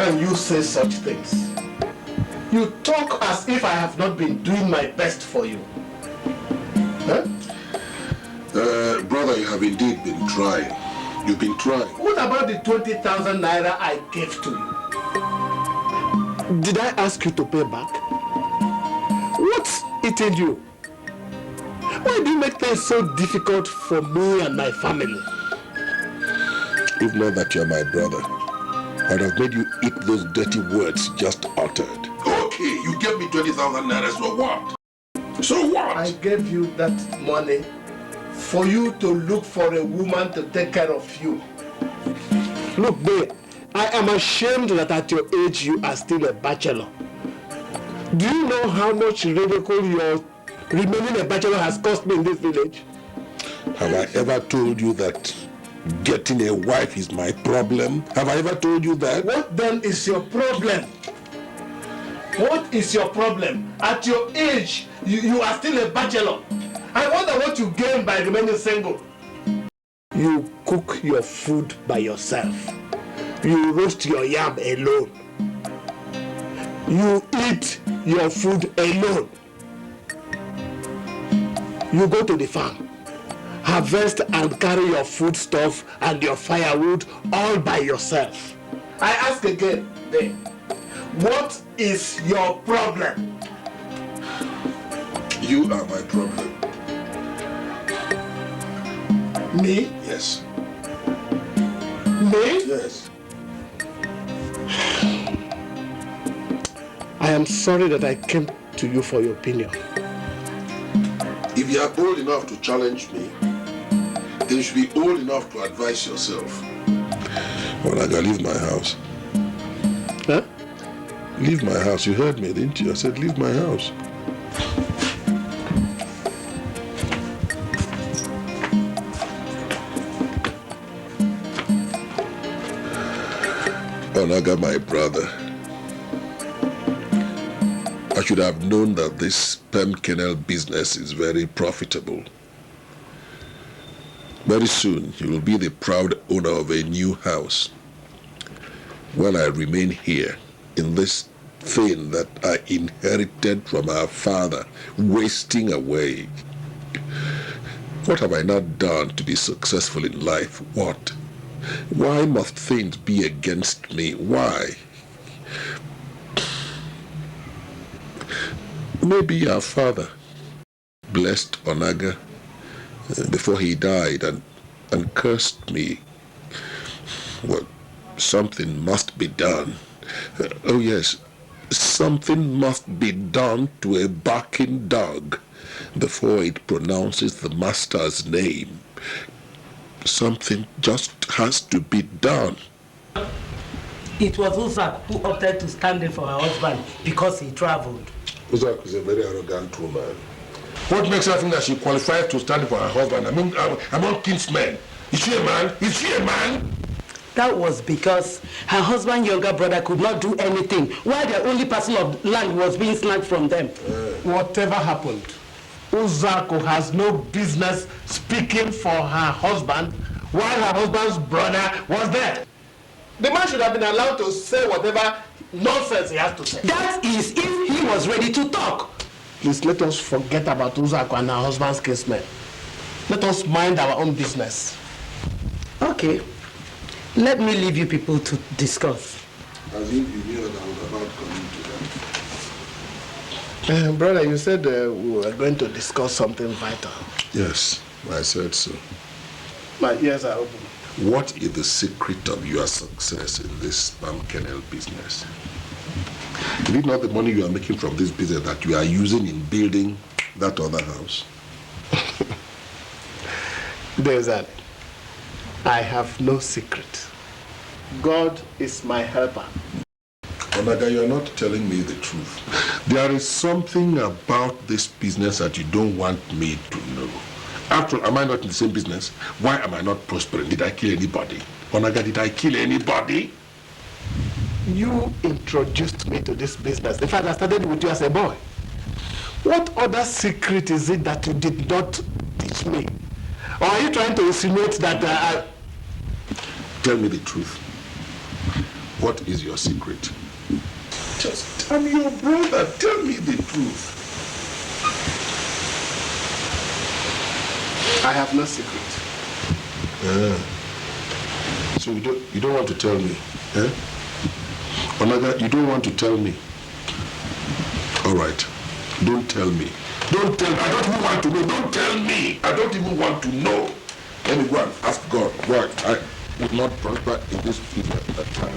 can you say such things? You talk as if I have not been doing my best for you. Huh? Brother, you have indeed been trying. You've been trying. What about the 20,000 naira I gave to you? Did I ask you to pay back? What's eating you? Why do you make things so difficult for me and my family? If not that you're my brother, I'd have made you eat those dirty words just uttered. Okay, you gave me 20,000 naira, so what? So what? I gave you that money for you to look for a woman to take care of you. Look, babe, I am ashamed that at your age you are still a bachelor. Do you know how much ridicule your remaining a bachelor has cost me in this village? Have I ever told you that getting a wife is my problem? Have I ever told you that? What then is your problem? What is your problem? At your age, you are still a bachelor. I wonder what you gain by remaining single. You cook your food by yourself. You roast your yam alone. You eat your food alone. You go to the farm, harvest and carry your foodstuff and your firewood all by yourself. I ask again, babe, what is your problem? You are my problem. Me? Yes. Me? Yes. I am sorry that I came to you for your opinion. If you are bold enough to challenge me, then you should be old enough to advise yourself. Well, I gotta leave my house. Huh? Leave my house. You heard me, didn't you? I said leave my house. Onaga, my brother, I should have known that this sperm kennel business is very profitable. Very soon, you will be the proud owner of a new house. While I remain here in this thing that I inherited from our father, wasting away. What have I not done to be successful in life? What? Why must things be against me? Why? Maybe our father blessed Onaga before he died and cursed me. Well, something must be done. Oh yes, something must be done to a barking dog before it pronounces the master's name. Something just has to be done. It was Uzak who opted to stand in for her husband because he traveled. Uzak is a very arrogant woman. What makes her think that she qualifies to stand for her husband? I mean, among kinsmen. Is she a man? Is she a man? That was because her husband's younger brother could not do anything while the only parcel of land was being snatched from them. Whatever happened, Uzako has no business speaking for her husband while her husband's brother was there. The man should have been allowed to say whatever nonsense he has to say. That is if he was ready to talk. Please let us forget about Uzako and her husband's kinsmen. Let us mind our own business. Okay. Let me leave you people to discuss. As if you knew that I was about coming to them. Brother, you said we were going to discuss something vital. Yes, I said so. My ears are open. What is the secret of your success in this sperm kennel business? Is it not the money you are making from this business that you are using in building that other house? There's that. I have no secret. God is my helper. Onaga, you are not telling me the truth. There is something about this business that you don't want me to know. After all, am I not in the same business? Why am I not prospering? Did I kill anybody? Onaga, did I kill anybody? You introduced me to this business. In fact, I started with you as a boy. What other secret is it that you did not teach me? Or are you trying to insinuate that Tell me the truth. What is your secret? Just tell me your brother. Tell me the truth. I have no secret. So you don't want to tell me? Eh? Onaga, you don't want to tell me? All right. Don't tell me. Don't tell me. I don't even want to know. Don't tell me. I don't even want to know. Let me go and ask God why I would not prosper in this field at that time.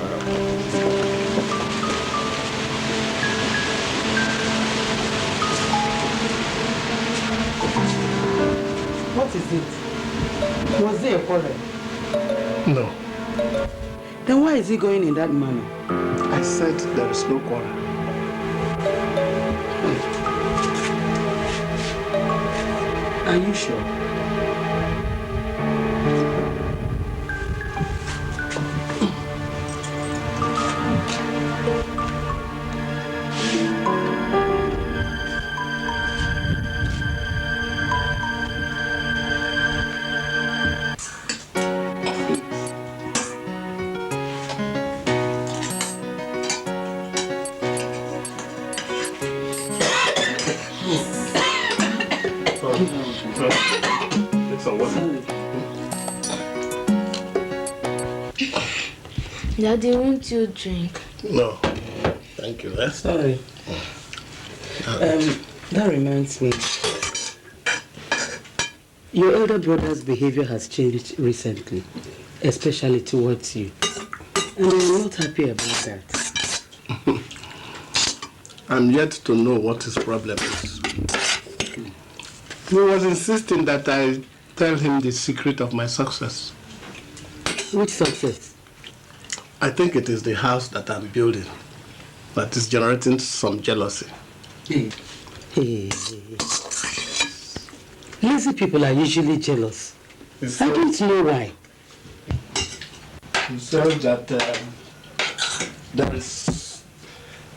What is it? Was there a quarrel? No. Then why is he going in that manner? I said there is no quarrel. Are you sure? Daddy, won't you drink? No. Thank you. That's Sorry. That reminds me. Your elder brother's behavior has changed recently, especially towards you. And I'm not happy about that. I'm yet to know what his problem is. He was insisting that I tell him the secret of my success. Which success? I think it is the house that I'm building that is generating some jealousy. Hey. Lazy people are usually jealous. I don't know why. He said that there is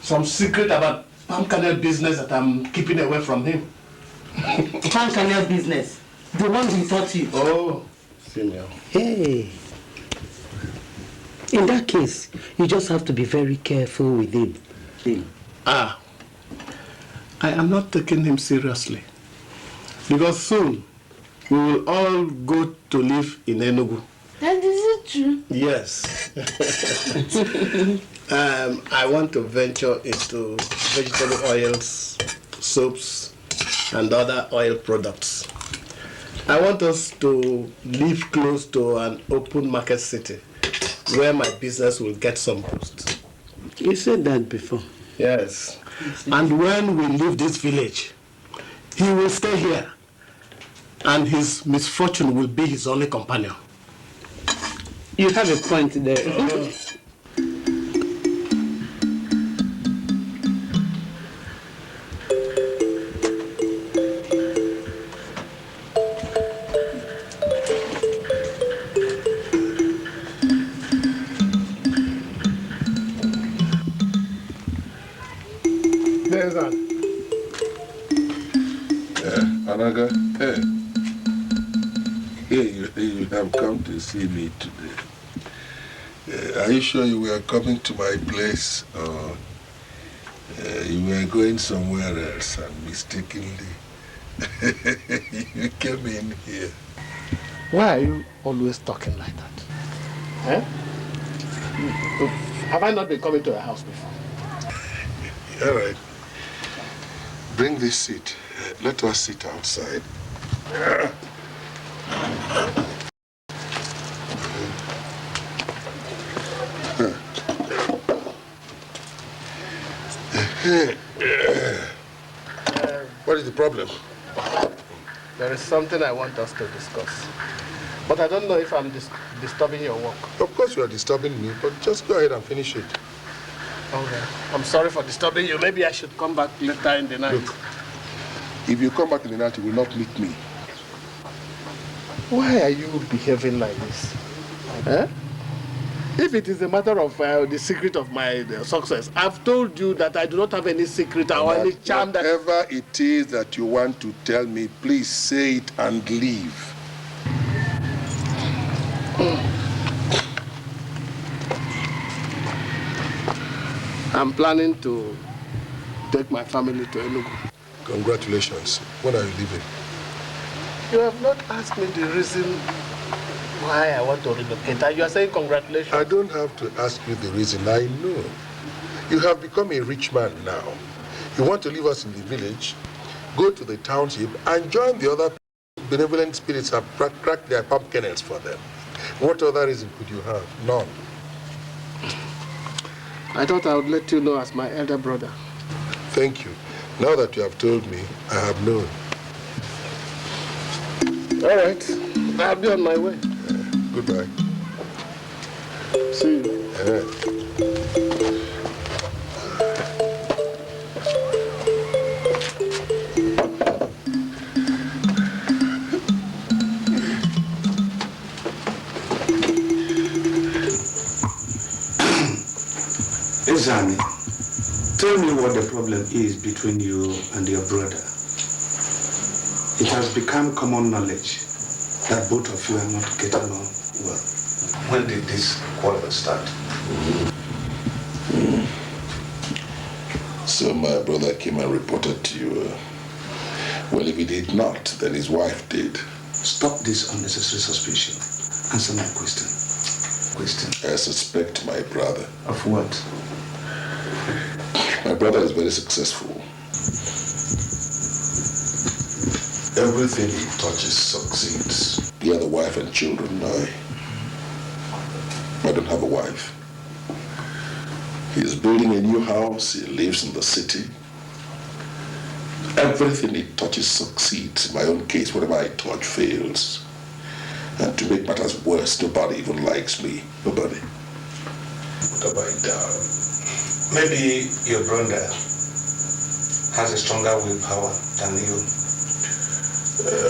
some secret about palm kernel business that I'm keeping away from him. Palm kernel business? The one he taught you? Oh, Simeon. Hey. In that case, you just have to be very careful with him. I am not taking him seriously. Because soon, we will all go to live in Enugu. That is it true? Yes. I want to venture into vegetable oils, soaps, and other oil products. I want us to live close to an open market city where my business will get some boost. You said that before. Yes. And when we leave this village, he will stay here. And his misfortune will be his only companion. You have a point there. There's that. Anaga, you have come to see me today. Are you sure you were coming to my place, or you were going somewhere else and mistakenly you came in here? Why are you always talking like that? Eh? Have I not been coming to your house before? All right. Bring this seat. Let us sit outside. What is the problem? There is something I want us to discuss. But I don't know if I'm disturbing your work. Of course you are disturbing me, but just go ahead and finish it. Okay. I'm sorry for disturbing you. Maybe I should come back later in the night. Look, if you come back in the night, you will not meet me. Why are you behaving like this? Eh? If it is a matter of the secret of my success, I've told you that I do not have any secret or any charm that... Whatever it is that you want to tell me, please say it and leave. I'm planning to take my family to Enugu. Congratulations. When are you leaving? You have not asked me the reason why I want to relocate. And you are saying congratulations. I don't have to ask you the reason. I know. You have become a rich man now. You want to leave us in the village, go to the township, and join the other benevolent spirits and crack their pumpkins for them. What other reason could you have? None. I thought I would let you know as my elder brother. Thank you. Now that you have told me, I have known. All right. I'll be on my way. Goodbye. See you. Zani, tell me what the problem is between you and your brother. It has become common knowledge that both of you are not getting along well. When did this quarrel start? So my brother came and reported to you. Well, if he did not, then his wife did. Stop this unnecessary suspicion. Answer my question. I suspect my brother. Of what? My brother is very successful. Everything he touches succeeds. He has a wife and children. I don't have a wife. He's building a new house. He lives in the city. Everything he touches succeeds. In my own case, whatever I touch fails. And to make matters worse, nobody even likes me. Nobody. What have I done? Maybe your brother has a stronger willpower than you.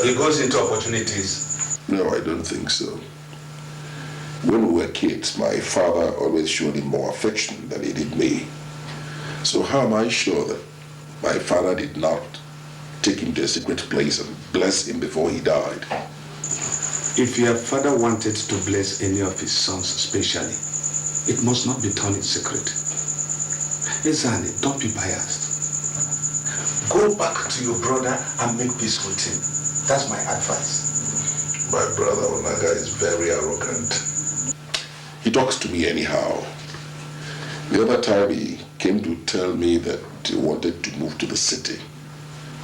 He goes into opportunities. No, I don't think so. When we were kids, my father always showed him more affection than he did me. So how am I sure that my father did not take him to a secret place and bless him before he died? If your father wanted to bless any of his sons especially, it must not be done in secret. Ezani, don't be biased. Go back to your brother and make peace with him. That's my advice. My brother Onaga is very arrogant. He talks to me anyhow. The other time he came to tell me that he wanted to move to the city.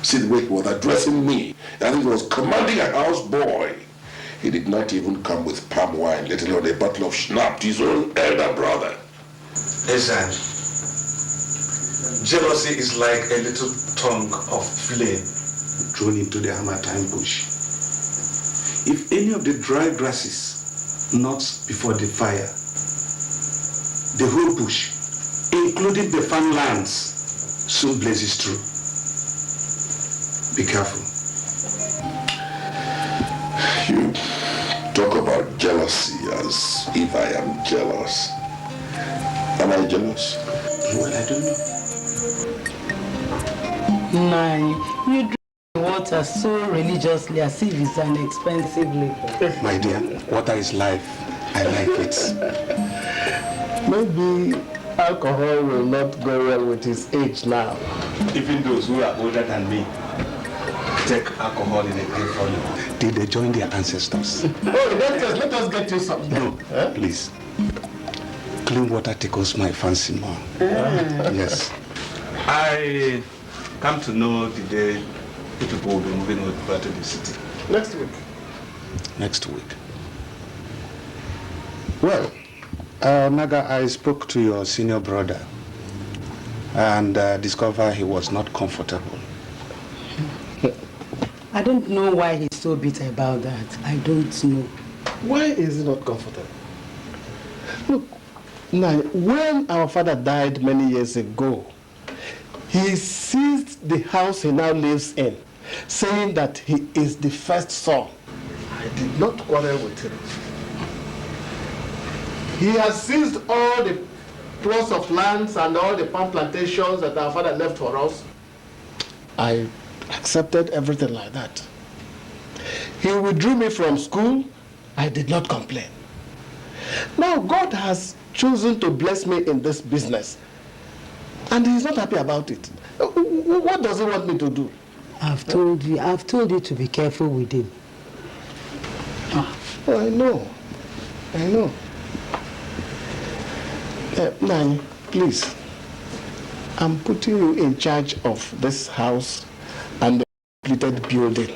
See the way he was addressing me. I think he was commanding a houseboy. He did not even come with palm wine, let alone a bottle of schnapps to his own elder brother. Ezani, jealousy is like a little tongue of flame thrown into the Harmattan bush. If any of the dry grasses nods before the fire, the whole bush, including the farmlands, soon blazes through. Be careful. You talk about jealousy as if I am jealous. Am I jealous? Well, I don't know. Nine, you drink water so religiously as if it's an expensive liquor. My dear, water is life. I like it. Maybe alcohol will not go well with his age now. Even those who are older than me take alcohol in a great volume. Did they join their ancestors? Oh, let us get you something. No, please. Clean water tickles my fancy more. Yes. I come to know the day the people will be moving over to the city. Next week. Next week. Well, Naga, I spoke to your senior brother and discovered he was not comfortable. I don't know why he's so bitter about that. I don't know. Why is he not comfortable? Look, now, when our father died many years ago, he seized the house he now lives in, saying that he is the first son. I did not quarrel with him. He has seized all the plots of lands and all the palm plantations that our father left for us. I accepted everything like that. He withdrew me from school. I did not complain. Now God has chosen to bless me in this business. And he's not happy about it. What does he want me to do? I've told you to be careful with him. Oh, I know. Nani, please. I'm putting you in charge of this house and the completed building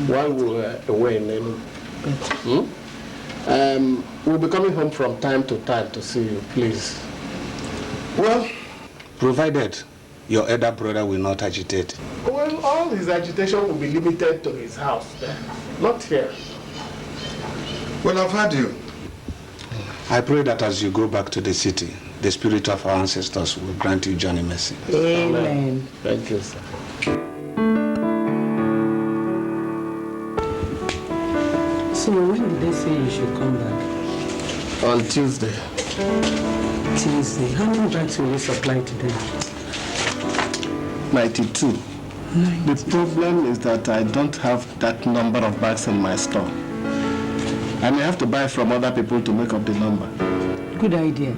while we're away in Nenu. We'll be coming home from time to time to see you, please. Well, provided your elder brother will not agitate. Well, all his agitation will be limited to his house there, not here. Well, I've heard you. I pray that as you go back to the city, the spirit of our ancestors will grant you journey mercy. Amen. Thank you, sir. So when did they say you should come back? On Tuesday. Tuesday. How many bags will you supply to them? 92. The problem is that I don't have that number of bags in my store. I may have to buy from other people to make up the number. Good idea.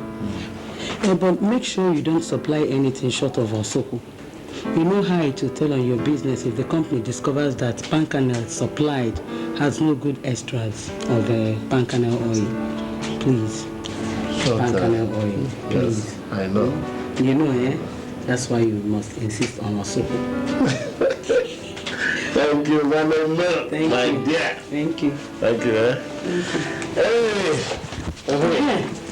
But make sure you don't supply anything short of Osoko. You know how it will tell on your business if the company discovers that palm kernel supplied has no good extras of palm kernel oil. Please. Palm kernel oil. Please. Yes, I know. You know, that's why you must insist on Osoko. Thank you, my dear. Thank you. Thank you, Hey.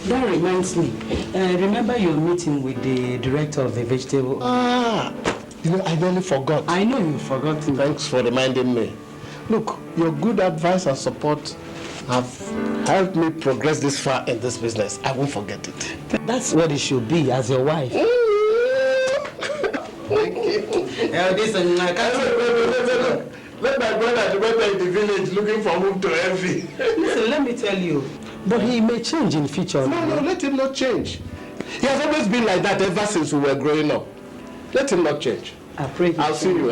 That reminds me. Remember your meeting with the director of the vegetable? I nearly forgot. I know you forgot. Thanks for reminding me. Look, your good advice and support have helped me progress this far in this business. I won't forget it. That's what it should be as your wife. Thank you. Let my brother remember in the village looking for whom to envy. Listen, let me tell you. But he may change in future. No, let him not change. He has always been like that ever since we were growing up. Let him not change. I pray. I'll see you,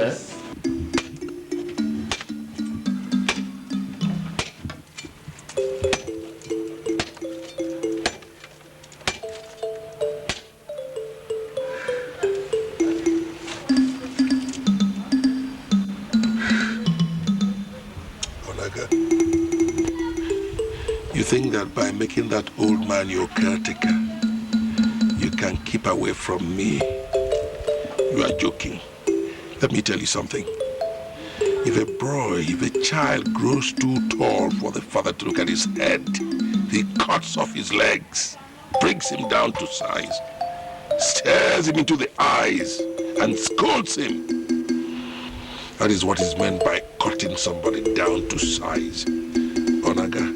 You think that by making that old man your caretaker, you can keep away from me? You are joking. Let me tell you something. If a child grows too tall for the father to look at his head, he cuts off his legs, brings him down to size, stares him into the eyes, and scolds him. That is what is meant by cutting somebody down to size. Onaga,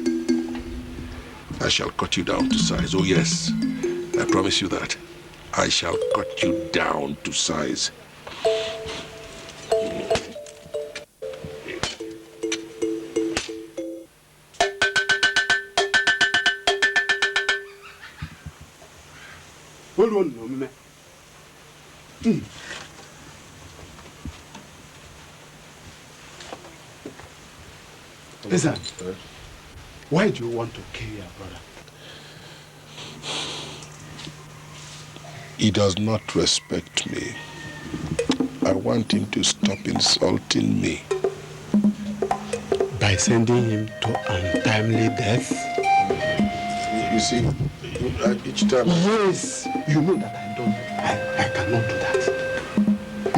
I shall cut you down to size. Oh yes, I promise you that. I shall cut you down to size. Hold on, no, man. Listen, why do you want to kill your brother? He does not respect me. I want him to stop insulting me. By sending him to untimely death? You see, each time... Yes, you know that I cannot do that.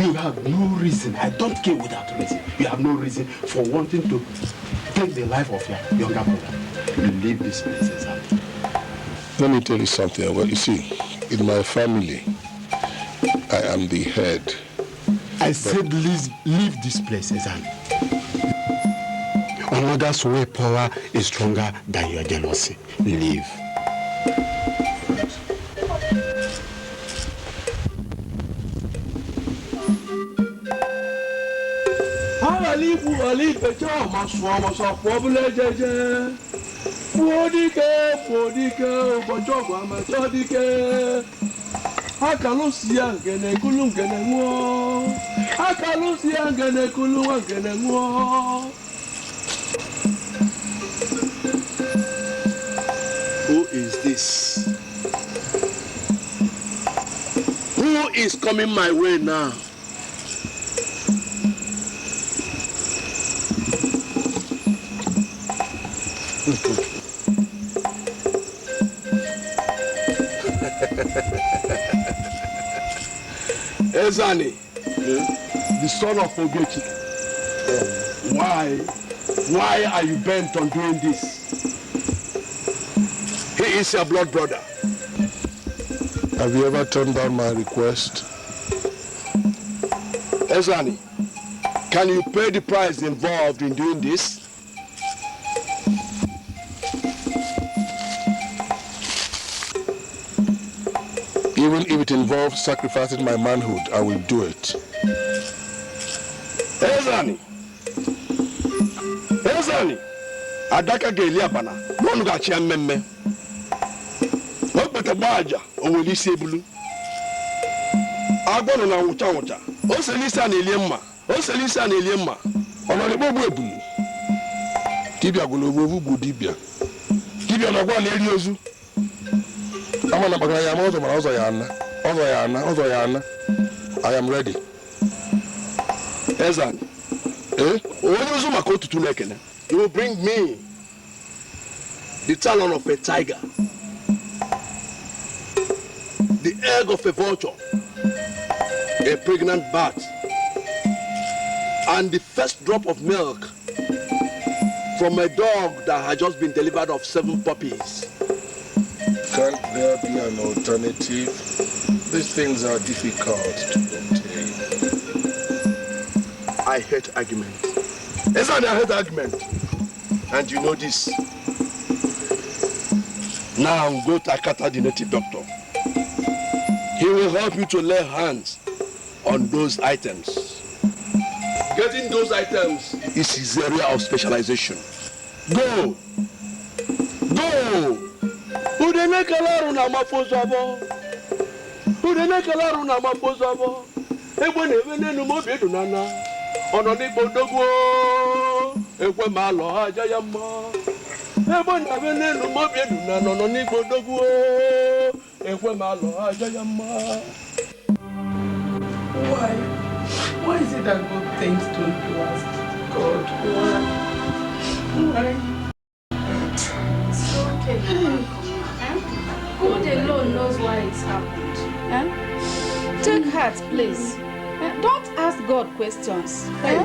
You have no reason. I don't care without reason. You have no reason for wanting to take the life of your younger brother. Leave this place, Let me tell you something. Well, you see, in my family, I am the head. I said leave this place, Ezan. Another's way power is stronger than your jealousy. Leave. Who is this? Who is coming my way now. Ezani, the son of Ogechi. Why are you bent on doing this? He is your blood brother. Have you ever turned down my request? Ezani, can you pay the price involved in doing this? Even if it involves sacrificing my manhood, I will do it. Ezani, Adaka Geliabana, no gachi mmemme. Okpete gbaja oweli isi ebulu. Agbono na nwucha. O selisa na elie mma. Ọnọdụ ogbu ebulu. Dibịa golobo bu dibịa. Dibịa na ọgwa na-eri ozu. Ama na bagara ya ma ọzọ mara ọzọ ya ana. I am ready. Ezani. Onye ozu maka otutu na-ekene. You will bring me the talon of a tiger, the egg of a vulture, a pregnant bat, and the first drop of milk from a dog that had just been delivered of 7 puppies. Can't there be an alternative? These things are difficult to obtain. I hate argument. Ezani, I hate argument. And you know this. Now go to Akata, the native doctor. He will help you to lay hands on those items. Getting those items is his area of specialization. Go! Udene kalaru na mafozabo. Egbe na-ebe n'enu obi edunana. Ọnọdụ gbodogwo. Ekwe ma alọ aja ya mma. Ebe na-ebe n'enu obi edunana. Ọnọdụ gbodogwo. Ekwe ma alọ aja ya mma. Why is it that good things don't do ask God? Why? It's okay. God alone knows why it's happened. Take heart, please. Don't ask God questions. Hey.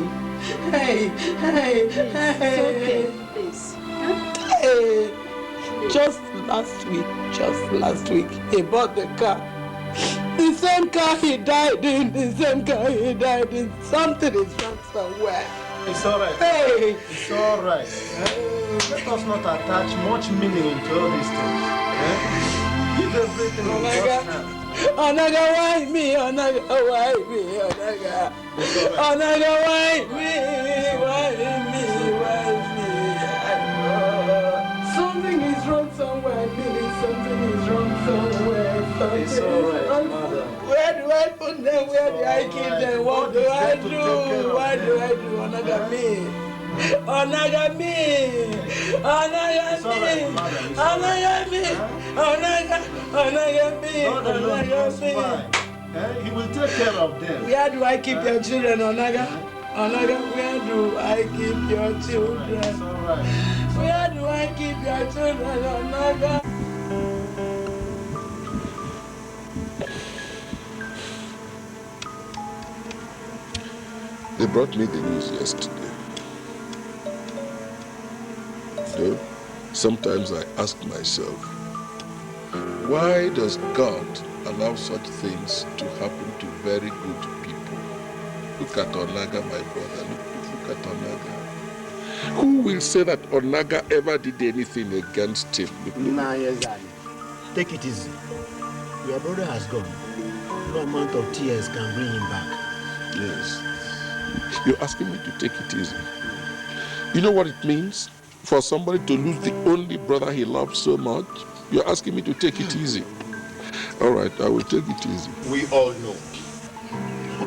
It's okay, please. Hey. Just last week, he bought the car. The same car he died in, something is wrong somewhere. It's alright. Hey! It's alright. Let us not attach much meaning into all these things. Give everything in God's hand. Onaga, why me? Onaga, why me? Onaga, why me? Why me? Something is wrong somewhere. Something is wrong somewhere. It's alright, mother. Where do I put them? Where do I keep them? What do I do? What do I do? Onaga me. Onaga me. He will take care of them. Where do I keep your children, Onaga? Onaga, where do I keep your children? It's alright. Where do I keep your children, Onaga? They brought me the news yesterday. Though, sometimes I ask myself, why does God allow such things to happen to very good people? Look at Onaga, my brother. Look at Onaga. Who will say that Onaga ever did anything against him? Nah, yes, take it easy. Your brother has gone. No amount of tears can bring him back. Yes. You're asking me to take it easy. You know what it means for somebody to lose the only brother he loves so much? You're asking me to take it easy. All right, I will take it easy. We all know.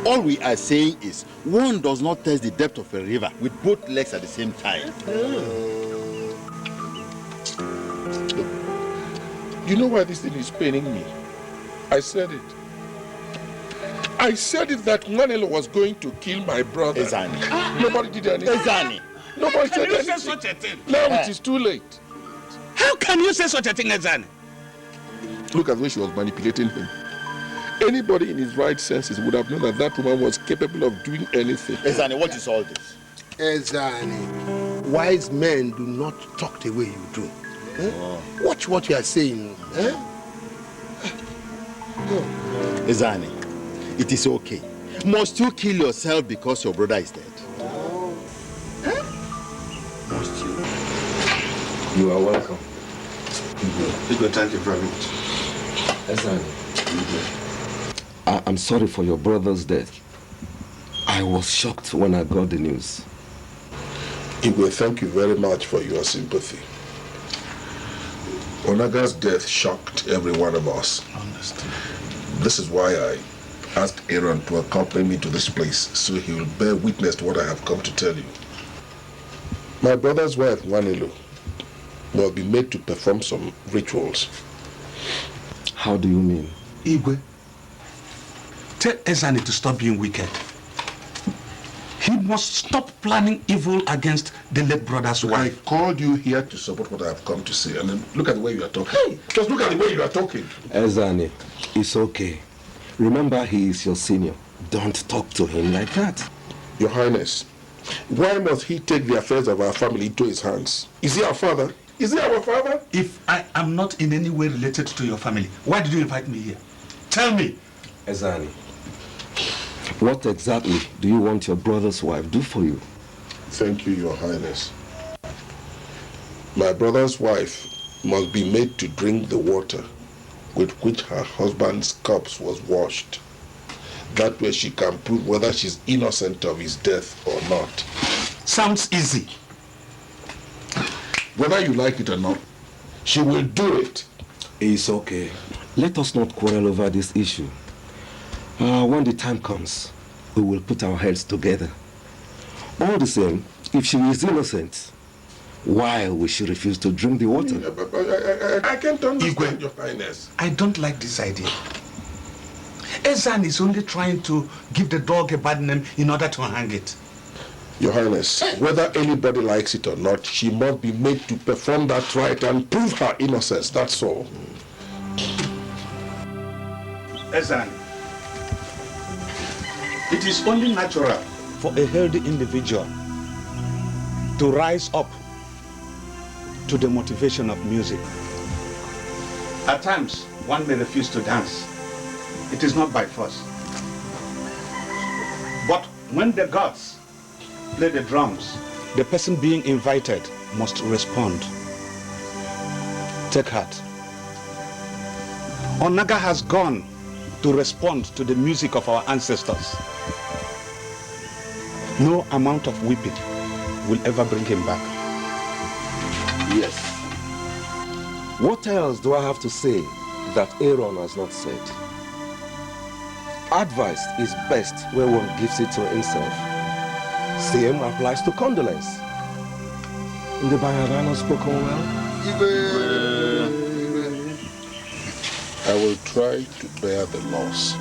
All we are saying is, one does not test the depth of a river with both legs at the same time. You know why this thing is paining me? I said it. I said it that Nwanelo was going to kill my brother. Ezani. Nobody did anything. Ezani. Nobody said anything. Say such a thing? Now it is too late. How can you say such a thing, Ezani? Look at the way she was manipulating him. Anybody in his right senses would have known that that woman was capable of doing anything. Ezani, what is all this? Ezani, wise men do not talk the way you do. Watch what you are saying. Ezani, it is okay. Must you kill yourself because your brother is dead? Must you? You are welcome. Thank you very much. Ezani, I'm sorry for your brother's death. I was shocked when I got the news. Igwe, thank you very much for your sympathy. Onaga's death shocked every one of us. Understand. This is why I asked Aaron to accompany me to this place, so he will bear witness to what I have come to tell you. My brother's wife, Nwanelo, will be made to perform some rituals. How do you mean? Igwe, tell Ezani to stop being wicked. He must stop planning evil against the late brother's wife. I called you here to support what I have come to say, and then look at the way you are talking. Hey, just look at the way you are talking. Ezani, it's okay. Remember, he is your senior. Don't talk to him like that. Your Highness, why must he take the affairs of our family into his hands? Is he our father? Is he our father? If I am not in any way related to your family, why did you invite me here? Tell me. Ezani, what exactly do you want your brother's wife do for you? Thank you, Your Highness. My brother's wife must be made to drink the water with which her husband's corpse was washed. That way she can prove whether she's innocent of his death or not. Sounds easy. Whether you like it or not, she will do it. It's okay. Let us not quarrel over this issue. When the time comes, we will put our heads together. All the same, if she is innocent, why will she refuse to drink the water? I can't understand, Your Highness. I don't like this idea. Ezan is only trying to give the dog a bad name in order to hang it. Your Highness, whether anybody likes it or not, she must be made to perform that rite and prove her innocence, that's all. Ezan, it is only natural for a healthy individual to rise up to the motivation of music. At times, one may refuse to dance. It is not by force. But when the gods play the drums, the person being invited must respond. Take heart. Onaga has gone to respond to the music of our ancestors. No amount of weeping will ever bring him back. Yes. What else do I have to say that Aaron has not said? Advice is best when one gives it to himself. Same applies to condolence. In the Bayavano spoken well? I will try to bear the loss.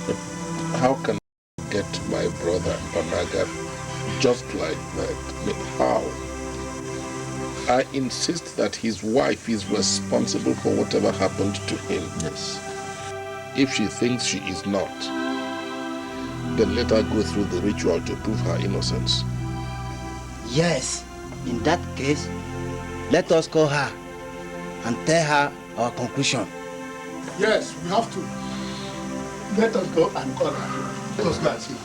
But how can I get my brother Onaga just like that? I mean, how? I insist that his wife is responsible for whatever happened to him. Yes. If she thinks she is not, then let her go through the ritual to prove her innocence. Yes, in that case, let us call her and tell her our conclusion. Yes, we have to. Let us go and call her. Let us go and see her.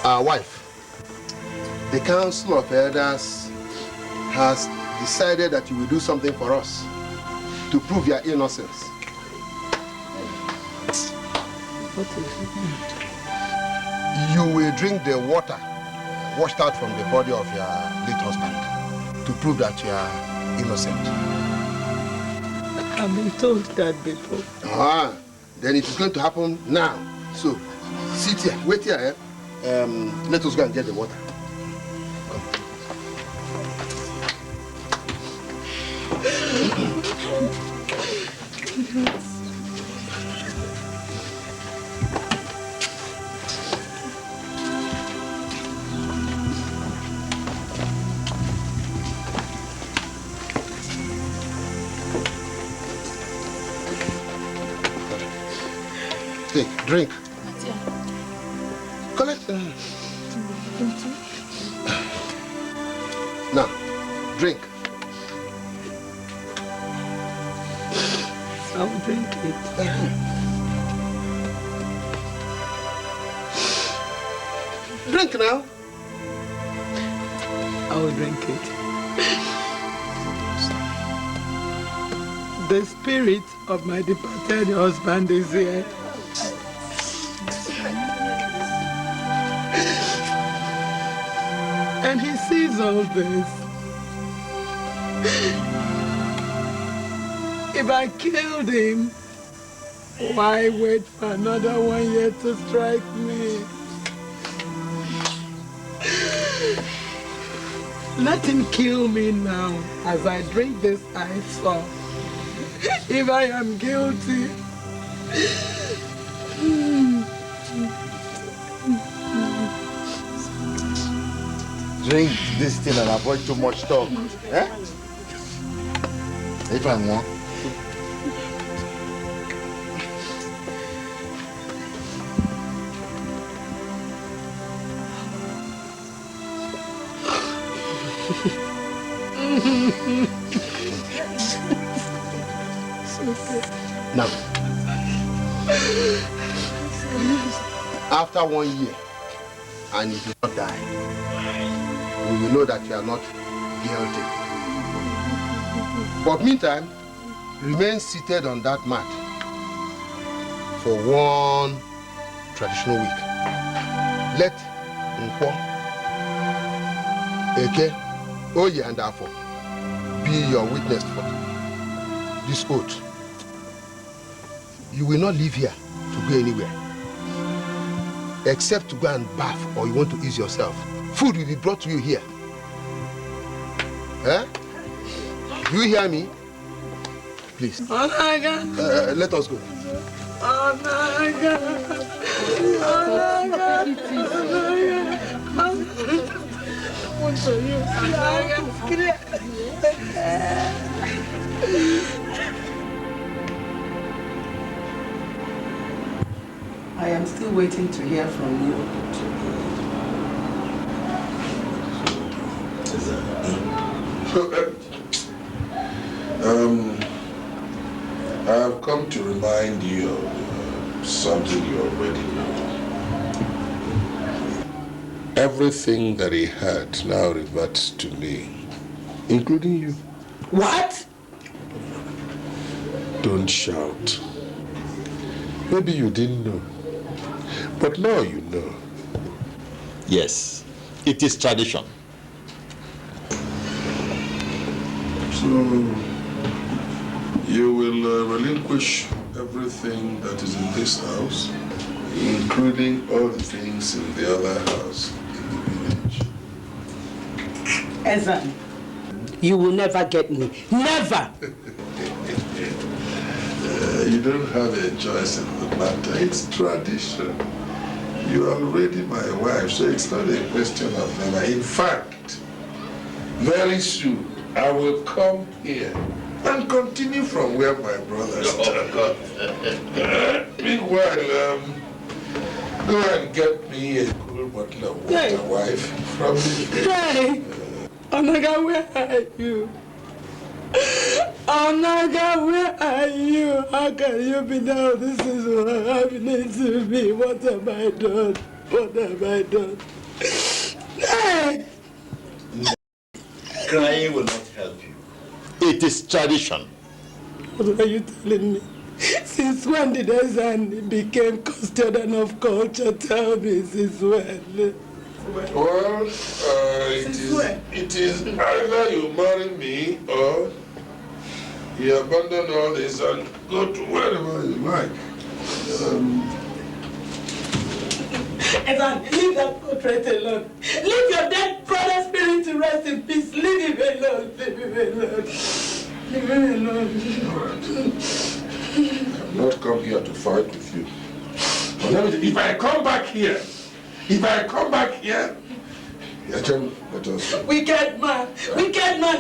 Our wife, the Council of Elders has decided that you will do something for us to prove your innocence. What is it? You will drink the water washed out from the body of your late husband to prove that you are innocent. I've been told that before. Then it is going to happen now. So, Sit here, wait here. Let us go and get the water. Take, drink. Collect. Now, drink. I'll drink it. Drink now. I'll drink it. The spirit of my departed husband is here. And he sees all this. If I killed him, why wait for another 1 year to strike me? Let him kill me now as I drink this ice water. If I am guilty, drink this thing and avoid too much talk. Eh? If I want. Now, after 1 year, and you do not die, we will know that you are not guilty. But meantime, remain seated on that mat for 1 traditional week. Let Nkwo, Eke, Oye and Afo be your witness for this oath. You will not leave here to go anywhere, except to go and bath or you want to ease yourself. Food will be brought to you here. Eh? Do you hear me? Please. Let us go. I am still waiting to hear from you. I have come to remind you of something you already know. Everything that he had now reverts to me, including you. What? Don't shout. Maybe you didn't know, but now you know. Yes, it is tradition. So, you will relinquish everything that is in this house, including all the things in the other house in the village. Ezan, you will never get me. Never! You don't have a choice in the matter. It's tradition. You are already my wife, so it's not a question of never. In fact, very soon, I will come here and continue from where my brother started. Meanwhile, go and get me a cool bottle of water, wife, from the... Hey! Onaga, where are you? Onaga, where are you? How can you be now? This is what happening to me. What have I done? What have I done? Hey! Crying will not help you. It is tradition. What are you telling me? Since when did Ezan became custodian of culture? Tell me, since when? Well, it is either you marry me or you abandon all this and go to wherever you like. Ezan, leave that portrait alone. Leave your dead brother's spirit to rest in peace. Leave him alone. Leave him alone. Leave him alone. I've not come here to fight with you. If I come back here, let us... Wicked man,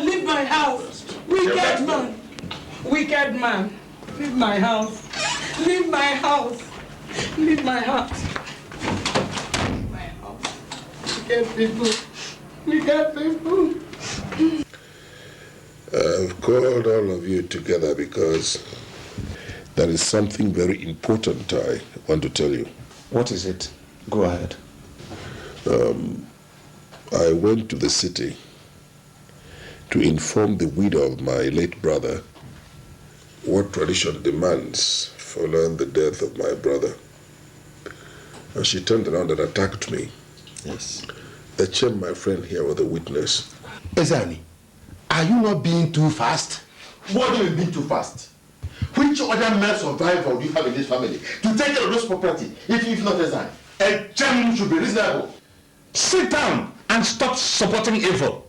leave my house. Wicked man, leave my house. Leave my house. Leave my house. Leave my house. Wicked people. I've called all of you together because there is something very important I want to tell you. What is it? Go ahead. I went to the city to inform the widow of my late brother what tradition demands following the death of my brother. And she turned around and attacked me. Yes. The Chem, my friend here, was a witness. Ezani, are you not being too fast? What do you mean too fast? Which other male survivor do you have in this family to take care of this property if not Ezani? A Chem should be reasonable. Sit down and stop supporting evil.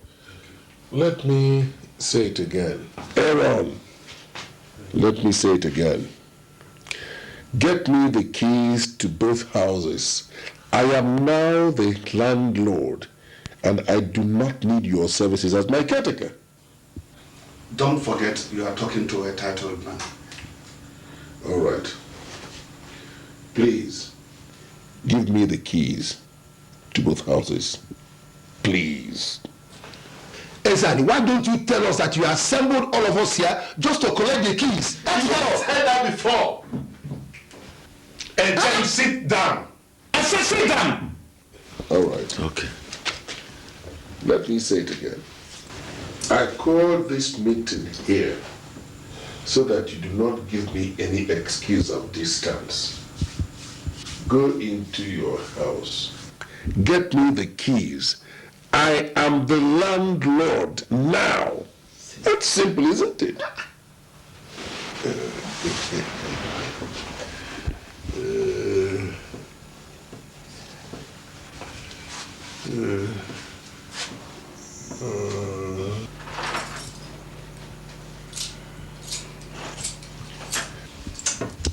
Let me say it again. Aaron, let me say it again. Get me the keys to both houses. I am now the landlord, and I do not need your services as my caretaker. Don't forget you are talking to a titled man. All right. Please, give me the keys to both houses. Please. Ezani, why don't you tell us that you assembled all of us here just to collect the keys? That's what I said that before. And then sit down. I said sit down. All right. Okay. Let me say it again. I called this meeting here so that you do not give me any excuse of distance. Go into your house. Get me the keys. I am the landlord now. That's simple, isn't it?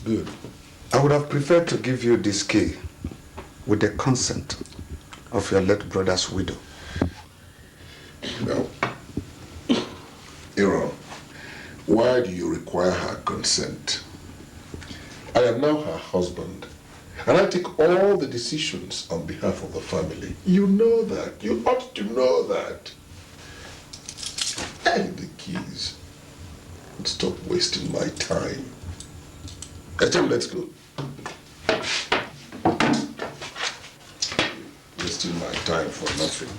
Good. I would have preferred to give you this key with the consent of your late brother's widow. Now, Aaron, why do you require her consent? I am now her husband, and I take all the decisions on behalf of the family. You know that. You ought to know that. I need the keys. And stop wasting my time. Let's go. Wasting my time for nothing.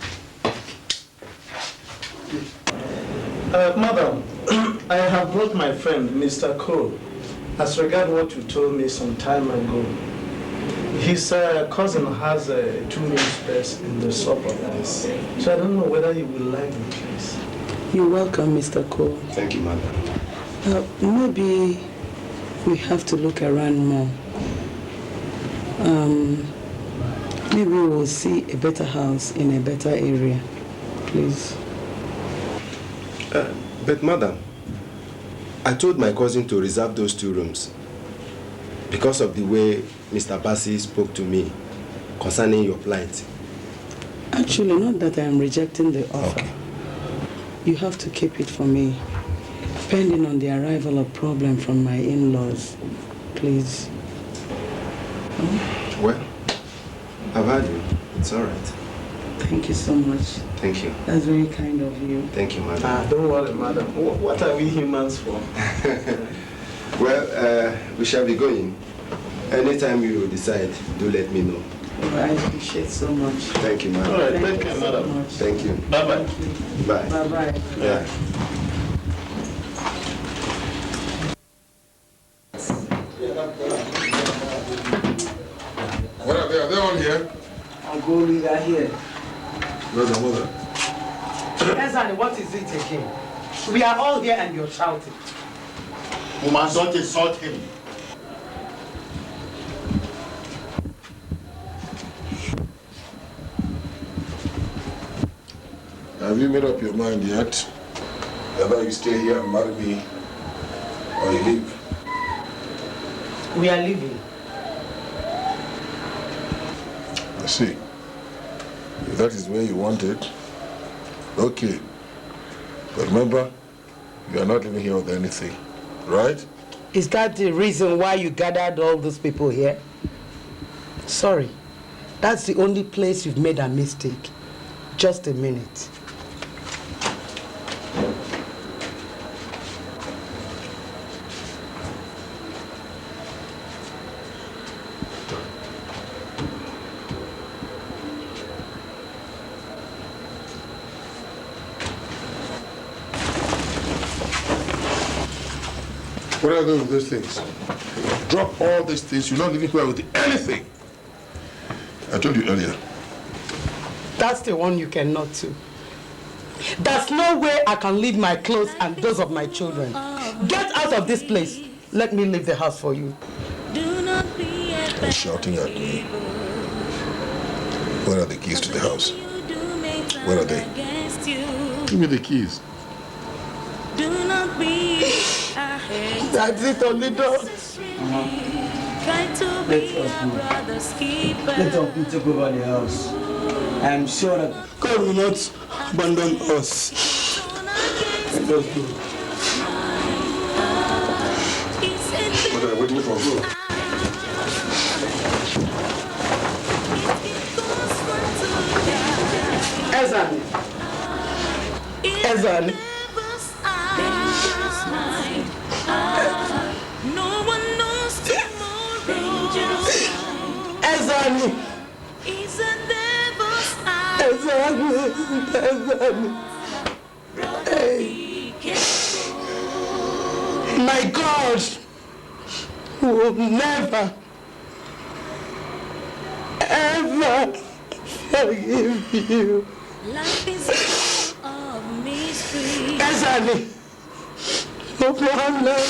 Madam, I have brought my friend, Mr. Cole, as regard what you told me some time ago. His cousin has a 2-room space in the suburb. So I don't know whether you will like the place. You're welcome, Mr. Cole. Thank you, madam. Maybe we have to look around more. Maybe we'll see a better house in a better area. Please. But madam, I told my cousin to reserve those 2 rooms because of the way Mr. Bassi spoke to me concerning your plight. Actually, not that I am rejecting the offer. Okay. You have to keep it for me, pending on the arrival of problem from my in-laws. Please. Well, I've had you. It's all right. Thank you so much. Thank you. That's very kind of you. Thank you, madam. Don't worry, madam. What are we humans for? Well, we shall be going. Anytime you decide, do let me know. Oh, I appreciate so much. Thank you, madam. All right, thank you, madam. Thank you. Bye-bye. Bye. Bye-bye. Yeah. What are they? Are they all here? Uncle, we are here. Where's the mother? Ezani, what is it again? We are all here and you're shouting. Woman, don't insult him. Have you made up your mind yet? Whether you stay here and marry me or you leave? We are leaving. I see. If that is where you want it, okay. But remember, you are not living here with anything, right? Is that the reason why you gathered all those people here? Sorry, that's the only place you've made a mistake. Just a minute. What are you doing with these things? Drop all these things. You're not living here with anything. I told you earlier. That's the one you cannot do. There's no way I can leave my clothes and those of my children. Get out of this place. Let me leave the house for you. You're shouting at me. Where are the keys to the house? Where are they? Give me the keys. That's it on the door. Let us take over the house. I am sure that God will not abandon us. Let us go. What are you waiting for? Go. Ezan. Ezan. No one knows tomorrow. Ezan. Is a devil's Ezan. Hey. My God will never, ever forgive you. Life is full of mystery. Ezan. No problem.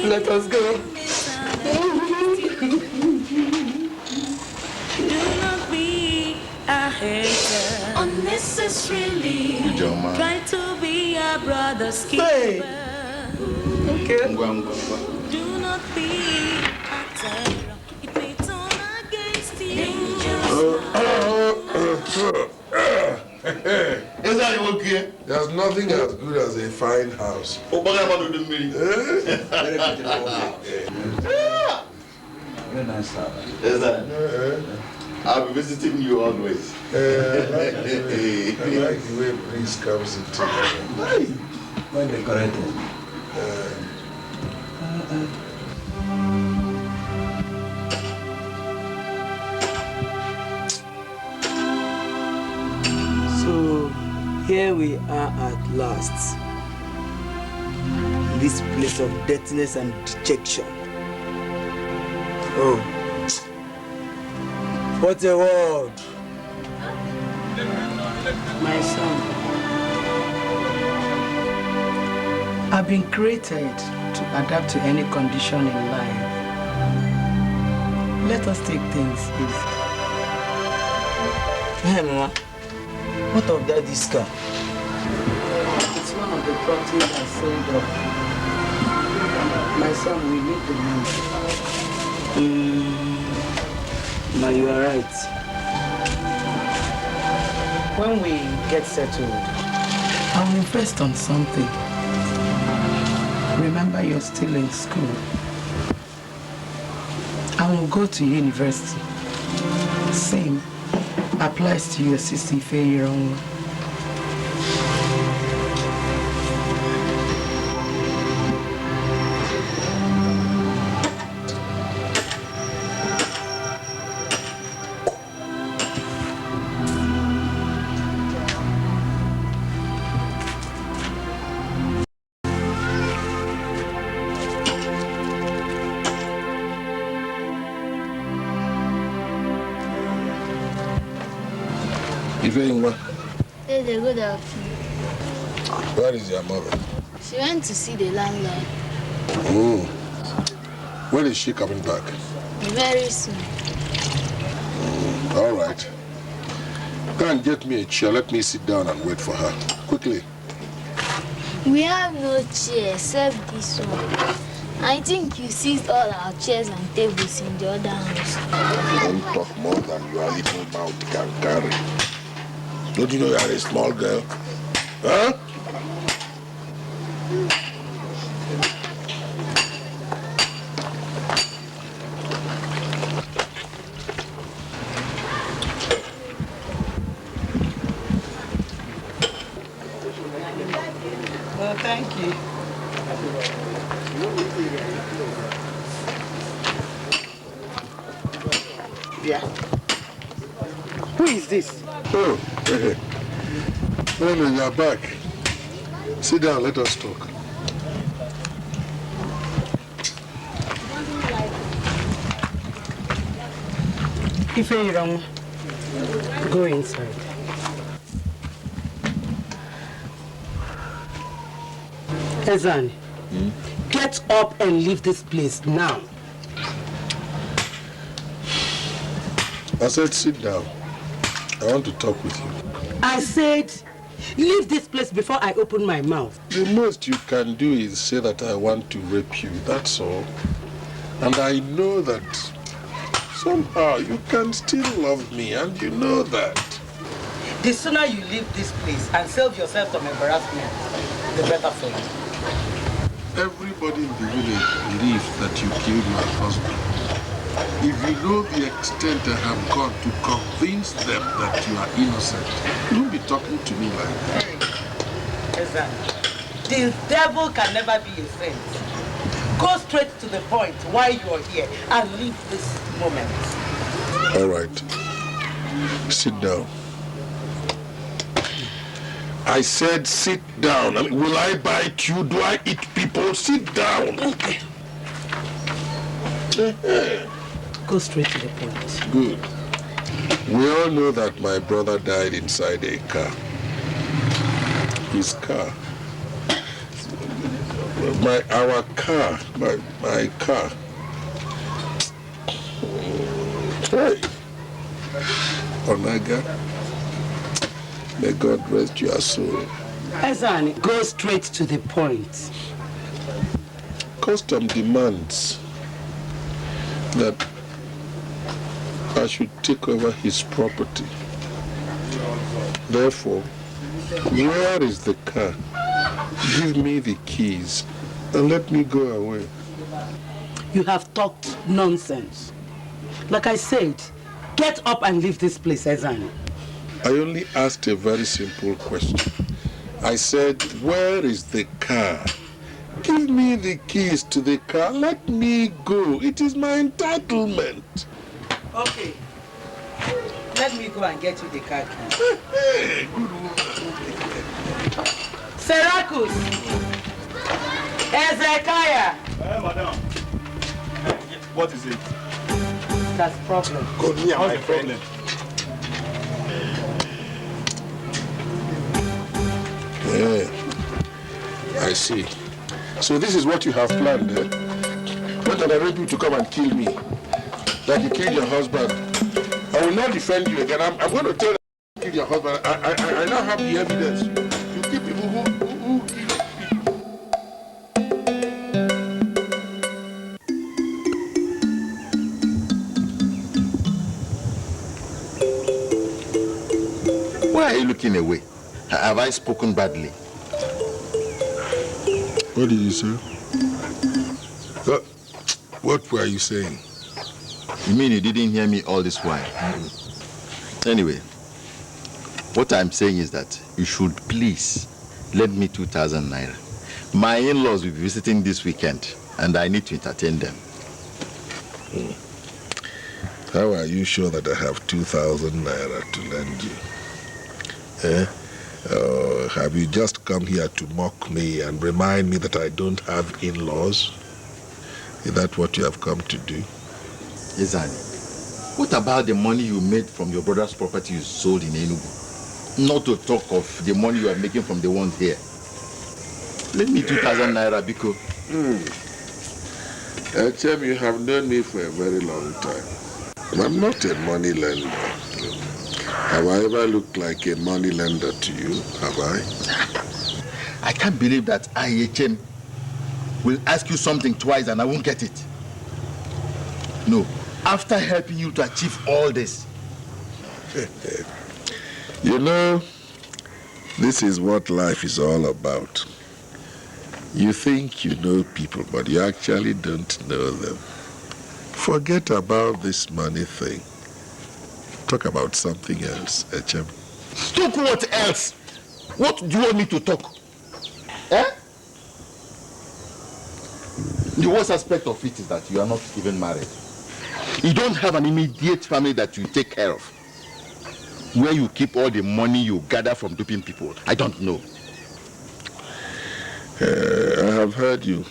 Let us go. Do not be a hater. Unnecessarily. Try to be a brother's keeper. Hey. Okay. Do not be a terror. It may turn against you. Is that okay? There's nothing as good as a fine house. Very nice, sir. I'll be visiting you always. I like the way Prince comes into When they corrected. So here we are at last. This place of deadness and dejection. Oh, what a world! My son, I've been created to adapt to any condition in life. Let us take things easy. Hey, Mama, what of that disco? It's one of the properties I sold off. My son, we need the money. Ma, you are right. When we get settled, I will invest on something. Remember, you're still in school. I will go to university. Same applies to your sister Ifeanyi. Ifeanyi, Hey, good afternoon. where is your mother? She went to see the landlord. Oh. When is she coming back? Very soon. All right. Go and get me a chair. Let me sit down and wait for her. Quickly. We have no chair except this one. I think you seized all our chairs and tables in the other house. Don't talk more than your little mouth can carry. Don't you know you are a small girl? Huh? Well, thank you. Yeah. Who is this? Oh, no, you are back. Sit down, let us talk. If you're wrong, go inside. Ezani, get up and leave this place now. I said sit down. I want to talk with you. I said, leave this place before I open my mouth. The most you can do is say that I want to rape you, that's all. And I know that somehow you can still love me, and you know that. The sooner you leave this place and save yourself from embarrassment, the better for you. Everybody in the village believes that you killed my husband. If you know the extent I have gone to convince them that you are innocent, don't be talking to me like that. Exactly. The devil can never be a saint. Go straight to the point why you are here and leave this moment. All right. Sit down. I said sit down. I mean, will I bite you? Do I eat people? Sit down. Okay. Go straight to the point. Good. We all know that my brother died inside a car. His car. Our car. My car. Hey. Onaga. May God rest your soul. Ezani, go straight to the point. Custom demands that I should take over his property. Therefore, where is the car? Give me the keys and let me go away. You have talked nonsense. Like I said, get up and leave this place, Ezani. I only asked a very simple question. I said, where is the car? Give me the keys to the car. Let me go. It is my entitlement. Okay. Let me go and get you the car keys. Hey, good woman. Serakus! Ezekiah! Madam. What is it? That's problem. Go near my friend. Yeah, I see. So this is what you have planned, eh? When I rape you to come and kill me, like you killed your husband. I will not defend you again. I'm going to tell you to kill your husband. I now have the evidence. You kill people who kill people. Why are you looking away? Have I spoken badly? What did you say? What were you saying? You mean you didn't hear me all this while? Anyway, what I'm saying is that you should please lend me 2,000 naira. My in-laws will be visiting this weekend and I need to entertain them. How are you sure that I have 2,000 naira to lend you? Eh? Have you just come here to mock me and remind me that I don't have in-laws? Is that what you have come to do? Ezani, what about the money you made from your brother's property you sold in Enugu? Not to talk of the money you are making from the ones here. Lend me 2,000 naira, Biko. Echem, you have known me for a very long time. I'm not a money lender. Have I ever looked like a money lender to you? Have I? I can't believe that IHM will ask you something twice and I won't get it. No, after helping you to achieve all this. You know, this is what life is all about. You think you know people, but you actually don't know them. Forget about this money thing. Talk about something else, HM. Talk what else? What do you want me to talk? Eh? The worst aspect of it is that you are not even married. You don't have an immediate family that you take care of. Where you keep all the money you gather from duping people, I don't know. I have heard you.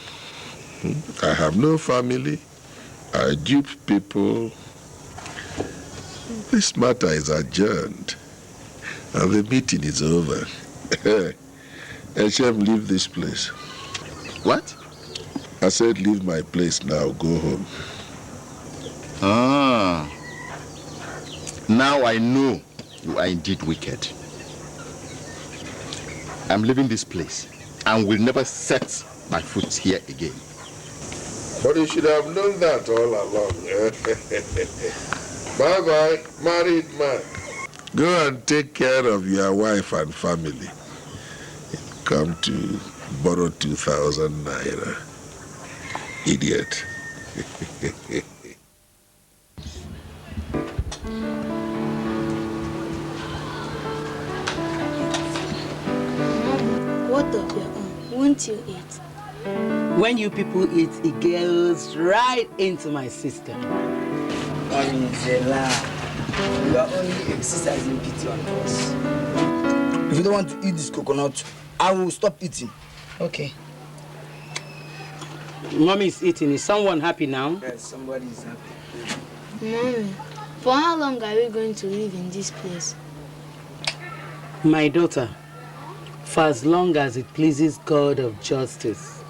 I have no family. I dupe people. This matter is adjourned. And the meeting is over. HM, leave this place. What? I said leave my place now, go home. Ah. Now I know you are indeed wicked. I'm leaving this place and will never set my foot here again. But you should have known that all along. Bye-bye, married man. Go and take care of your wife and family. Come to borrow 2,000 naira. Idiot. What of your own? Won't you eat? When you people eat, it goes right into my system. Mommy, it's a lie. You are only exercising pity on us. If you don't want to eat this coconut, I will stop eating. Okay. Mommy is eating. Is someone happy now? Yes, somebody is happy. Mommy, for how long are we going to live in this place? My daughter, for as long as it pleases God of justice.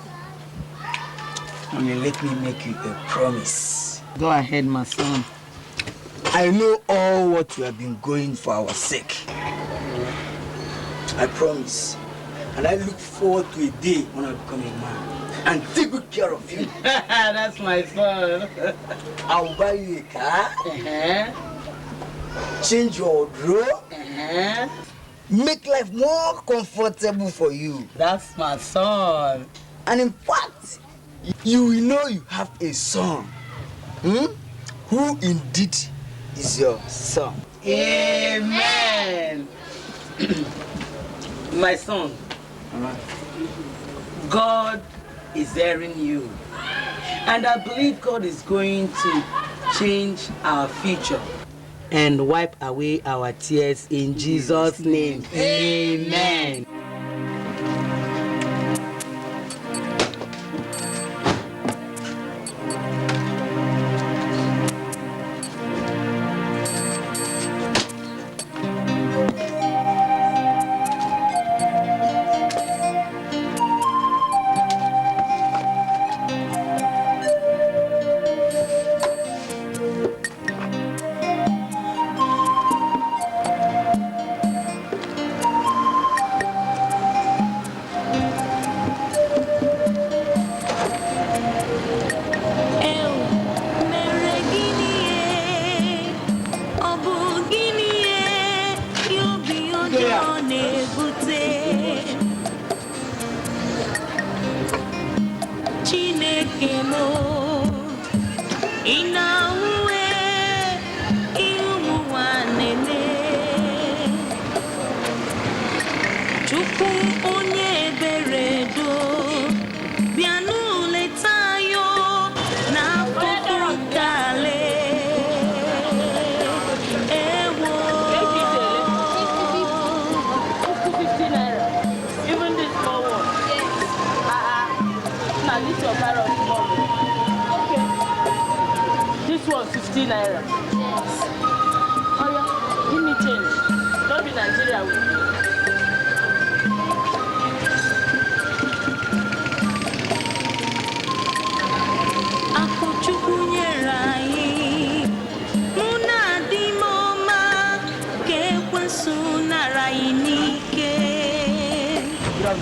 Mommy, let me make you a promise. Go ahead, my son. I know all what you have been going for our sake. I promise. And I look forward to a day when I become a man and take good care of you. That's my son. I'll buy you a car. Change your wardrobe. Make life more comfortable for you. That's my son. And in fact, you will know you have a son. Who indeed is your son. Amen. My son, God is hearing you. And I believe God is going to change our future and wipe away our tears in Jesus' name. Amen.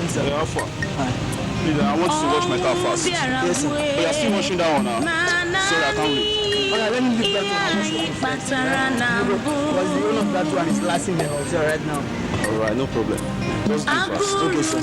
morning, sir. Yeah, Alpha. Please, I want you to wash my car fast. Yes, sir. But you're still washing that one now. Sorry, I can't wait. Okay, let me leave that one and wash your own first. Because the owner of that one is last in the hotel right now. Alright, no problem. Just do fast. Okay, sir.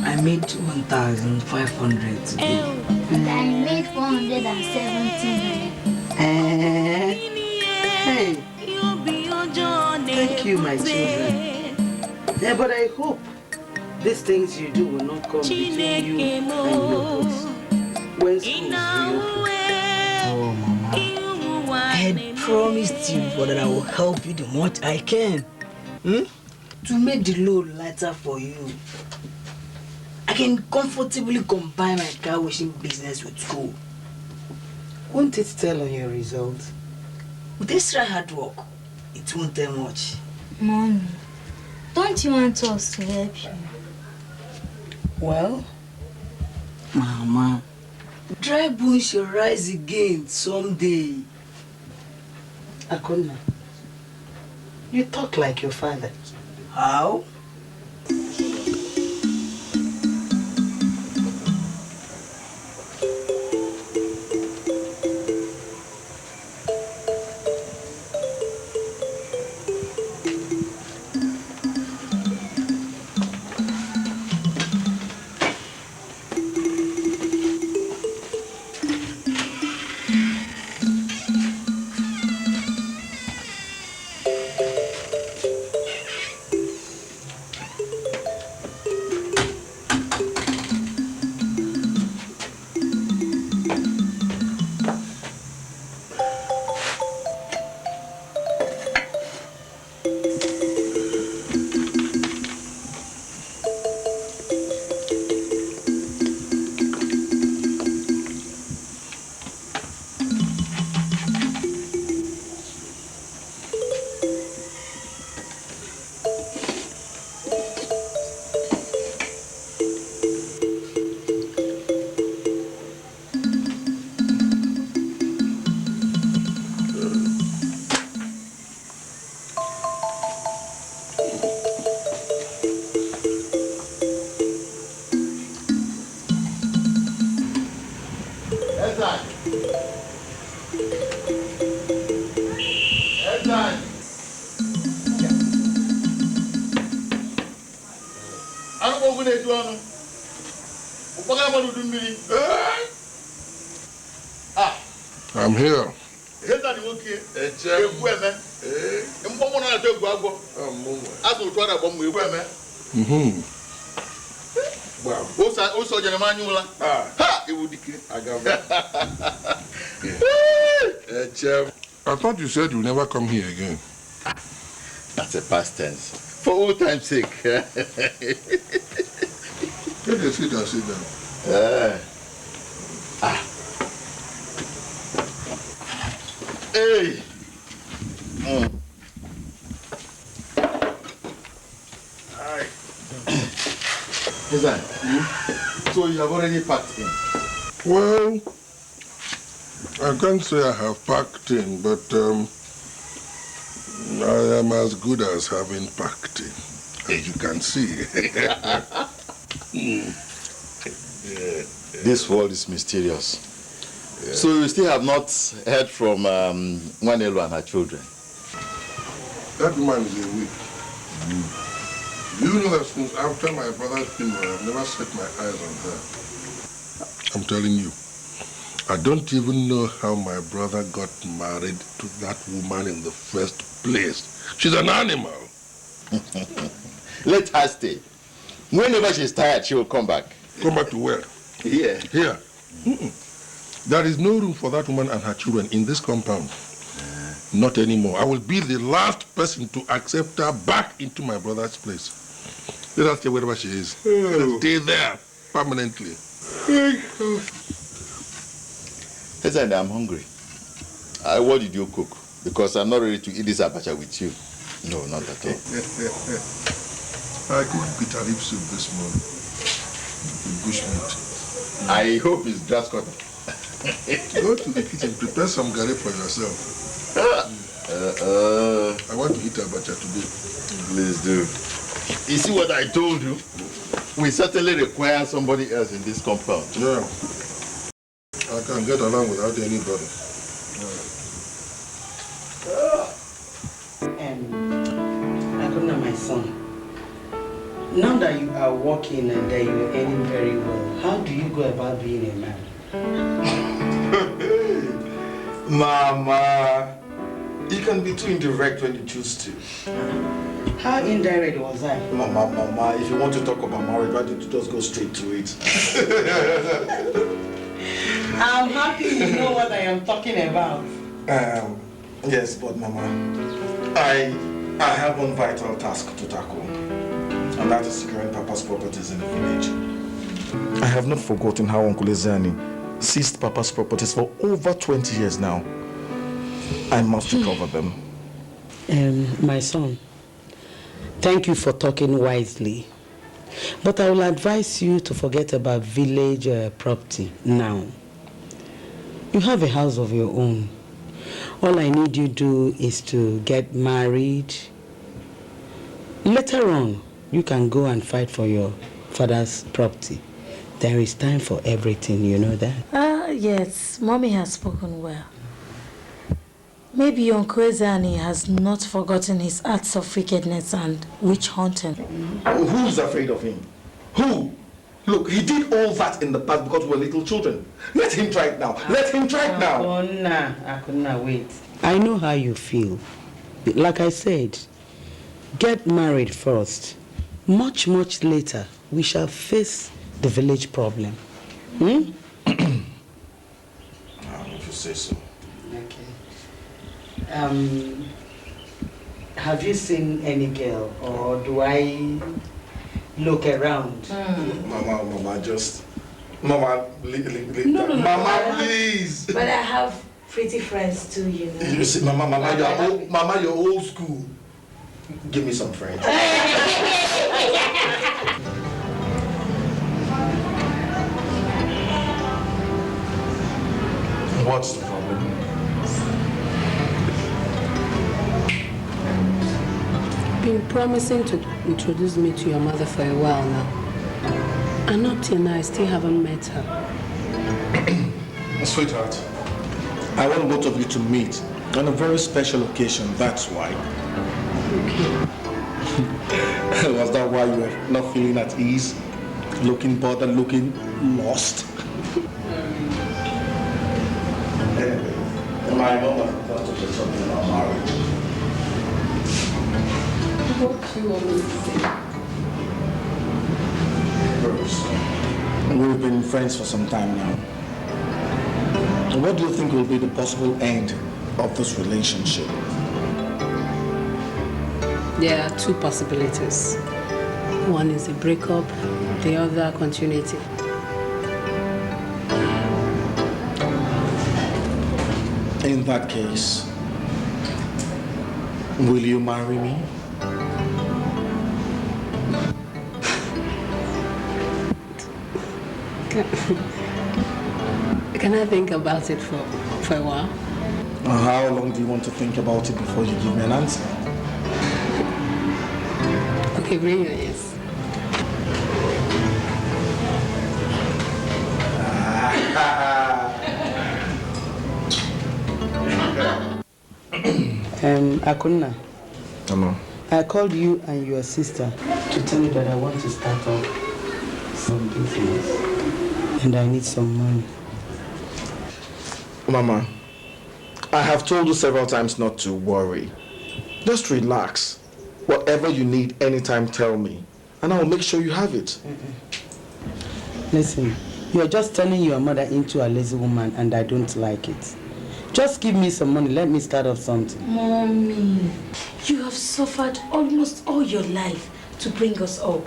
I made 1,500 today. And I made 417. Hey, thank you, my children. Yeah, but I hope these things you do will not come between you and your books when schools reopen. Oh, Mama. I had promised you that I will help you the much I can. To make the load lighter for you. I can comfortably combine my car washing business with school. Won't it tell on your results? With extra hard work, it won't tell much. Mommy, don't you want us to help you? Well, Mama, dry bones shall rise again someday. Akonna, you talk like your father. How? I'm here. I thought you said you'll never come here again. That's a past tense. For old time's sake. Let us sit down, sit down. Hey. So you have already packed in? Well, I can't say I have packed in, but I am as good as having packed in, as you can see. This world is mysterious. Yeah. So you still have not heard from Wanelo and her children? That woman is a witch. You know that since after my brother's funeral, I've never set my eyes on her. I'm telling you, I don't even know how my brother got married to that woman in the first place. She's an animal. Let her stay. Whenever she's tired, she will come back. Come back to where? Here. Here. There is no room for that woman and her children in this compound. Not anymore. I will be the last person to accept her back into my brother's place. Let her stay wherever she is. Let her stay there permanently. Listen, I'm hungry. What did you cook? Because I'm not ready to eat this abacha with you. No, not at all. I cooked bitter leaf soup this morning. Bushmeat. I hope it's grass cutter. Go to the kitchen, prepare some garri for yourself. I want to eat abacha today. Please do. You see what I told you? We certainly require somebody else in this compound. Yeah. I can get along without anybody. Akuna, my son, now that you are working and that you are earning very well, how do you go about being a man? Mama, you can be too indirect when you choose to. How indirect was I? Mama, if you want to talk about marriage, why don't you just go straight to it? I'm happy you know what I am talking about. Yes, but Mama, I have one vital task to tackle, and that is securing Papa's properties in the village. I have not forgotten how Uncle Ezani seized Papa's properties for over 20 years now. I must recover them. My son, thank you for talking wisely. But I will advise you to forget about village property now. You have a house of your own. All I need you to do is to get married. Later on, you can go and fight for your father's property. There is time for everything, you know that? Yes, Mommy has spoken well. Maybe Uncle Ezani has not forgotten his acts of wickedness and witch hunting. Who's afraid of him? Who? Look, he did all that in the past because we were little children. Let him try it now. Let him try it now. Akuna, wait. I know how you feel. Like I said, get married first. Much later, we shall face the village problem. If you say so. Okay. Have you seen any girl, or do I look around? Mama, just... Mama, No, Mama, please. But I have pretty friends too, you know. You see, Mama, you're old school. Give me some friends. What's the problem? Been promising to introduce me to your mother for a while now. And up till now, I still haven't met her. Sweetheart, I want both of you to meet on a very special occasion, that's why. Okay. Was that why you were not feeling at ease? Looking bothered, looking lost? My mom was about to say something about marriage. What do you want me to say? First, we've been friends for some time now. What do you think will be the possible end of this relationship? There are two possibilities. One is a breakup, the other continuity. In that case, will you marry me? Can I think about it for a while? How long do you want to think about it before you give me an answer? Okay, bring your yes. Akuna. Hello. I called you and your sister to tell you that I want to start up some business and I need some money. Mama, I have told you several times not to worry. Just relax. Whatever you need, anytime, tell me. And I will make sure you have it. Listen, you're just turning your mother into a lazy woman and I don't like it. Just give me some money. Let me start off something. Mommy, you have suffered almost all your life to bring us up.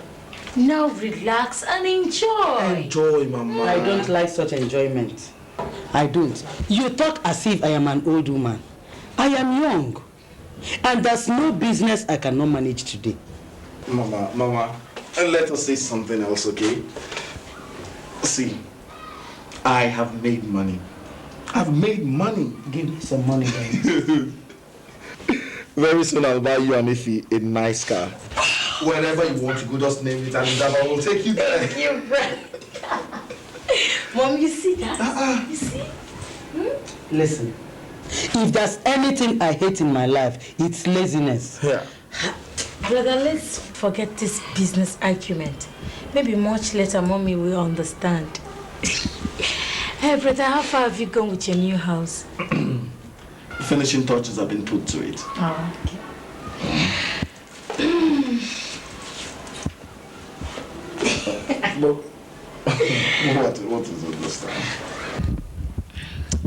Now relax and enjoy. Enjoy, Mama. I don't like such enjoyment. I don't. You talk as if I am an old woman. I am young. And there's no business I cannot manage today. Mama, let us say something else, okay? See, I have made money. I've made money. Give me some money then. Very soon I'll buy you and Ify a nice car. Wherever you want to go, just name it and I will take you there. Thank you, friend. Mom, you see that? You see? Listen, if there's anything I hate in my life, it's laziness. Yeah. Brother, let's forget this business argument. Maybe much later, Mommy will understand. Hey, brother, how far have you gone with your new house? Finishing touches have been put to it. Oh, okay. What is understand?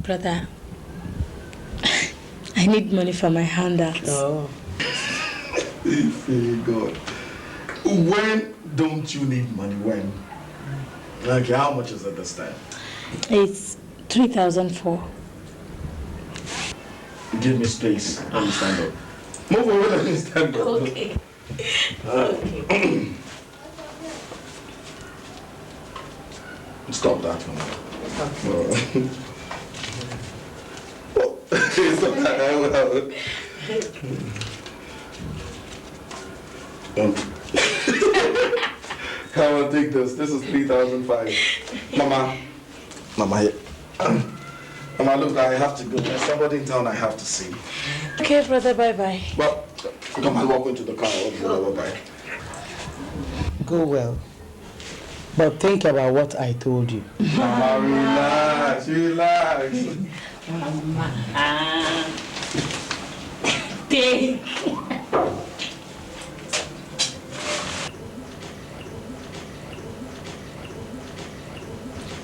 Brother, I need money for my handouts. Oh. God. When don't you need money? When? Okay, how much is it this time? It's 3,004. Give me space. Let me stand up. Move over, let me stand up. Okay. Okay. Stop that one. Oh. It's not that well. Come on, take this. This is 3,005. Mama, look, I have to go. There's somebody in town I have to see. Okay, brother, bye-bye. Well, come and walk into the car. Bye-bye. Go well. But think about what I told you. Mama, relax. Mama. Take.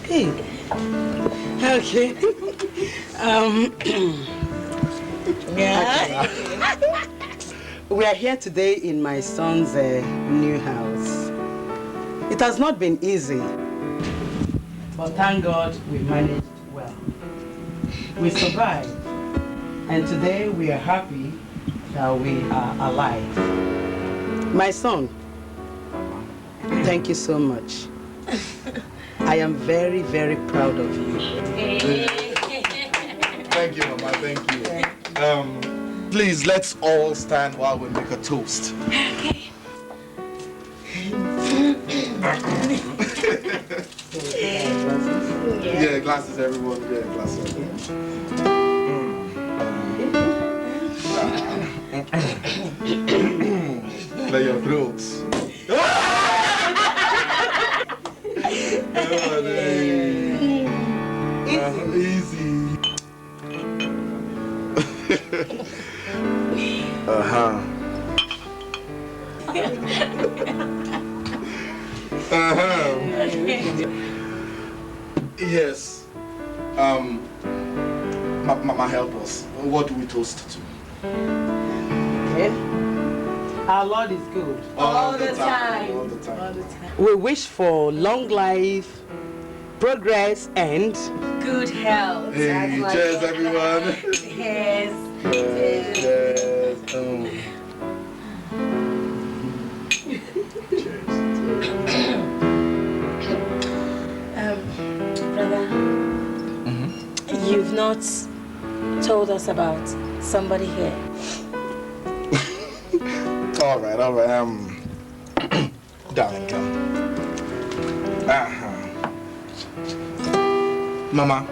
Hey. Okay. Yeah. We are here today in my son's new house. It has not been easy, but thank God we managed well. We survived, and today we are happy that we are alive. My son, thank you so much. I am very, very proud of you. Thank you, Mama. Thank you. Please, let's all stand while we make a toast. Okay. Yeah, glasses, everyone. Yeah, glasses. Play your throats. Easy. Yes. Mama, help us. What do we toast to? Okay. Our Lord is good. All the time. All the time. All the time. We wish for long life, progress, and Good health. Hey, cheers, everyone. Yes. Cheers. Brother, you've not told us about somebody here. All right. Darling, come. Mama,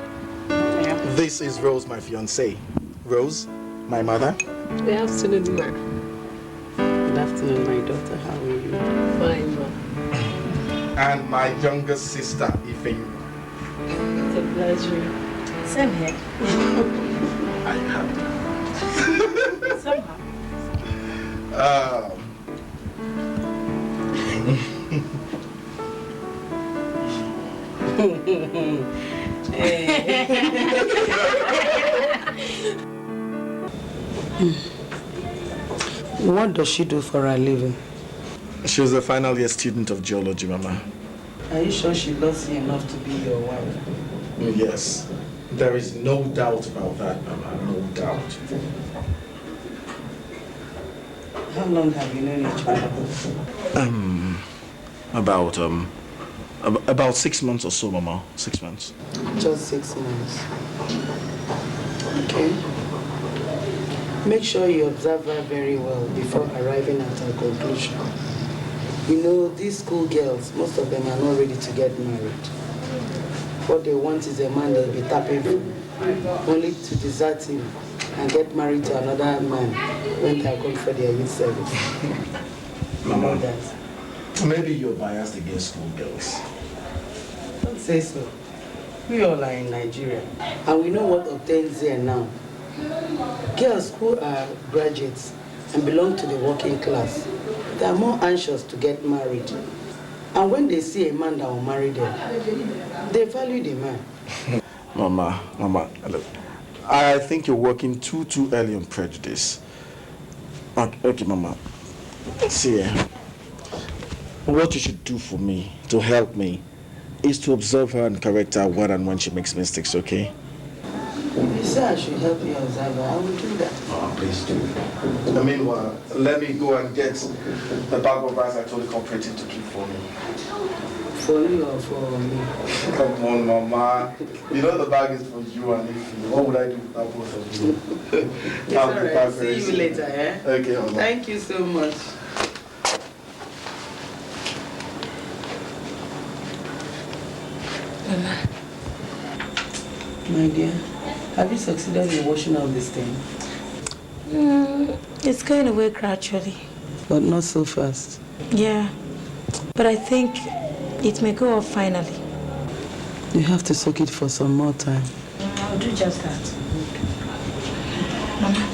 this is Rose, my fiancée. Rose, my mother. Good afternoon, ma. good afternoon, my daughter. How are you? Fine, ma. And my younger sister, Ife. It's a pleasure. Same here. I have. Somehow. What does she do for a living? She's a final year student of geology, Mama. Are you sure she loves you enough to be your wife? Yes. There is no doubt about that, Mama. No doubt. How long have you known each other? About 6 months or so, Mama. 6 months. Just 6 months. Okay. Make sure you observe her very well before arriving at a conclusion. You know, these school girls, most of them are not ready to get married. What they want is a man they'll be tapping for, only to desert him and get married to another man when they are going for their youth service. Mama, maybe you're biased against school girls. Don't say so. We all are in Nigeria, and we know what obtains there now. Girls who are graduates and belong to the working class, they are more anxious to get married. And when they see a man that will marry them, they value the man. Mama, look, I think you're working too early on prejudice. Okay, Mama. See, what you should do for me, to help me, is to observe her and correct her when and when she makes mistakes, okay? You say I should help you observe her. I will do that. Oh, please do. Meanwhile, let me go and get the bag of rice I told the cooperative to keep for me. For you or for me? Come on, Mama. You know the bag is for you and if you. What would I do without both of you? It's all right. See you later, eh? Okay, Mama. Thank you so much. Mama. My dear, have you succeeded in washing out this thing? It's going away gradually. But not so fast. Yeah, but I think it may go off finally. You have to soak it for some more time. I'll do just that. Mama.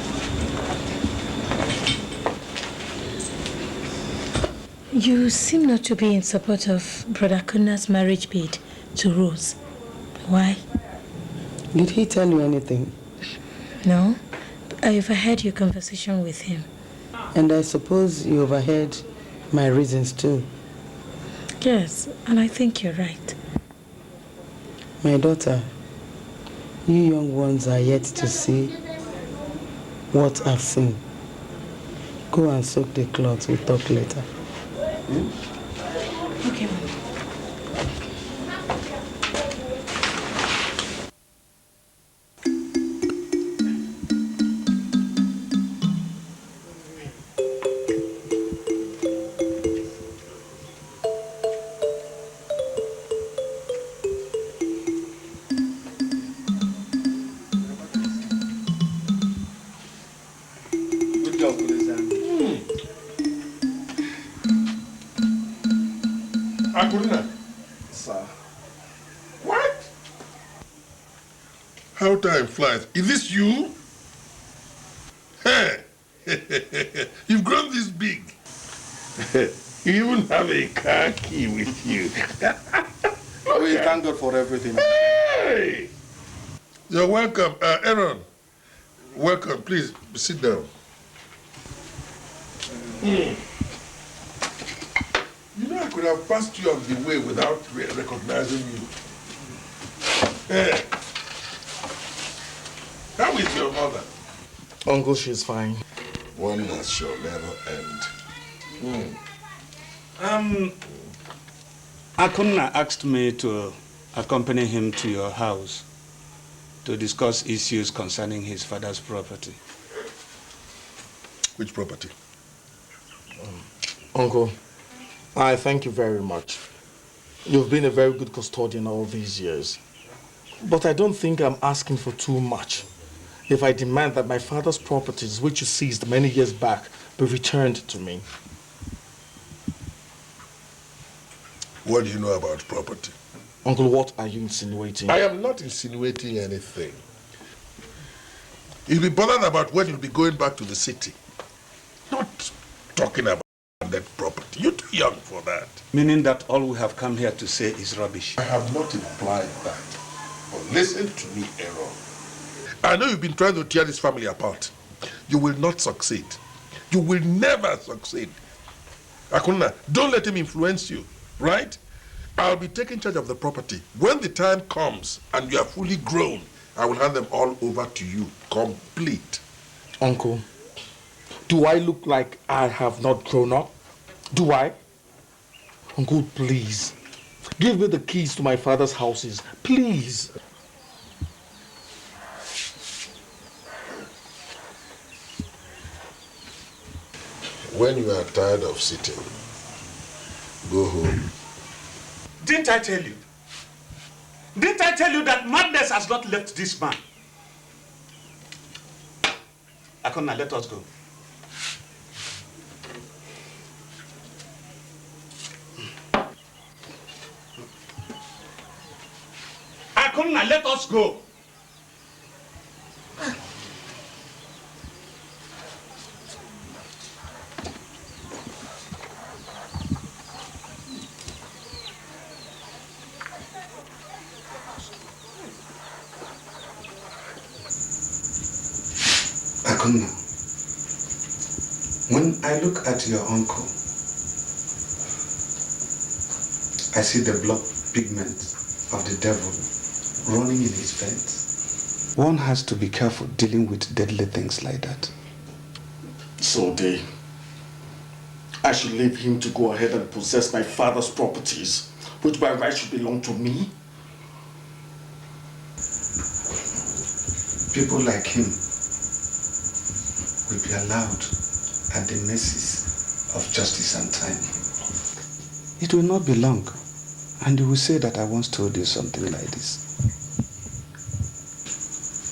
You seem not to be in support of Brother Kuna's marriage bid to Rose. Why? Did he tell you anything? No. I overheard your conversation with him. And I suppose you overheard my reasons too. Yes, and I think you're right. My daughter, you young ones are yet to see what I've seen. Go and soak the cloth, we'll talk later. Okay, Mama. Sir. What? How time flies. Is this you? Hey! You've grown this big. You even have a car key with you. We thank God for everything. Hey! You're welcome. Aaron, welcome. Please, sit down. You know, I could have passed you on the way without recognizing you. Hey. How is your mother? Uncle, she's fine. Wonders shall never end. Akuna asked me to accompany him to your house to discuss issues concerning his father's property. Which property? Uncle, I thank you very much. You've been a very good custodian all these years. But I don't think I'm asking for too much if I demand that my father's properties, which you seized many years back, be returned to me. What do you know about property? Uncle, what are you insinuating? I am not insinuating anything. You'll be bothered about when you'll be going back to the city. Not talking about that property. You're too young for that. Meaning that all we have come here to say is rubbish. I have not implied that. But listen to me, Aaron. I know you've been trying to tear this family apart. You will not succeed. You will never succeed. Akuna, don't let him influence you, right? I'll be taking charge of the property. When the time comes and you are fully grown, I will hand them all over to you, complete. Uncle, do I look like I have not grown up? Do I? Uncle, please, give me the keys to my father's houses, please. When you are tired of sitting, go home. Didn't I tell you? Didn't I tell you that madness has not left this man? Akona, let us go. Akona, let us go. Akuna, when I look at your uncle, I see the blood pigment of the devil running in his veins. One has to be careful dealing with deadly things like that. So I should leave him to go ahead and possess my father's properties, which by right should belong to me? People like him will be allowed at the mercies of justice and time. It will not be long, and you will say that I once told you something like this.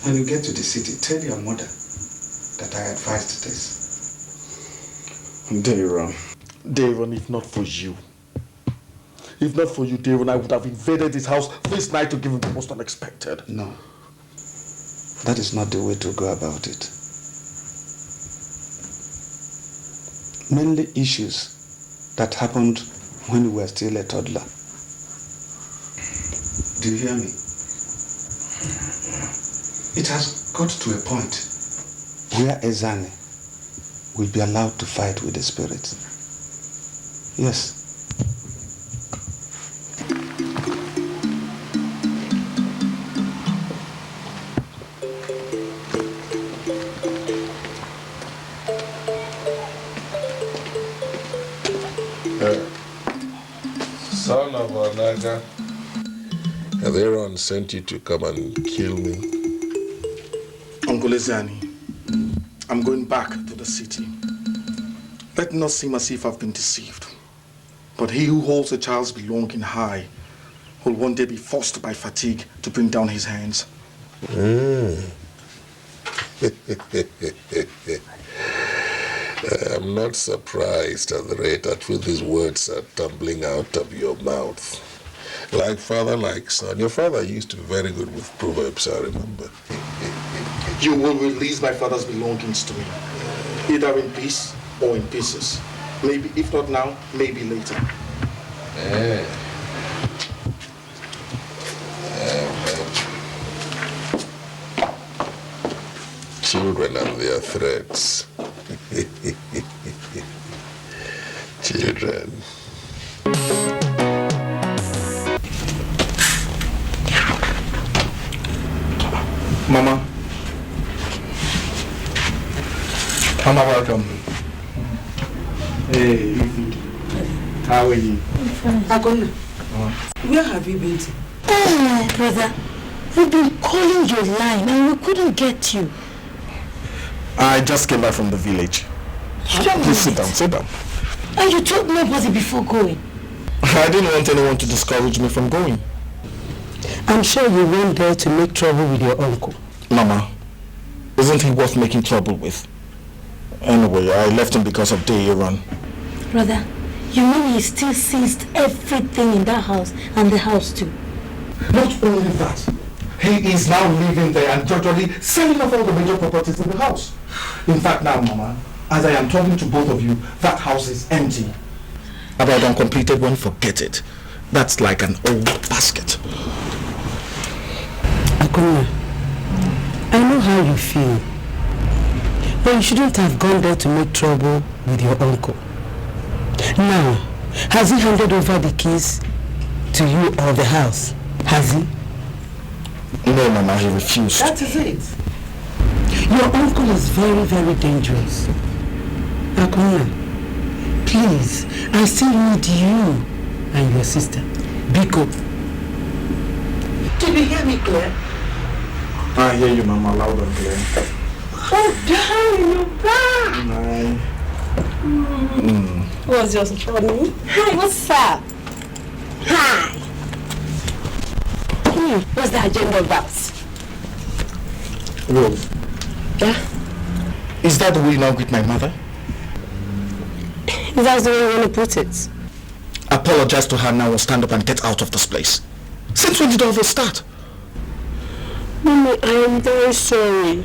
When you get to the city, tell your mother that I advised this. Daron, if not for you, Daron, I would have invaded his house this night to give him the most unexpected. No, that is not the way to go about it. Mainly issues that happened when we were still a toddler. Do you hear me? It has got to a point where Ezane will be allowed to fight with the spirits. Yes. Son of Onaga, Aaron sent you to come and kill me. Uncle Ezani, I'm going back to the city. Let it not seem as if I've been deceived. But he who holds a child's belonging high will one day be forced by fatigue to bring down his hands. I'm not surprised at the rate at which these words are tumbling out of your mouth. Like father, like son. Your father used to be very good with proverbs, I remember. You will release my father's belongings to me, either in peace or in pieces. Maybe, if not now, maybe later. Children and their threats. Children. Mama. Mama, welcome. Hey, how are you? Akona, where have you been to? Oh, brother, we've been calling your line and we couldn't get you. I just came back from the village. Please sit down, sit down. And you told nobody before going. I didn't want anyone to discourage me from going. I'm sure you went there to make trouble with your uncle. Mama, isn't he worth making trouble with? Anyway, I left him because of Daron. Brother, you know he still seized everything in that house and the house too. Not only that, he is now living there and gradually selling off all the major properties in the house. In fact now, Mama, as I am talking to both of you, that house is empty. About uncompleted one, forget it. That's like an old basket. Akuna, I know how you feel. But you shouldn't have gone there to make trouble with your uncle. Now, has he handed over the keys to you or the house? Has he? No, Mama, he refused. That is it. Your uncle is very, very dangerous. Akuna, please, I still need you and your sister. Biko. Did you hear me clear? I hear you, Mama, loud and clear. Oh, darling, you're back. What's yours funny? Hi, what's up? Hi. What's the agenda about? Rose. Yeah? Is that the way you now greet my mother? That's the way you want to put it. Apologize to her now or stand up and get out of this place. Since when did all this start? Mommy, I am very sorry.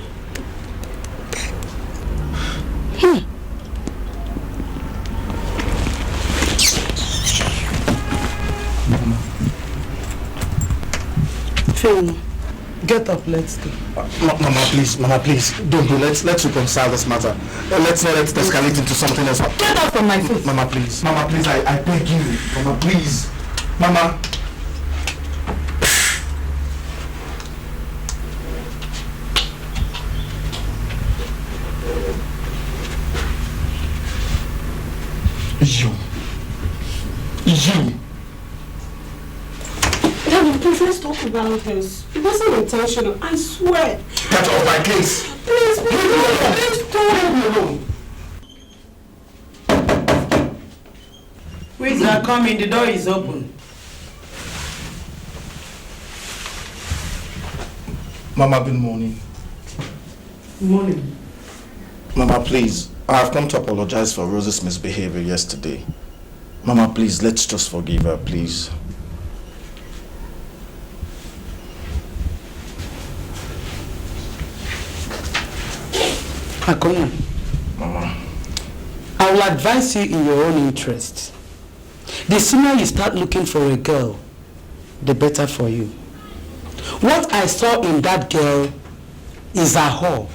Philmond, get up, let's go. Mama, please, don't do. Let's reconcile this matter. Let's not let it escalate into something else. Get up from my face. Mama, please, I beg you. Mama, please. Mama. You. Daddy, please, let's talk about this. It wasn't intentional, I swear. Get off my case. Please don't. Leave me alone. Please, come in. The door is open. Mama, good morning. Good morning. Mama, please. I have come to apologize for Rose's misbehavior yesterday. Mama, please, let's just forgive her, please. Akona. Mama. I will advise you in your own interest. The sooner you start looking for a girl, the better for you. What I saw in that girl is a whore.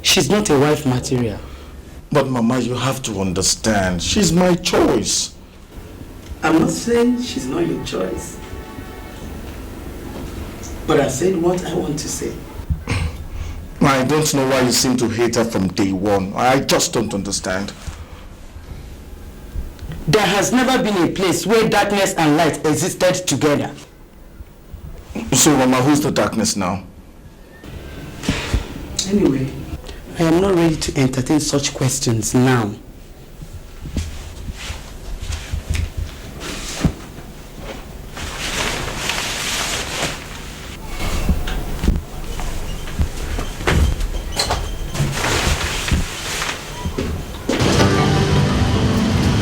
She's not a wife material. But Mama, you have to understand, she's my choice. I'm not saying she's not your choice. But I said what I want to say. I don't know why you seem to hate her from day one. I just don't understand. There has never been a place where darkness and light existed together. So Mama, who's the darkness now? Anyway, I am not ready to entertain such questions now.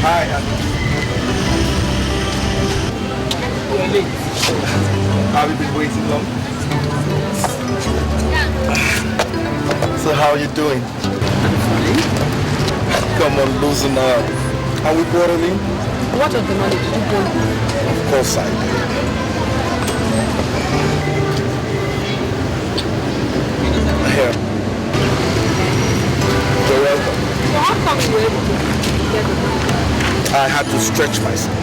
Hi, you're late. Have you been waiting long? So how are you doing? Come on, loosen up. Are we quarreling? What of the money did you bring? Of course I did. Here. You're welcome. So how come you were able to get the money? I had to stretch myself.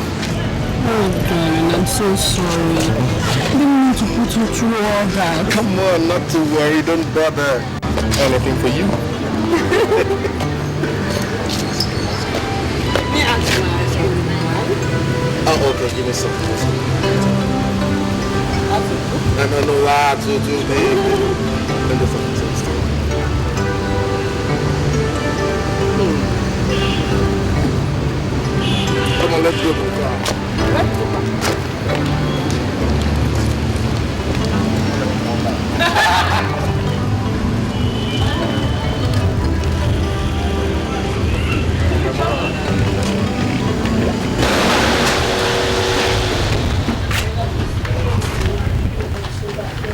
Oh, darling, I'm so sorry. I didn't mean to put you through all that. Come on, not to worry, don't bother. Anything for you. May I ask my ice cream? Oh, okay, give me some. No, Come on, let's go to the car.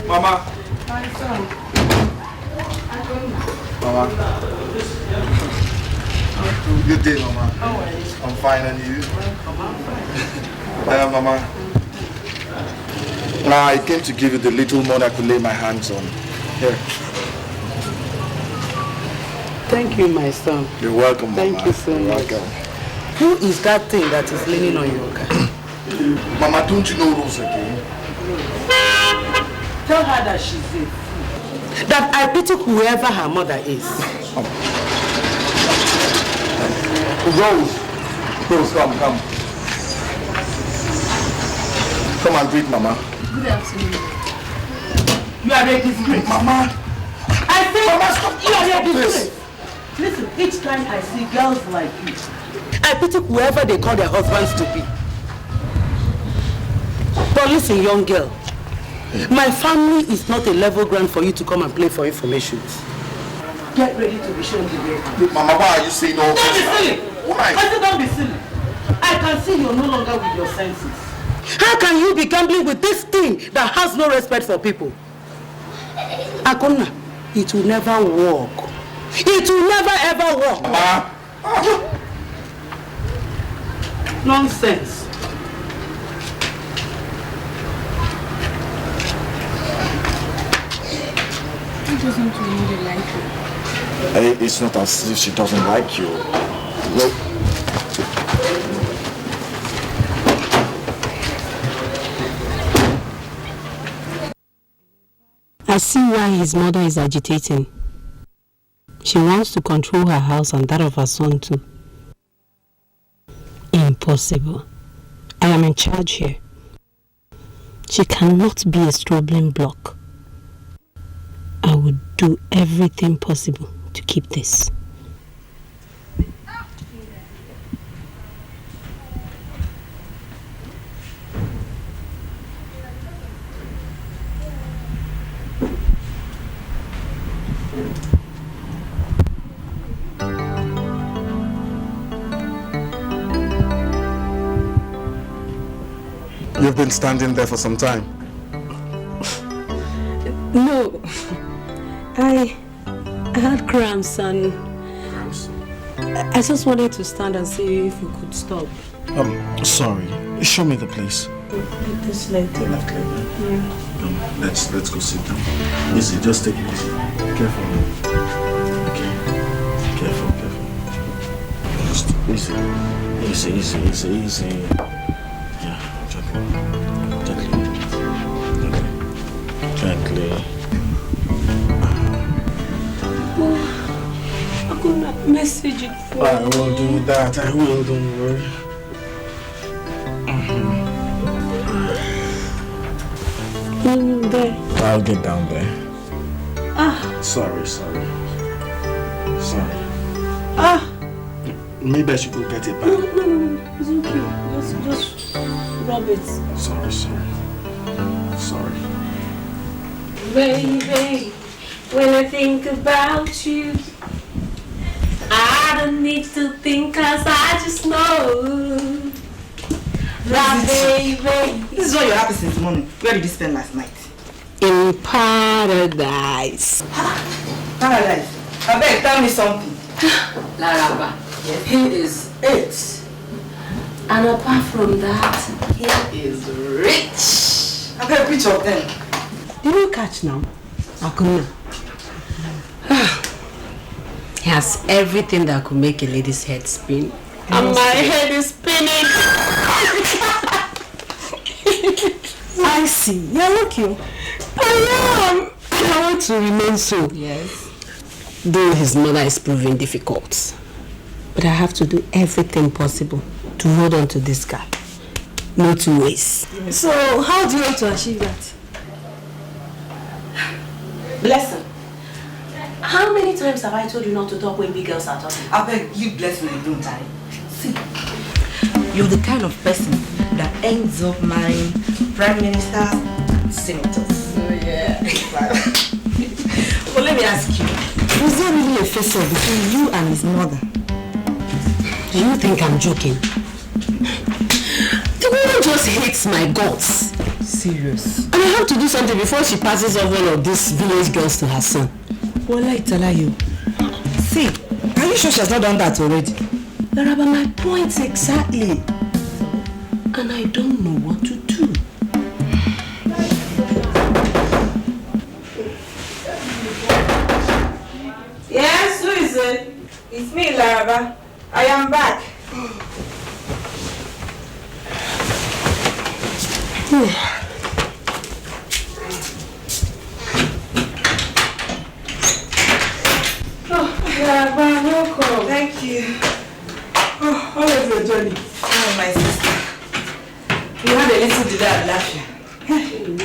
Mama. Mama. Good day, Mama. How are you? I'm fine, and you? Mama. I came to give you the little money I could lay my hands on. Here. Thank you, my son. You're welcome, Mama. Thank you so much. Welcome. Who is that thing that is leaning on your car? Mama, don't you know Rose again? Tell her that she's a fool. That I pity whoever her mother is. Rose, come. Come and greet Mama. Good afternoon. You are a disgrace. Mama. I say, Mama, stop. You are a disgrace. Listen, each time I see girls like you, I pity whoever they call their husbands to be. But listen, young girl, my family is not a level ground for you to come and play for information. Get ready to be shown the way. Mama, why are you saying all this? Don't be silly. Why? I said don't be silly. I can see you're no longer with your senses. How can you be gambling with this thing that has no respect for people? Akonna, it will never work. It will never ever work. Nonsense. He doesn't really like you. It's not as if she doesn't like you. No. I see why his mother is agitating. She wants to control her house and that of her son too. Impossible. I am in charge here. She cannot be a stumbling block. I would do everything possible to keep this. You've been standing there for some time. No. I had cramps and I just wanted to stand and see if you could stop. Sorry. Show me the place. This lady. Yeah. Let's go sit down. Easy, just take it easy. Careful. Okay. Careful. Just easy. Yeah, gently. I could not message it for I will do that. I will, don't worry. There. I'll get down there. Sorry. Maybe I should go get a bag. No. It's okay. Just rub it. Sorry. Baby, when I think about you, I don't need to think, cause I just know that baby. This is what you're happy since morning. Where did you spend last night? In paradise. Paradise? I beg, tell me something. Laraba, he is it. And apart from that, he is rich. I beg, which of them? Did you catch now? Akuna. He has everything that could make a lady's head spin. And my head is spinning. I see. You're lucky. I am. I want to remain so. Yes. Though his mother is proving difficult. But I have to do everything possible to hold on to this guy. No two ways. So, how do you want to achieve that? Blessing. How many times have I told you not to talk when big girls are talking? I beg, leave Blessing alone, Daddy. See, you're the kind of person that ends up marrying prime ministers and senators. Oh, yeah. But let me ask you, was there really a face-off between you and his mother? Do you think I'm joking? The woman just hates my guts. Serious? And I have to do something before she passes off one of these village girls to her son. Well, I tell you. See, are you sure she has not done that already? Laraba, my point exactly. And I don't know what to do. Yes, who is it? It's me, Laraba. I am back. Yeah, welcome. Thank you. How was your journey? Oh, my sister. We had a little delay at Lafia.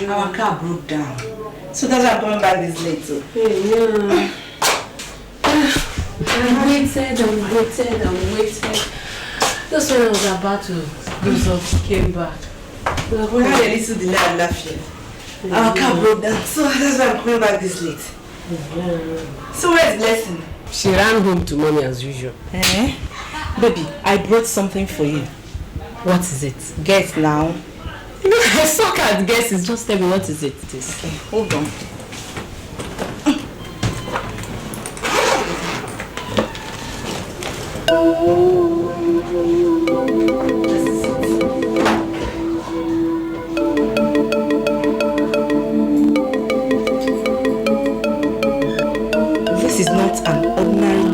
Our car broke down. So that's why I'm coming back this late too. Yeah. I waited. Just when I was about to do something, came back. We had a little delay at Lafia. Our car broke down. So that's why I'm coming back this late. So where's Blessing? She ran home to mommy as usual. Baby, I brought something for you. What is it? Guess now. I suck at guesses. Just tell me what is it. Okay, hold on. This is not an ordinary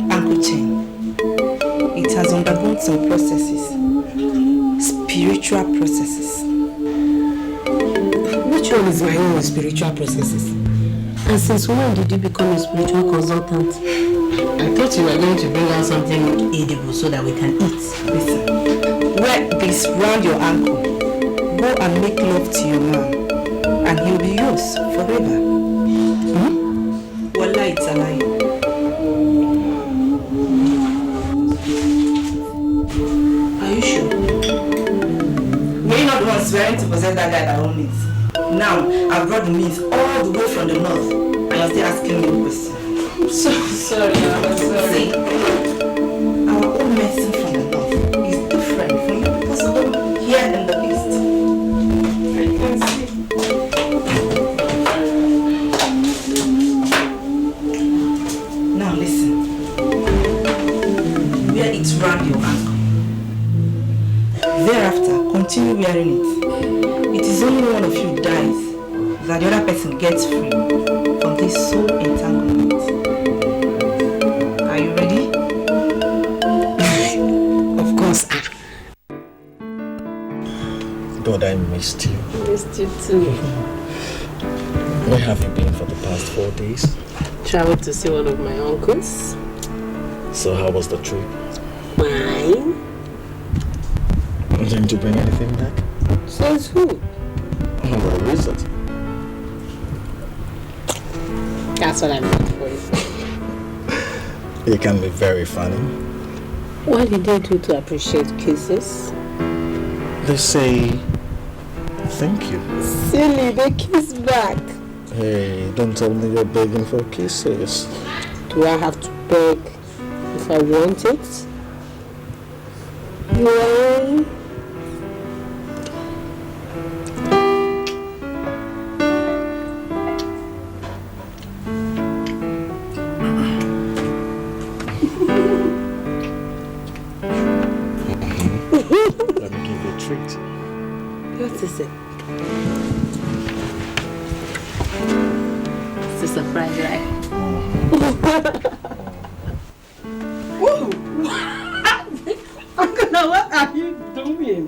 ankle chain. It has undergone some processes. Spiritual processes. Which one is my own spiritual processes? And since when did you become a spiritual consultant? I thought you were going to bring out something edible so that we can eat. Listen, wear this round your ankle. Go and make love to your man, and he'll be yours forever. Wallah, it's a lie. Are you sure? We're not the ones swearing to possess that guy that owns it. Now, I've brought the means all the way from the north, and you're still asking me a question. I'm so sorry, I'm sorry. See, our own medicine from the north is different from your people's own here in the east. I can see. Now listen. Wear it round your ankle. Thereafter, continue wearing it. It is only one of you dies that the other person gets free from this soul entanglement. Are you ready? Of course. God, I missed you. I missed you too. Where have you been for the past 4 days? Traveled to see one of my uncles. So how was the trip? Fine. Didn't you bring anything back? Says who? What is it? That's what I meant for you. You can be very funny. What did they do to appreciate kisses? They say thank you. Silly, they kiss back. Hey, don't tell me you're begging for kisses. Do I have to beg if I want it? No. Let me give you a treat. What is it? It's a surprise, right? Whoa! Uncle, what are you doing?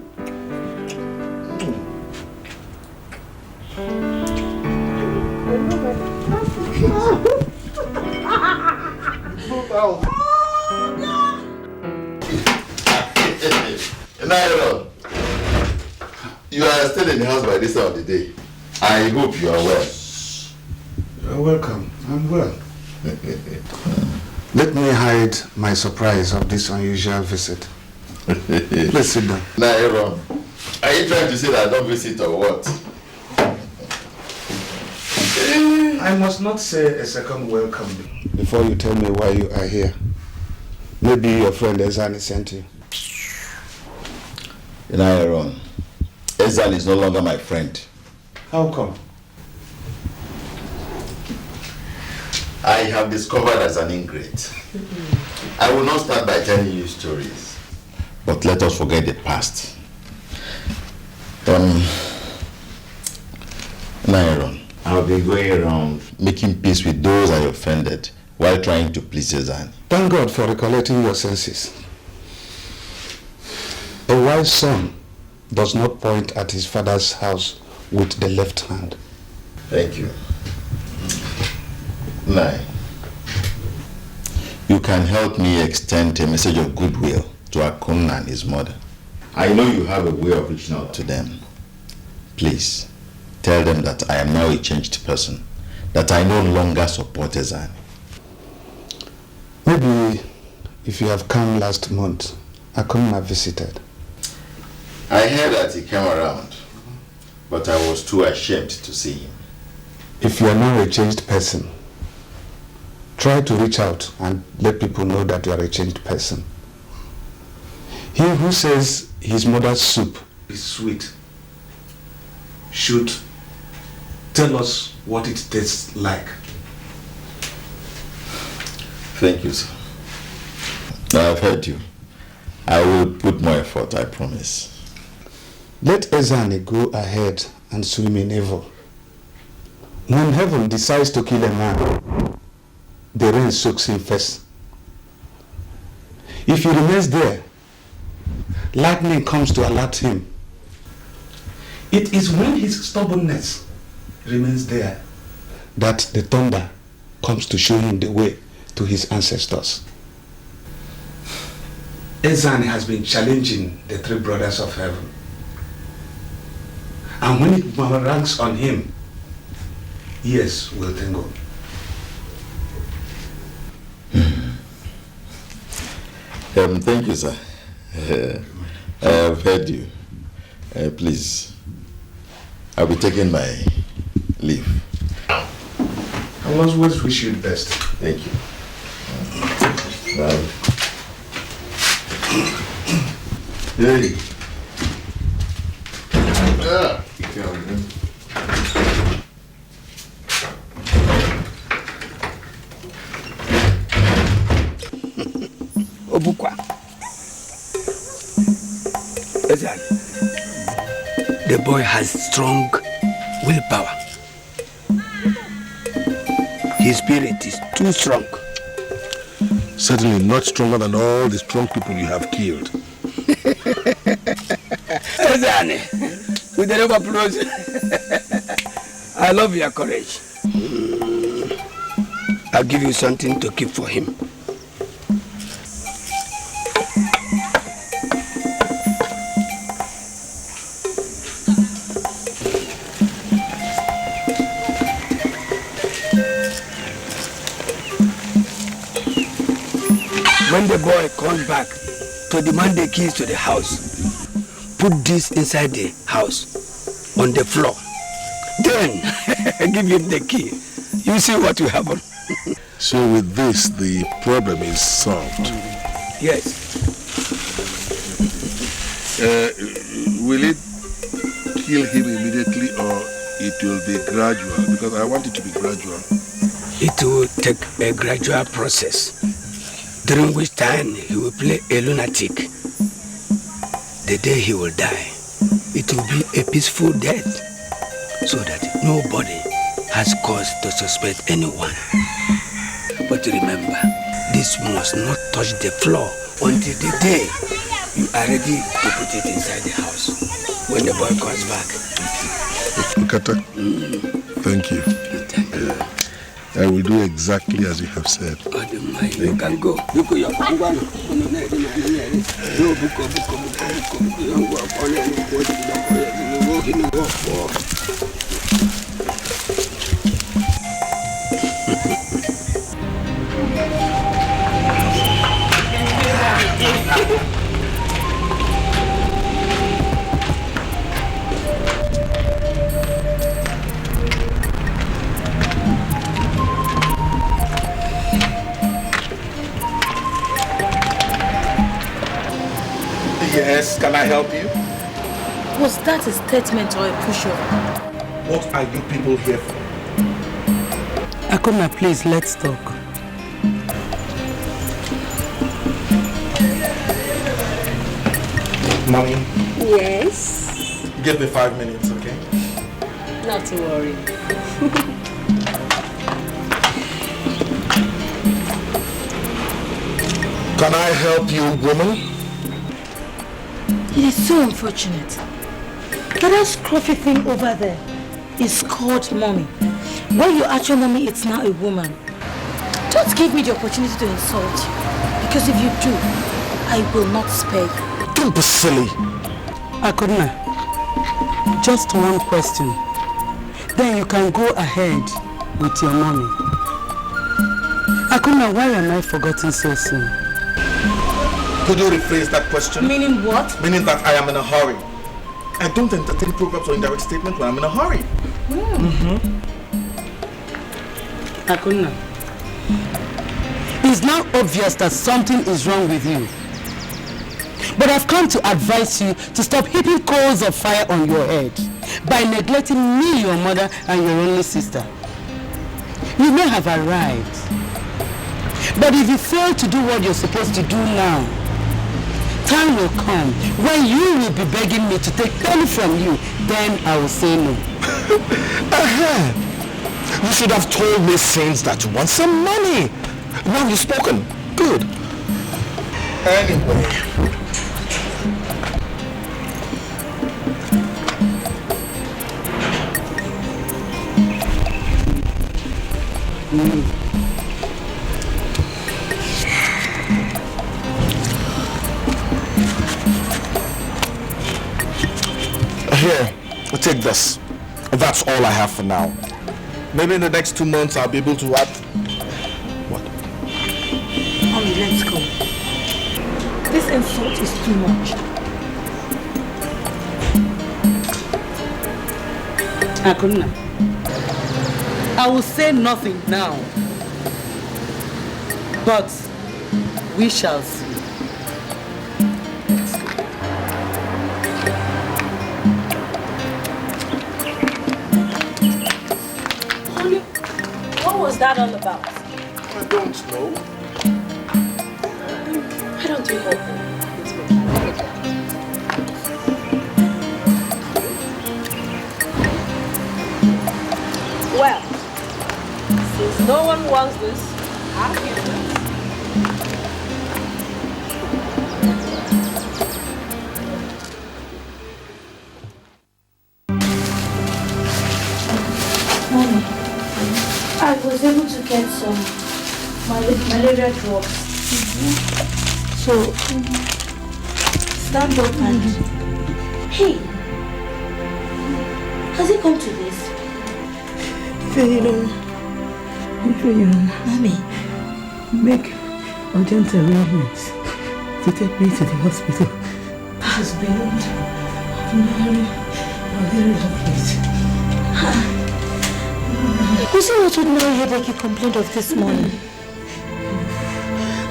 Nairo, you are still in the house by this time of the day. I hope you are well. You're welcome. I'm well. Let me hide my surprise of this unusual visit. Please sit down. Nairo, are you trying to say that I don't visit or what? I must not say a second welcome before you tell me why you are here. Maybe your friend Ezani sent you. Nairo, Ezal is no longer my friend. How come? I have discovered as an ingrate. I will not start by telling you stories, but let us forget the past. Nairo, I'll be going around making peace with those I offended while trying to please Ezani. Thank God for recollecting your senses. A wise son does not point at his father's house with the left hand. Thank you. Nai, you can help me extend a message of goodwill to Akunna and his mother. I know you have a way of reaching out to them. Please, tell them that I am now a changed person, that I no longer support Ezani. Maybe if you have come last month, Akunna visited. I heard that he came around, but I was too ashamed to see him. If you are now a changed person, try to reach out and let people know that you are a changed person. He who says his mother's soup is sweet should tell us what it tastes like. Thank you, sir. I've heard you. I will put more effort, I promise. Let Ezani go ahead and swim in evil. When heaven decides to kill a man, the rain soaks him first. If he remains there, lightning comes to alert him. It is when his stubbornness remains there that the thunder comes to show him the way to his ancestors. Ezani has been challenging the three brothers of heaven. And when it boomerangs on him, ears will tingle. Thank you, sir. I have heard you. Please, I'll be taking my leave. I must wish you the best. Thank you. Bye. Hey. Obukwa. The boy has strong willpower. His spirit is too strong. Certainly not stronger than all the strong people you have killed. Ezani, with the rubber applause. I love your courage. I'll give you something to keep for him. When the boy comes back to demand the keys to the house, put this inside the house, on the floor. Then, give him the key. You see what will happen. So with this, the problem is solved. Yes. Will it kill him immediately or it will be gradual? Because I want it to be gradual. It will take a gradual process, during which time he will play a lunatic. The day he will die, it will be a peaceful death, so that nobody has cause to suspect anyone. But remember, this must not touch the floor until the day you are ready to put it inside the house, when the boy comes back. Ukata, thank you. I will do exactly as you have said. You can go. Yes, can I help you? Was that a statement or a push-up? What are you people here for? Akunna, please, let's talk. Mommy? Yes? Give me 5 minutes, okay? Not to worry. Can I help you, woman? It is so unfortunate. That scruffy thing over there is called mommy. When you actually know me, it's now a woman. Don't give me the opportunity to insult you. Because if you do, I will not spare you. Don't be silly. Akunna, just one question. Then you can go ahead with your mommy. Akunna, why am I forgotten so soon? Could you rephrase that question? Meaning what? Meaning that I am in a hurry. I don't entertain proverbs or indirect statements when I'm in a hurry. Akunna, it's now obvious that something is wrong with you. But I've come to advise you to stop heaping coals of fire on your head by neglecting me, your mother, and your only sister. You may have arrived, but if you fail to do what you're supposed to do now, time will come when you will be begging me to take money from you. Then I will say no. You should have told me since that you want some money. Now you've spoken. Good. Anyway. Here, take this. That's all I have for now. Maybe in the next 2 months I'll be able to add... What? Mommy, let's go. This insult is too much. Akunna, I will say nothing now. But we shall see. What was that all about? I don't know. Why don't you open? Well, since no one wants this, I'll give it. Mommy, I was able to get some malaria drops. So, stand up and... Hey! Has it come to this? Mommy, make urgent arrangements to take me to the hospital. This is beyond malaria droplets. You see what ordinary headache you complained of this morning?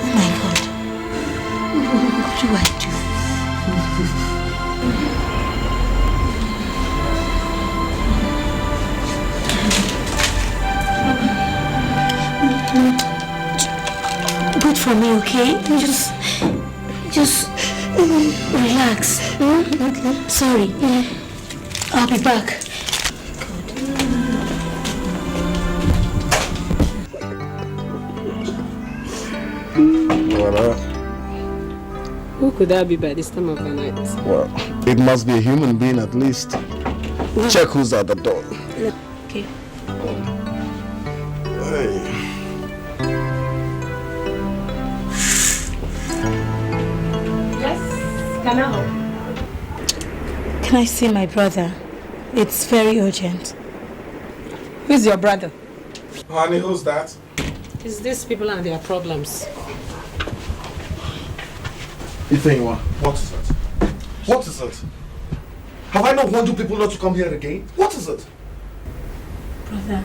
Oh my God. What do I do? Wait for me, okay? Just relax. Okay. Sorry. I'll be back. Who could that be by this time of the night? Well, it must be a human being at least. Check who's at the door. Okay. Hey. Yes, can I help? Can I see my brother? It's very urgent. Who's your brother? Honey, who's that? It's these people and their problems. Ifeanyiwa, what is it? What is it? Have I not warned you people not to come here again? What is it? Brother,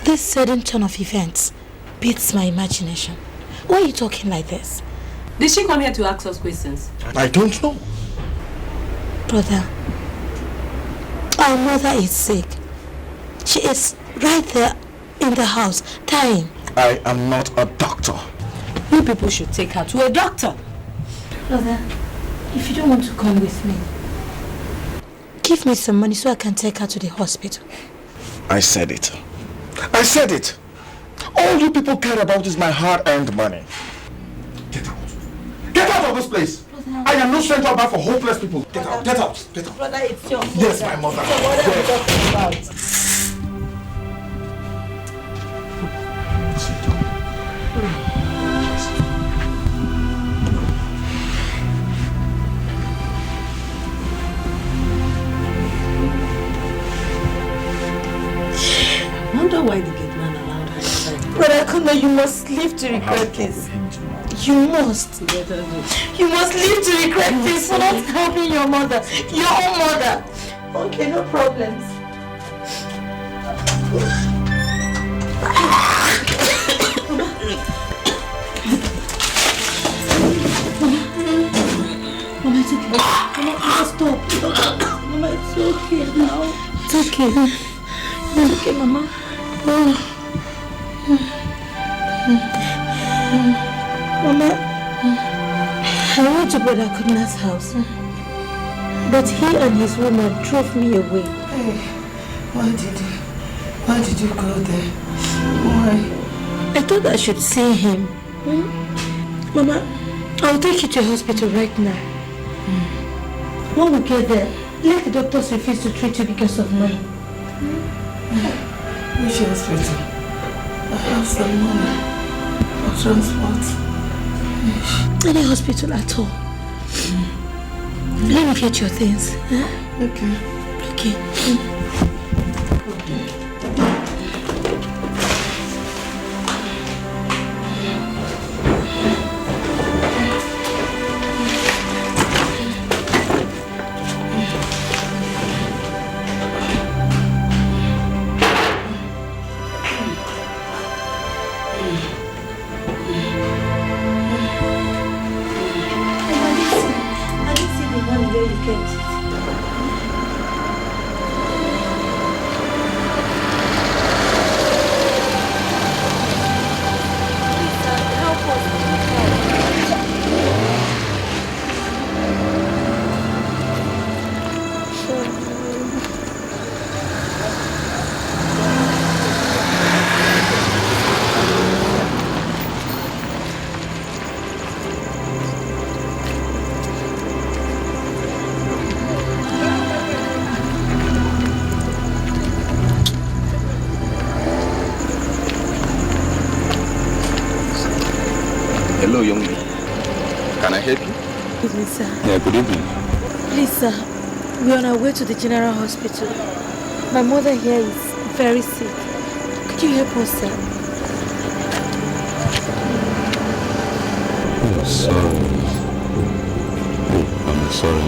this sudden turn of events beats my imagination. Why are you talking like this? Did she come here to ask us questions? I don't know. Brother, our mother is sick. She is right there in the house, dying. I am not a doctor. You people should take her to a doctor. Brother, if you don't want to come with me, give me some money so I can take her to the hospital. I said it. I said it. All you people care about is my hard-earned money. Get out. Get out of this place. Brother, I am no stranger back for hopeless people. Get out, get out, get out. Brother, it's your mother. Yes, my mother. So what are you talking about? I wonder why the gate man allowed her inside. Brother Akuna, you must live to regret this. You must. You must live to regret this for not helping your mother. Your own mother. Okay, no problems. Mama, it's okay. Mama, stop. Mama, it's okay now. It's okay. It's okay, Mama. Mama, I went to Brother Kuna's house, but he and his woman drove me away. Hey, why did you go there? Why? I thought I should see him. Mama, I'll take you to the hospital right now. When we get there, let the doctors refuse to treat you because of money. Which hospital? I have some money for transport. Any hospital at all. Let me get your things. Okay. Okay. Hello, young lady. Can I help you? Good evening, sir. Yeah, good evening. Please, sir, we're on our way to the general hospital. My mother here is very sick. Could you help us, sir? Oh, sorry. Oh, I'm sorry.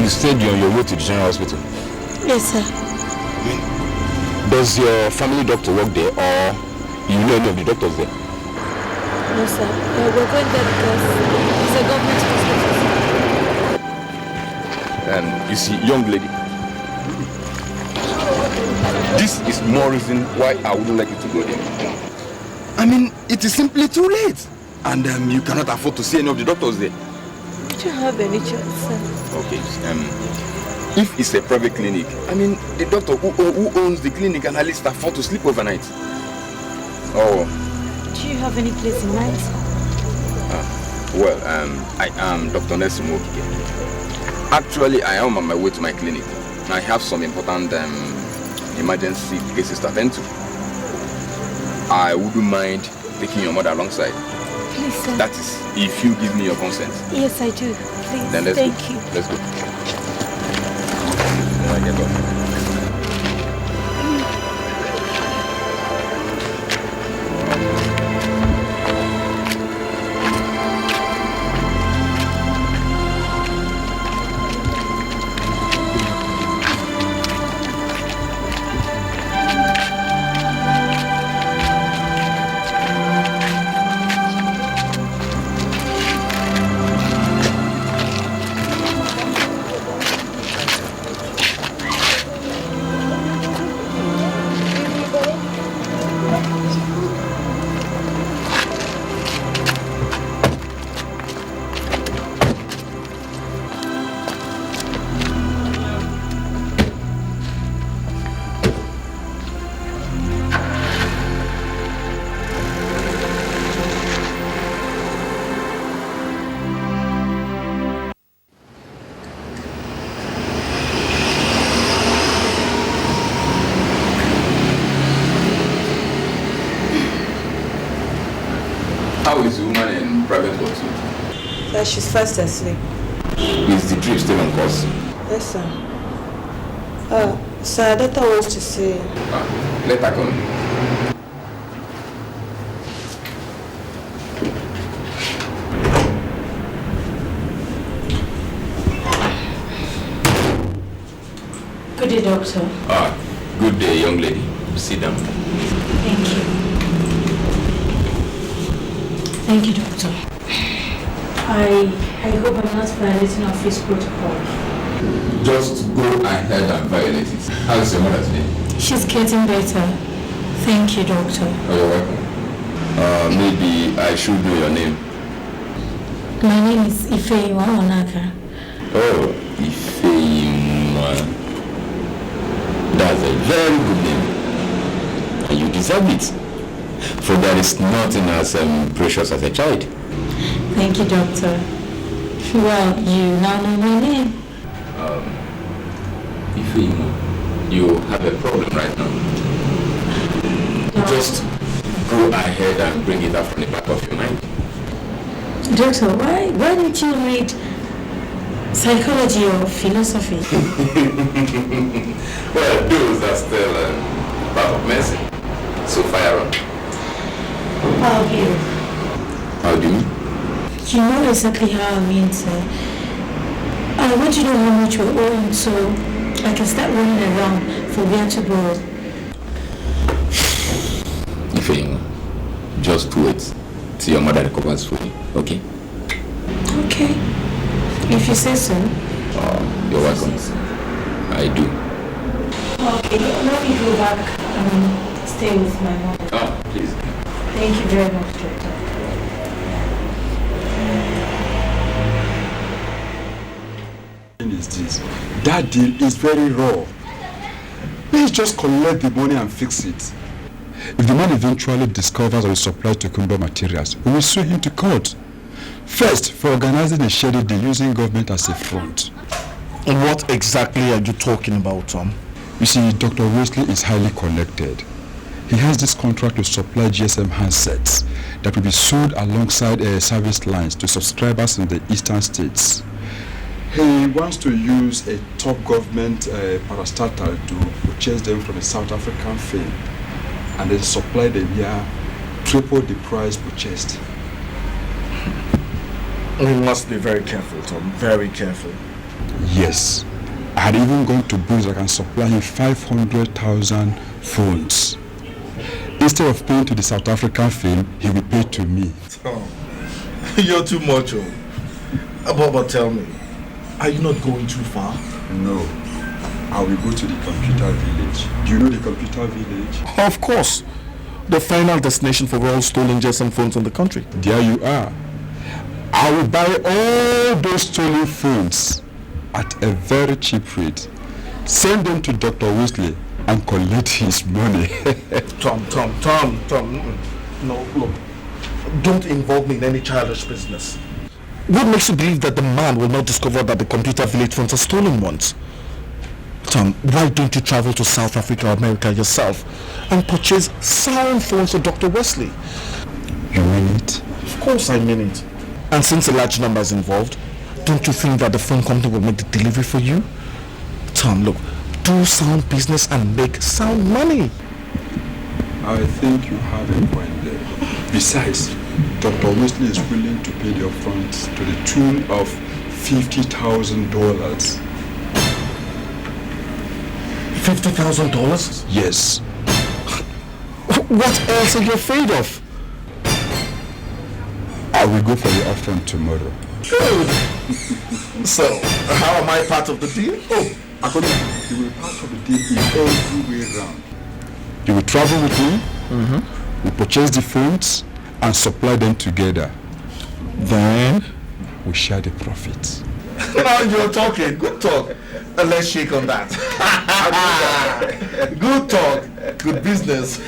You said you're on your way to the general hospital? Yes, sir. Does your family doctor work there, or you know any of the doctors there? No, sir. We're going there because it's a government hospital. And you see, young lady, this is more reason why I wouldn't like you to go there. I mean, it is simply too late. And you cannot afford to see any of the doctors there. Could you have any choice, sir? Okay, if it's a private clinic, I mean, the doctor who owns the clinic can at least afford to sleep overnight. Oh. Do you have any place in mind? I am Dr. Nelson Dikeh. Actually, I am on my way to my clinic. I have some important emergency cases to attend to. I wouldn't mind taking your mother alongside. Please, sir. That is, if you give me your consent. Yes, I do. Please. Then let's Thank go. you. Let's go. Then I get up. She's fast asleep. Is the trip still on course? Yes, sir. Sir, Data wants to see you. Let her come. Good day, doctor. Good day, young lady. Sit down. Thank you. Thank you, doctor. I hope I'm not violating office protocol. Just go ahead and violate it. How's your mother today? She's getting better. Thank you, doctor. Oh, you're welcome. Maybe I should know your name. My name is Ifeyiwa Onaka. Oh, Ifeyiwa. That's a very good name. And you deserve it. For there is nothing as precious as a child. Thank you, doctor. Well, you now know my name. Ifeyiwa, you have a problem right now. Just go ahead and bring it up from the back of your mind. Doctor, why didn't you read psychology or philosophy? Well, those are still part of medicine. So fire on. How do you? How do you mean? You know exactly how I mean, sir. I want to know how much we're owing so I can start running around for where to borrow. Ifeyiwa, just wait till your mother recovers fully, okay? Okay. If you say so. You're welcome. I do. Okay, let me go back and stay with my mom. Please. Thank you very much, doctor. Is this? That deal is very raw. Let's just collect the money and fix it. If the man eventually discovers or is supplied to Kumba materials, we will sue him to court. First, for organizing a shady deal using government as a front. And what exactly are you talking about, Tom? You see, Dr. Wesley is highly connected. He has this contract to supply GSM handsets that will be sold alongside service lines to subscribers in the eastern states. He wants to use a top government parastatal to purchase them from a South African firm and then supply them here triple the price purchased. We must be very careful, Tom. Very careful. Yes. I had even gone to books that can supply him 500,000 phones. Instead of paying to the South African firm, he will pay to me. Tom, you're too much, oh. But tell me, are you not going too far? No. I will go to the computer village. Do you know the computer village? Of course. The final destination for all stolen GSM phones in the country. There you are. I will buy all those stolen phones at a very cheap rate. Send them to Dr. Wesley and collect his money. Tom. No, look. Don't involve me in any childish business. What makes you believe that the man will not discover that the computer village phones are stolen ones? Tom, why don't you travel to South Africa or America yourself and purchase sound phones for Dr. Wesley? You mean it? Of course I mean it. And since a large number is involved, don't you think that the phone company will make the delivery for you? Tom, look, do sound business and make sound money. I think you have a point there. Besides, Dr. Wesley is willing to pay the upfront to the tune of $50,000. $50,000? Yes. What else are you afraid of? I will go for the upfront tomorrow. Good. So, how am I part of the deal? Oh, according you will be part of the deal in every way round. You will travel with me, we purchase the phones and supply them together. Then we share the profits. Now you're talking. Good talk. Let's shake on that. Good talk. Good business.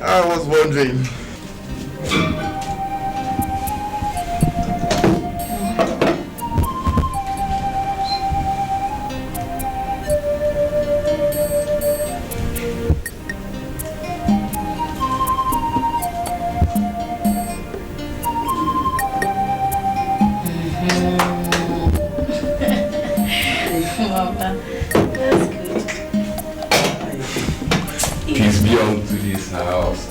I was wondering. Mama. That's good. Peace be unto this house.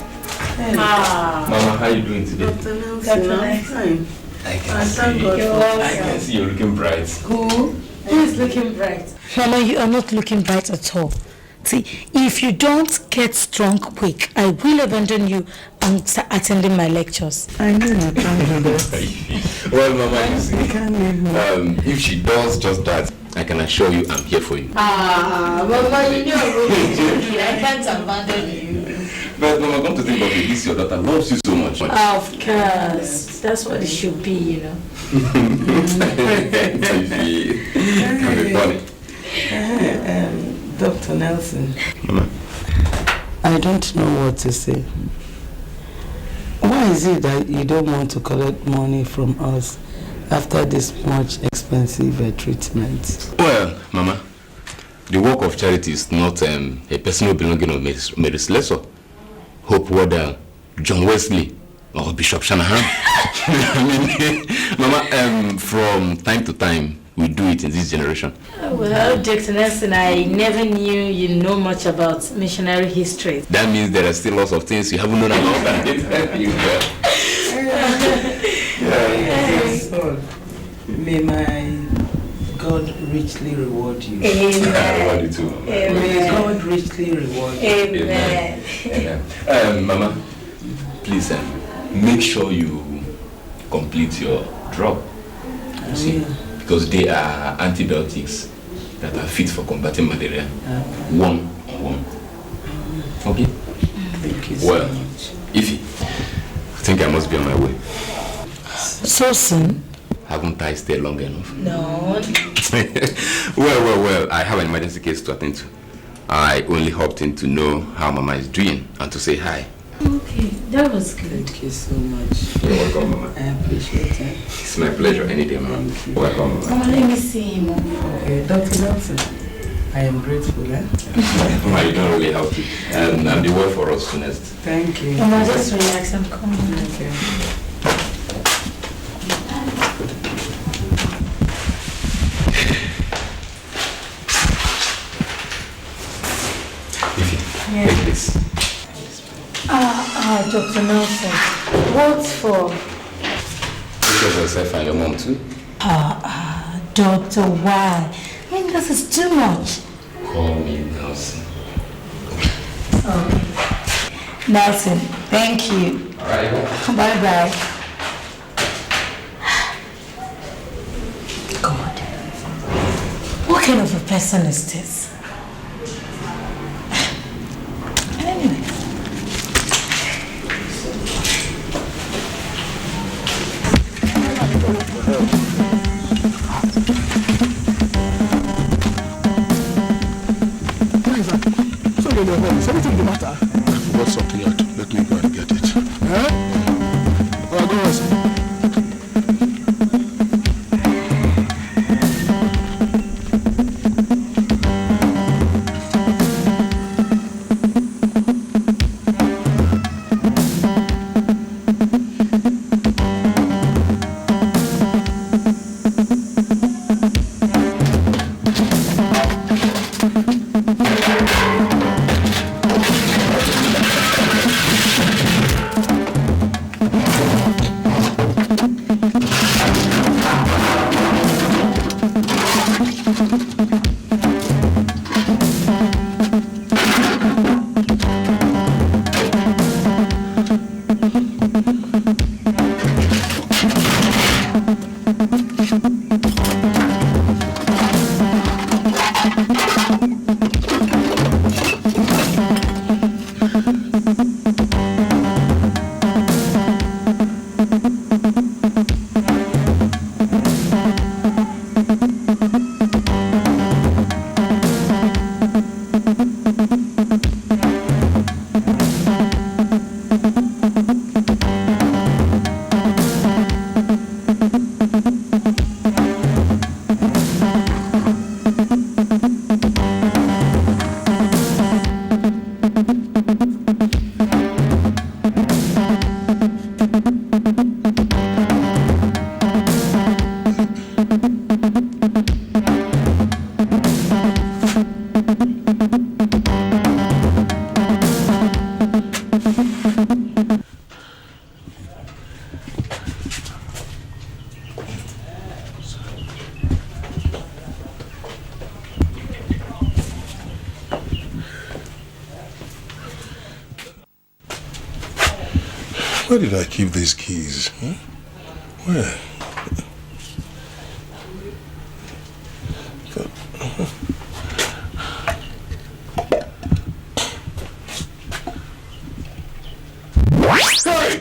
Mama, how you doing today? Dr. Nelson, I can see you're looking bright. Who is looking bright? Mama, you are not looking bright at all. See, if you don't get strong quick, I will abandon you and start attending my lectures. I know you're trying to do that. Well, Mama, you see, if she does just that, I can assure you I'm here for you. Mama, you know I can't abandon you. But Mama, come to think of it, this your daughter loves you so much. Of course, that's what it should be, you know. Can be funny. Dr. Nelson, Mama. I don't know what to say. Why is it that you don't want to collect money from us after this much expensive treatment? Well, Mama, the work of charity is not a personal belonging of Mary Slessor, Hope Waddell, John Wesley, or Bishop Shanahan. I mean, Mama, from time to time, we do it in this generation. Well, Dr. Nelson, I never knew you know much about missionary history. That means there are still lots of things you haven't known about that. May my God richly reward you. Amen. I reward you too. Amen. May God richly reward you. Amen. Amen. Mama, please make sure you complete your drug. See, because they are antibiotics that are fit for combating malaria. One-on-one. Okay? Thank you so much. Ify, I think I must be on my way. So soon? Haven't I stayed long enough? No. Well, I have an emergency case to attend to. I only hopped in to know how Mama is doing and to say hi. Okay, that was good. Thank you so much. You're welcome, Mama. I appreciate it. It's my pleasure any day, Mama. Welcome, Mama. Mama, let me see him. Okay, Dr. Nelson, I am grateful, Mama, you don't really have to. And the word for us next. Thank you. Mama, just relax, I'm coming. Okay. Take this. Dr. Nelson, what for? Because yourself and your mom too. Doctor, why? I mean, this is too much. Call me Nelson. Okay. Nelson, thank you. All right. Bye-bye. God, what kind of a person is this? Anyway. Is anything the matter? I forgot something out. Let me go and get it. Oh, go on, sir. Where did I keep these keys? Huh? Where? Hey!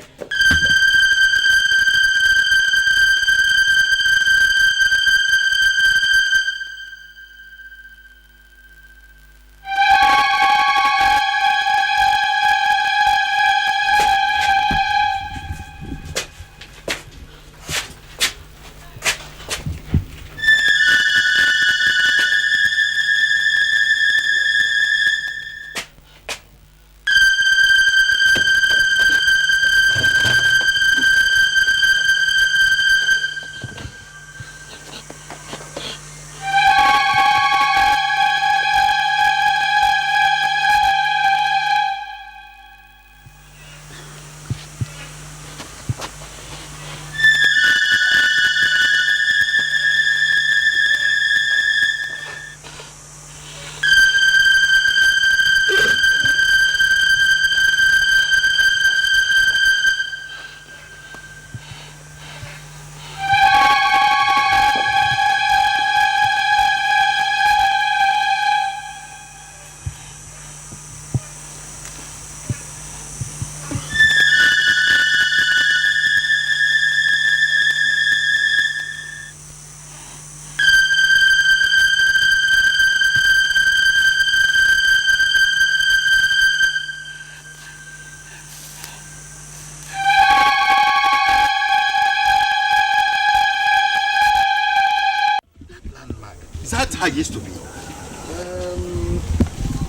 How he used to be?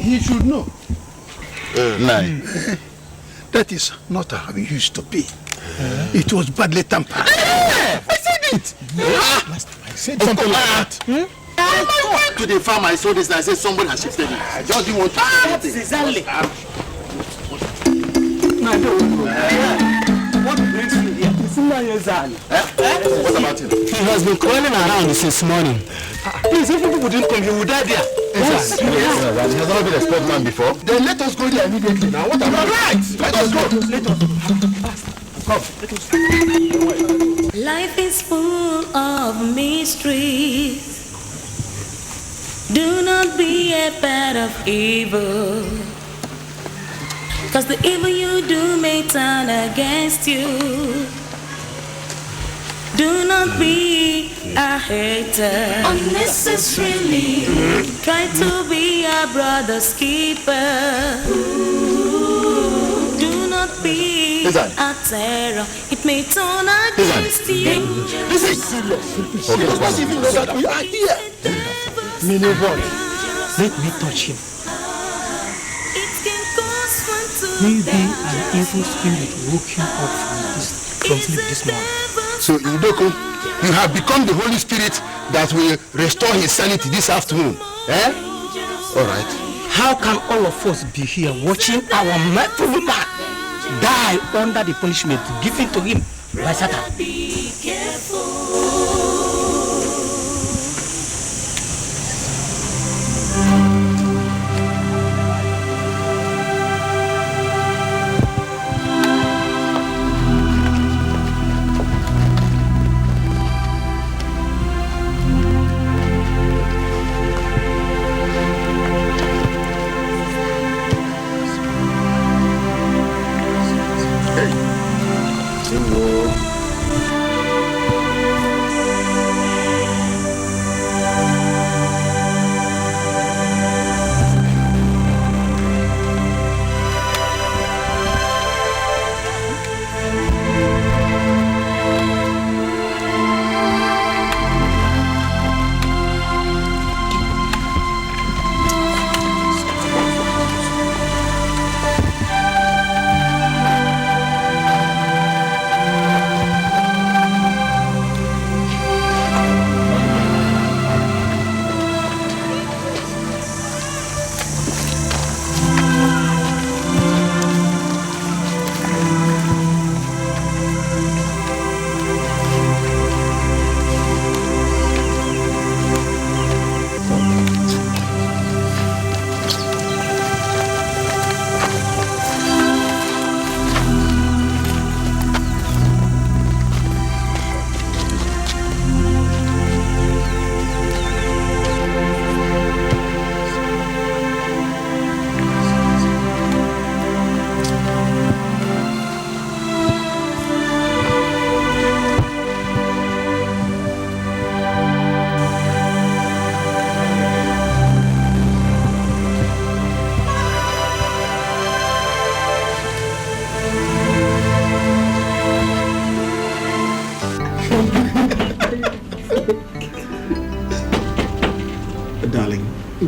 He should know. That is not how he used to be. It was badly tampered. I said it! Last time I said something like that. I went to the farm, I saw this and I said somebody has shifted it. I just didn't want to say exactly. What brings you here? What about him? He has been crawling around since morning. Please, if people didn't come, he would die there. Yes. He has never been a sportsman before. Then let us go there immediately. Now, what about right? Let us go. Let us. Come. Let us. Life is full of mysteries. Do not be a part of evil. Cause the evil you do may turn against you. Do not be a hater unnecessarily. Try to be a brother's keeper. Do not be a terror. It may turn against you. Listen. Okay, you must even know that we are here. Mini boy, let me touch him. Maybe an evil spirit woke him up from sleep this morning. So, Indoko, you have become the Holy Spirit that will restore his sanity this afternoon. All right. How can all of us be here watching our merciful man die under the punishment given to him by Satan? Be careful.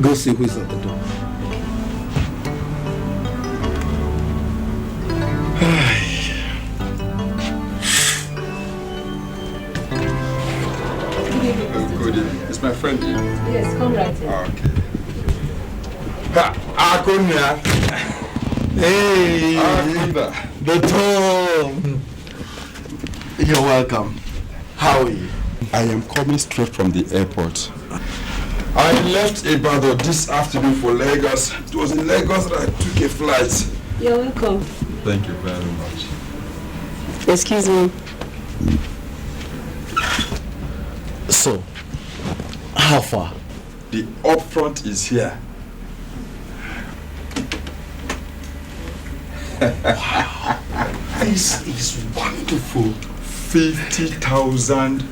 Go see who is at the door. Good evening. It's my friend here. Yes, come right in. Okay. Akunya. Hey, the Tom. You're welcome. How are you? I am coming straight from the airport. I left Ibadan this afternoon for Lagos. It was in Lagos that I took a flight. You're welcome. Thank you very much. Excuse me. So, how far? The upfront is here. Wow, this is wonderful. $50,000.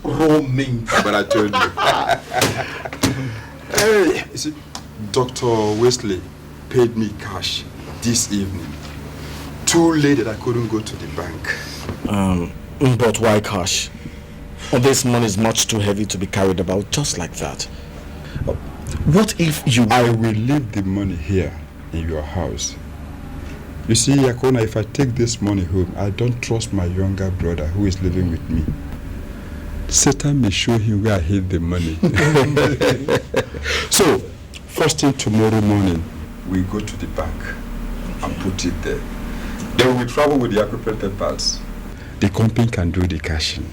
Roaming. But I told you. Hey, you see, Dr. Wesley paid me cash this evening. Too late that I couldn't go to the bank. But why cash? This money is much too heavy to be carried about just like that. What if you... I will leave the money here in your house. You see, Yakona, if I take this money home, I don't trust my younger brother who is living with me. Satan may show him where I hid the money. So, first thing tomorrow morning, we go to the bank and put it there. Then we travel with the appropriated parts. The company can do the cashing.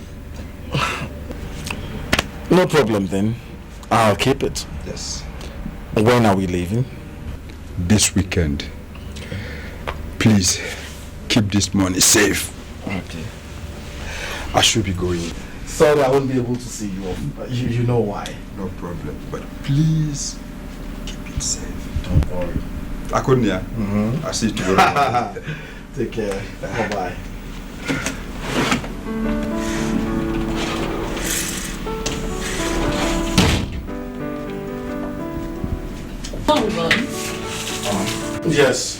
No problem then. I'll keep it. Yes. When are we leaving? This weekend. Please, keep this money safe. Okay. I should be going. Sorry, I won't be able to see you off. You know why. No problem. But please, keep it safe. Don't worry. Akunya, I'll see you tomorrow. Take care. Bye-bye. Yes.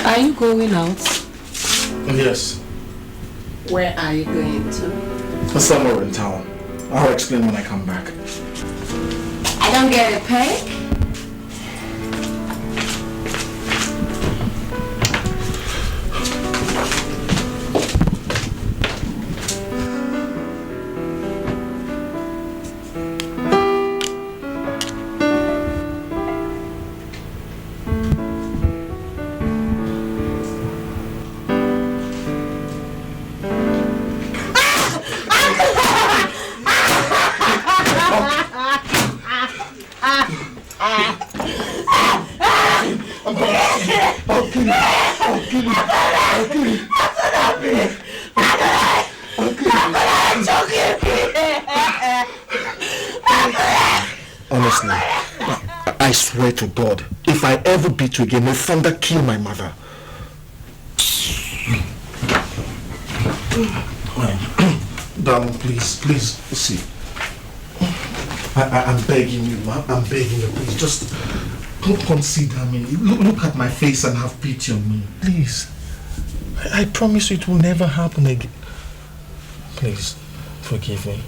Are you going out? Yes. Where are you going to? Somewhere in town. I'll explain when I come back. I don't get a pay? Honestly, I swear to God, if I ever beat you again, may thunder kill my mother. Darling, please, see. I'm begging you, ma. I'm begging you, please. Just don't consider me. Look at my face and have pity on me, please. I promise you it will never happen again. Please, forgive me.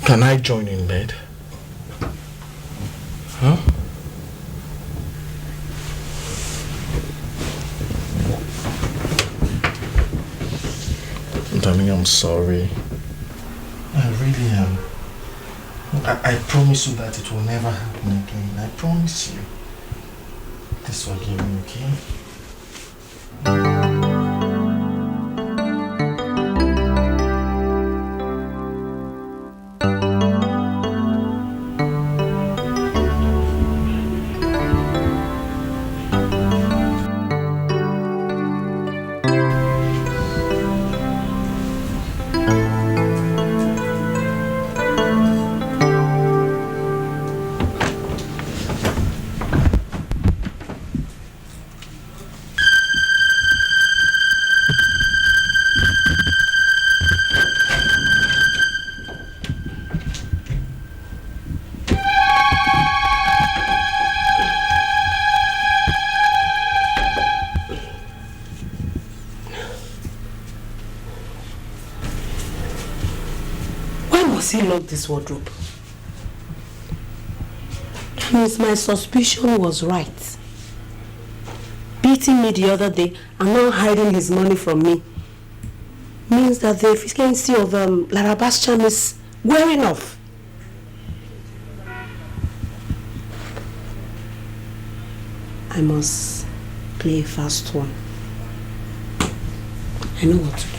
Can I join you in bed? Huh? Darling, I'm sorry. I really am. I promise you that it will never happen again. I promise you. Please forgive me, okay? He locked this wardrobe. That means my suspicion was right. Beating me the other day and now hiding his money from me means that the efficiency of Laraba's charm is wearing off. I must play a fast one. I know what to do.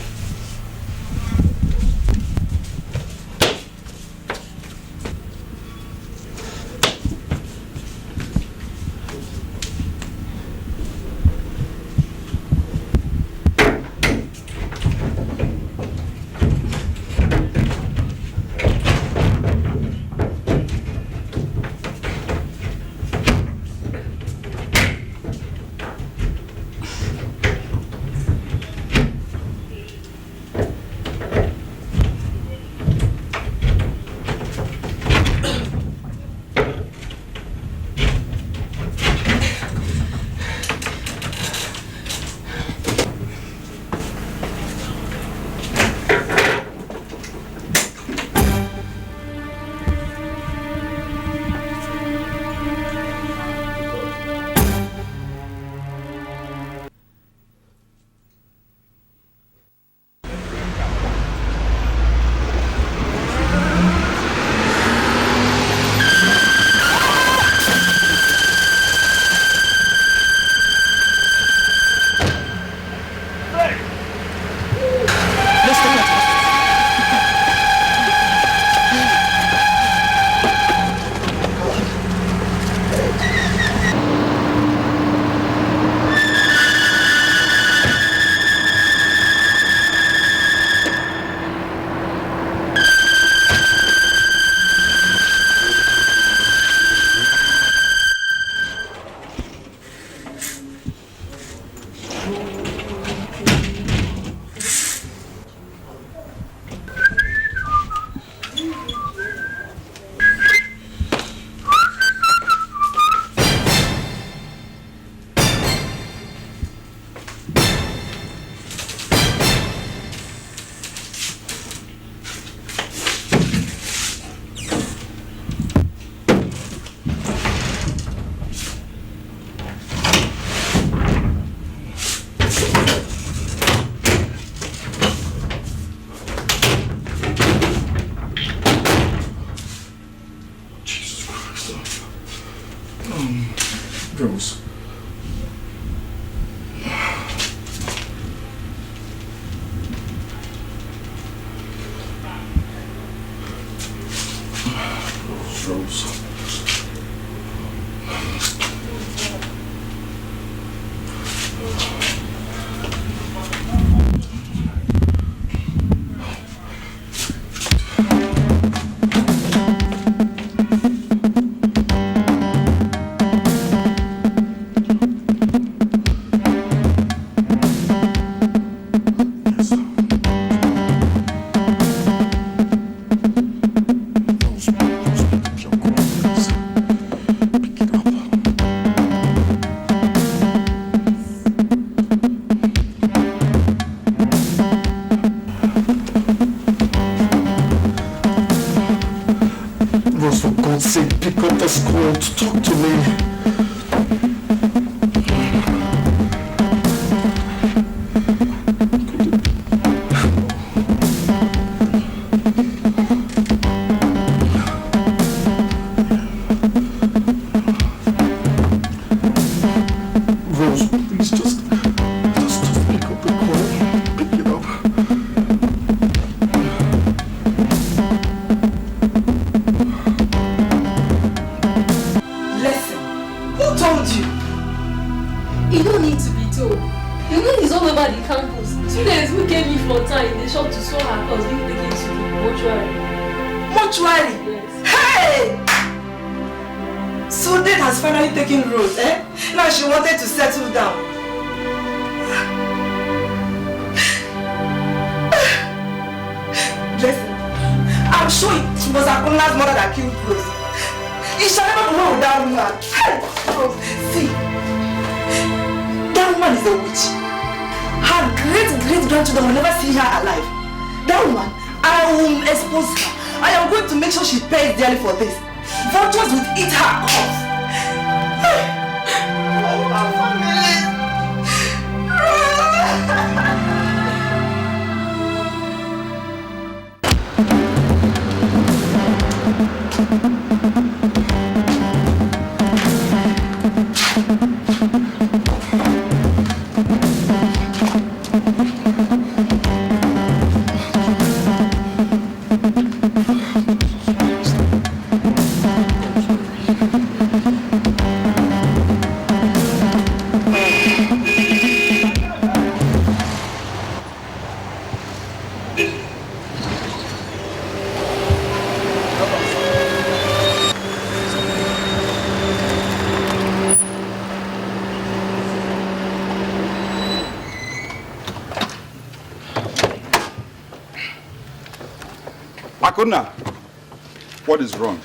Rose. Rose. don't need to be told. The moon is all over the campus. Students who came in from town in the shop to saw her house being taken to the mortuary. Mortuary? Yes. Hey! So death has finally taken root, eh? Now she wanted to settle down. Listen, I'm sure it was Akuna's mother that killed Rose. You shall never know that woman. See, that woman is a witch. Her great-great-grandchildren will never see her alive. That woman, I will expose her. I am going to make sure she pays dearly for this. Vultures will eat her corpse. Oh, my family. Akuna, what is wrong?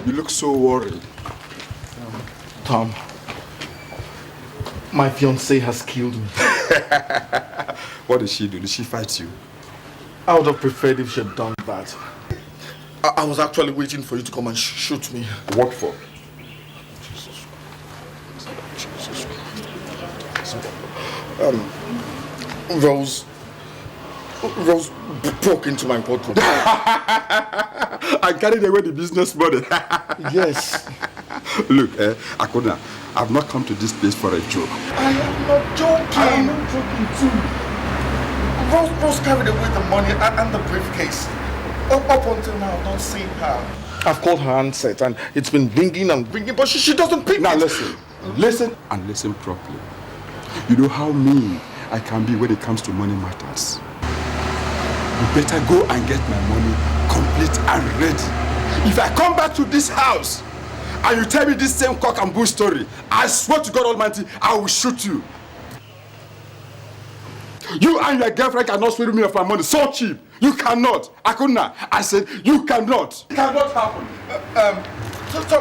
You look so worried. Tom, my fiancée has killed me. What did she do? Did she fight you? I would have preferred if she had done that. I was actually waiting for you to come and shoot me. What for? Rose broke into my wardrobe. I carried away the business money. Yes. Look, Akuna, I've not come to this place for a joke. I am not joking. I am not joking too. Rose carried away the money and the briefcase. Up until now, I've not seen her. I've called her handset and it's been ringing and ringing, but she doesn't pick it. Now listen and listen properly. You know how mean I can be when it comes to money matters. You better go and get my money complete and ready. If I come back to this house and you tell me this same cock and bull story, I swear to God Almighty, I will shoot you. You and your girlfriend cannot steal me of my money so cheap. You cannot. Akuna, I said you cannot. It cannot happen. Tom.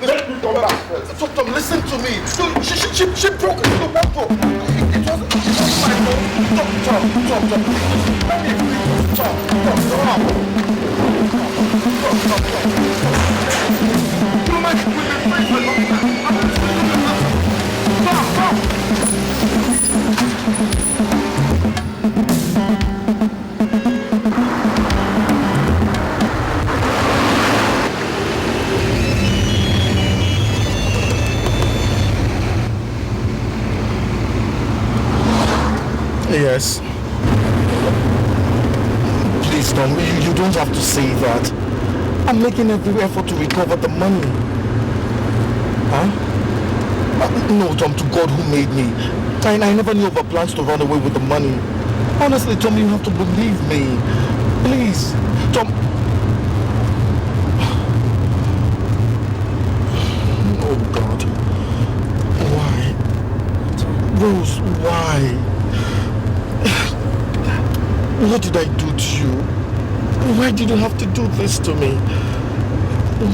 Let me come back first. Tom, listen to me. She broke into the wardrobe. It wasn't my fault. Tom. Let me explain. Tom. You might be with me friends for a long time. I'm not listening to nothing. Tom. Yes. Please, Tom, you don't have to say that. I'm making every effort to recover the money. Huh? No, Tom, to God who made me. I never knew of her plans to run away with the money. Honestly, Tom, you have to believe me. Please, Tom. Oh, God. Why? Rose, why? What did I do to you? Why did you have to do this to me?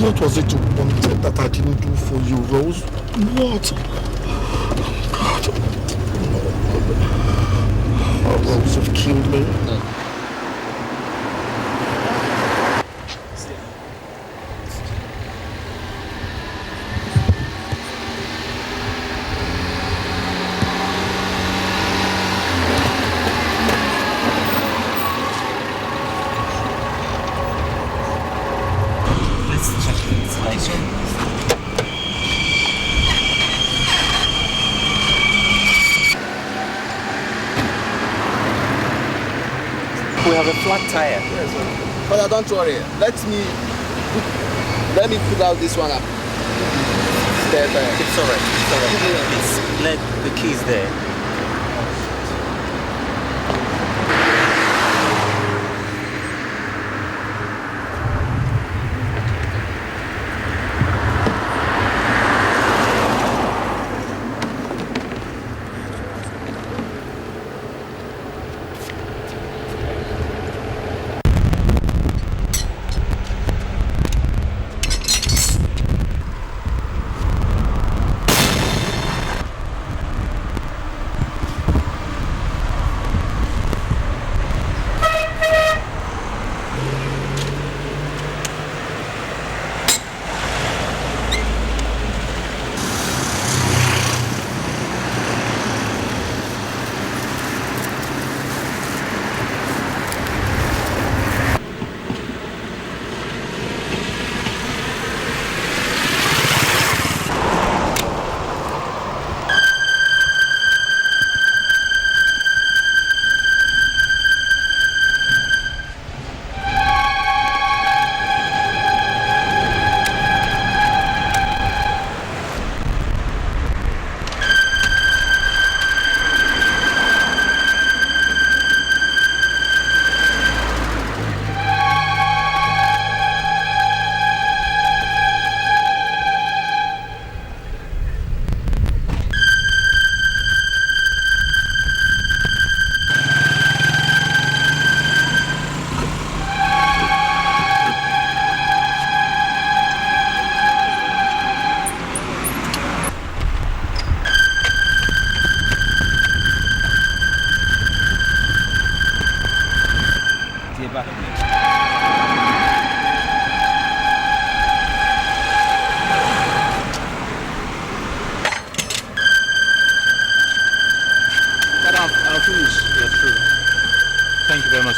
What was it you wanted that I didn't do for you, Rose? What? God. Oh, Rose have killed me. We have a flat tire. Yes, sir. Father, don't worry. Let me put out this one up. It's alright. Please let the keys there.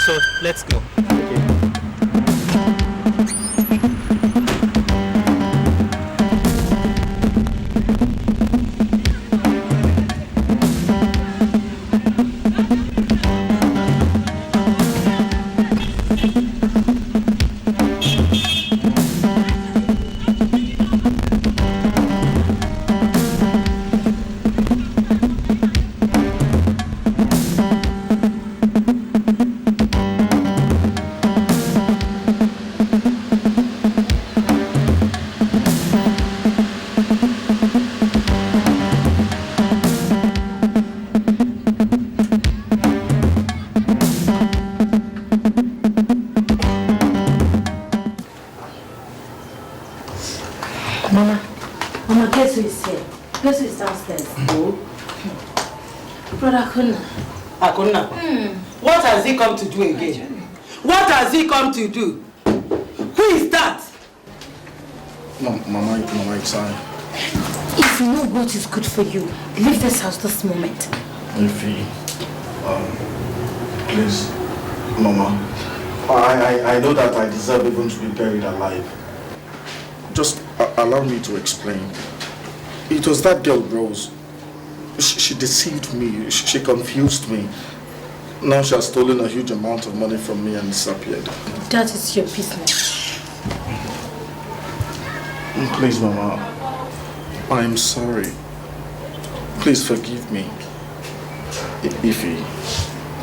So let's go. Akuna. What has he come to do again? What has he come to do? Who is that? Mama, it's fine. If you know what is good for you, leave this house this moment. Ify, please, Mama. I know that I deserve even to be buried alive. Just allow me to explain. It was that girl, Rose. She deceived me. She confused me. Now she has stolen a huge amount of money from me and disappeared. That is your business. Please, Mama. I am sorry. Please forgive me. Ify,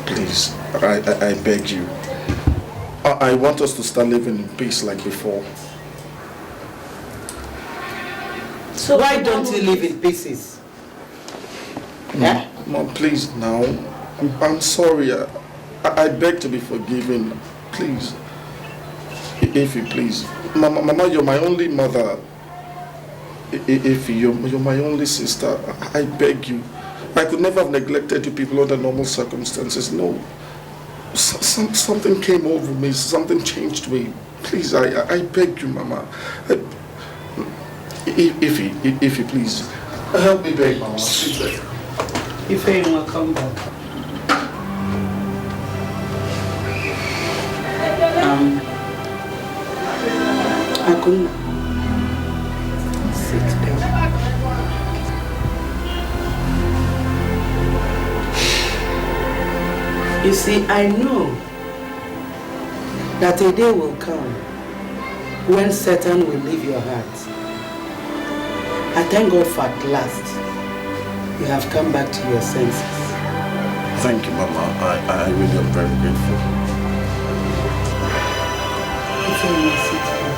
please, I beg you. I want us to start living in peace like before. So why don't you live in pieces? Yeah? Mom, please now. I'm sorry. I beg to be forgiven. Please. Ify, please. Mama, you're my only mother. Ify, you're my only sister. I beg you. I could never have neglected you people under normal circumstances. No. Something came over me. Something changed me. Please, I beg you, Mama. Ify, please. Help me beg, Mama. Please beg. Ify, you will come back. Akuna, sit down. You see, I know that a day will come when Satan will leave your heart I thank God for at last you have come back to your senses. Thank you, Mama. I really am very grateful. If you may sit down.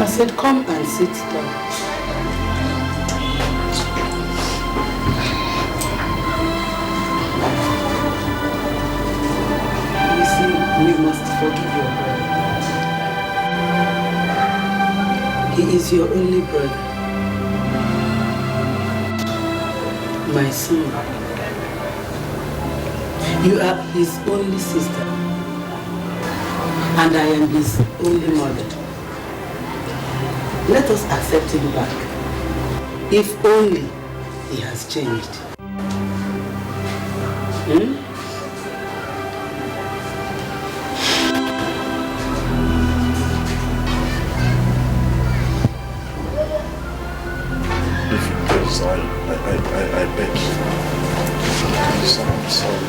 I said, come and sit down. You see, we must forgive your brother. He is your only brother. My son. You are his only sister. And I am his only mother. Let us accept him back. If only he has changed. I beg you. Please, I'm sorry.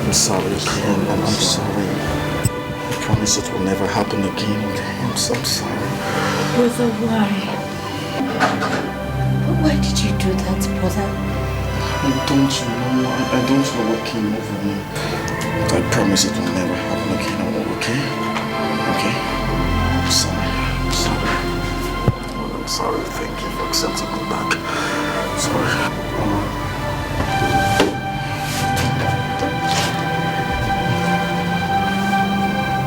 I'm sorry again, and I'm sorry. I promise it will never happen again, okay? I'm so sorry. Brother, why? Why did you do that, brother? I don't know. I don't know what came over me. But I promise it will never happen again, okay? Okay? I'm sorry. I'm sorry. Thank you for accepting me back. Sorry.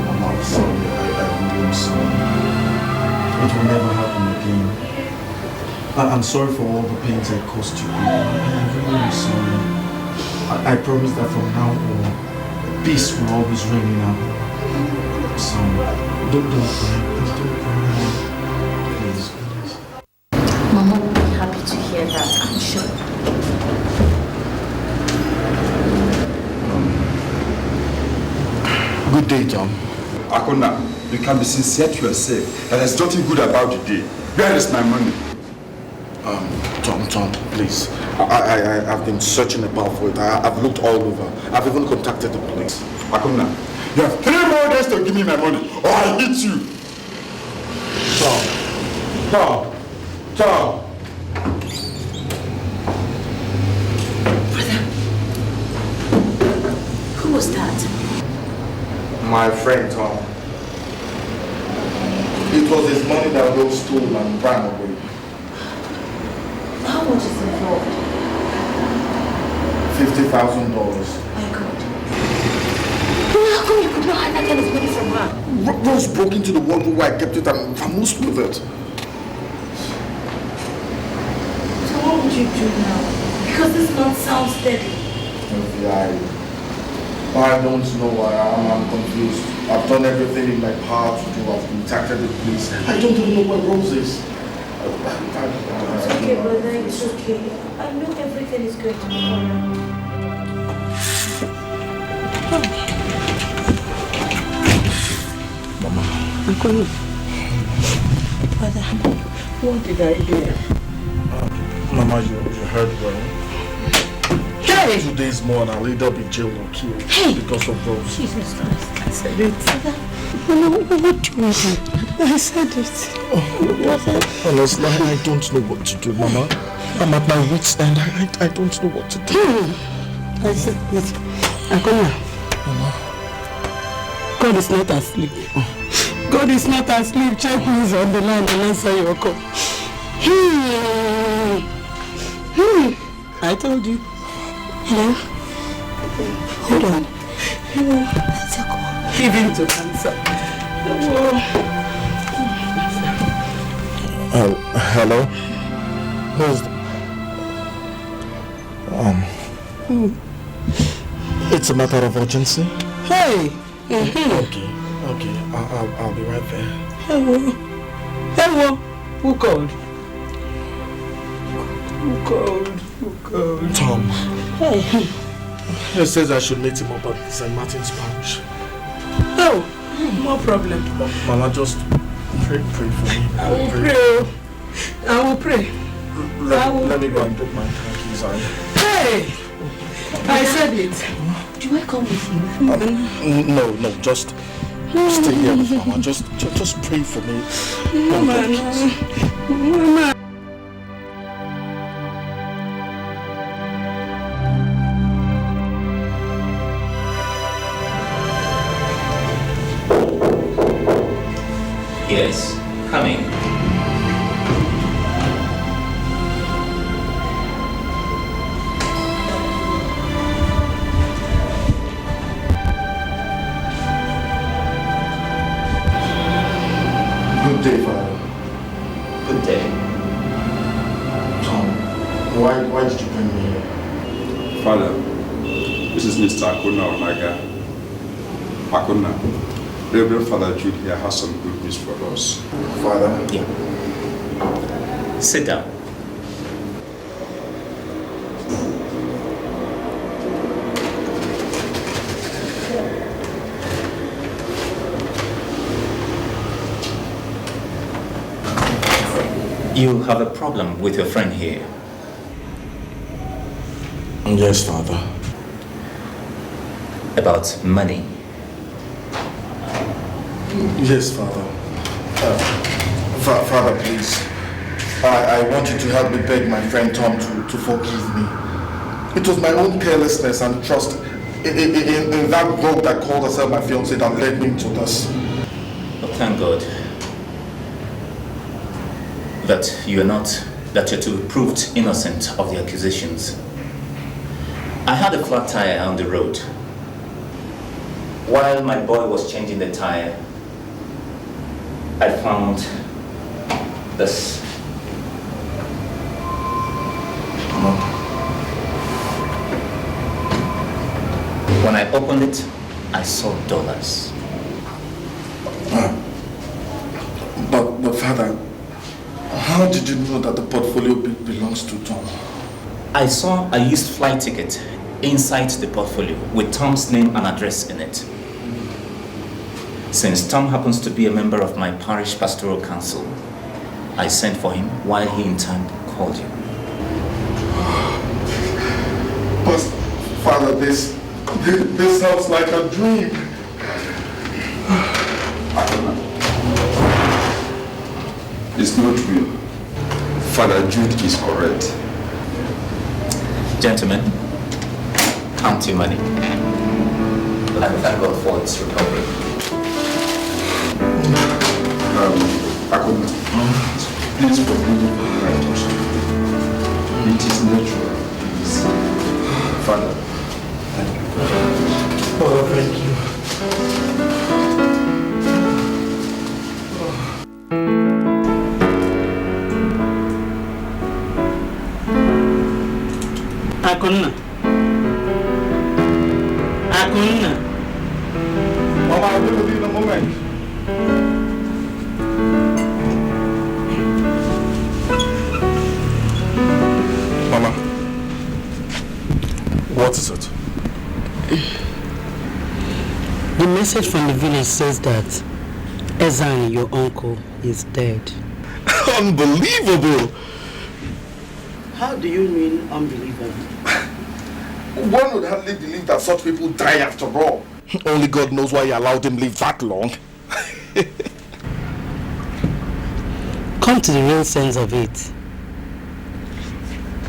Mama, I'm sorry. I really am sorry. It will never happen again. I'm sorry for all the pains I caused you. I really am sorry. I promise that from now on, peace will always reign in our home. I'm sorry. Don't cry. Don't cry. Please. Mama will be happy to hear that, I'm sure. Good day, Tom. Akona, you can be sincere to yourself that there's nothing good about the day. Where is my money? Tom, please. I've been searching about for it. I've looked all over. I've even contacted the police. Akona, you have 3 more days to give me my money or I'll hit you. Tom. Brother, who was that? My friend, Tom. It was his money that Rose stole and ran away. How much is involved? $50,000. My God. How come you could not hide that kind of money from her? Rose broke into the wardrobe where I kept it and vamoosed with it. So what would you do now? Because this man sounds steady. I don't know. I'm confused. I've done everything in my power to do. I've contacted the police. I don't even know where Rose is. It's okay, brother. It's okay. I know everything is going to be alright. Mama. Uncle. Brother, what did I do? Mama, you heard well. Hey! 2 days more and I'll either be jailed or killed because of Rose. Jesus Christ. I said it. Mama, what do you mean? I said it. Honestly, I don't know what to do, Mama. I'm at my wit's end. I don't know what to do. I said it. Akona. Mama. God is not asleep. God is not asleep. Check who is on the line and answer your call. I told you. Hello? Hold on. Hello? That's your call. Give him to answer. Hello? Who's it's a matter of urgency. Hey! Okay. I'll be right there. Hello? Who called? Tom. Hey. He says I should meet him up at St. Martin's Parish. Oh, no problem. Mama, just pray for me. I will pray. Let me go and put my car keys on. Hey! I said it. Do I come with you? No, just Stay here with Mama. Just pray for me. Mama, Mama. Yes, coming. Good day, Father. Good day. Tom, why did you bring me here? Father, this is Mr. Akuna Onaga. Akuna, Reverend Father Jude here has some good news for us. Father? Yeah. Sit down. You have a problem with your friend here. Yes, Father. About money? Yes, Father. Father, please. I want you to help me beg my friend Tom to forgive me. It was my own carelessness and trust in that rogue that called herself my fiancée that led me to this. Well, thank God that you're to be proved innocent of the accusations. I had a flat tire on the road. While my boy was changing the tire, I found this. When I opened it, I saw dollars. But Father, how did you know that the portfolio belongs to Tom? I saw a used flight ticket inside the portfolio with Tom's name and address in it. Since Tom happens to be a member of my parish pastoral council, I sent for him while he in turn called you. But Father, this sounds like a dream. It's not real. Father Jude is correct. Gentlemen, count your money. And thank God for its recovery. Akuna, please forgive me for my touch. It is natural. Father, thank you. Oh, thank you. Akuna. Mama, I'll be with you in a moment. Mama, what is it? The message from the village says that Ezan, your uncle, is dead. Unbelievable! How do you mean unbelievable? One would hardly believe that such people die after all. Only God knows why he allowed him live that long. Come to the real sense of it.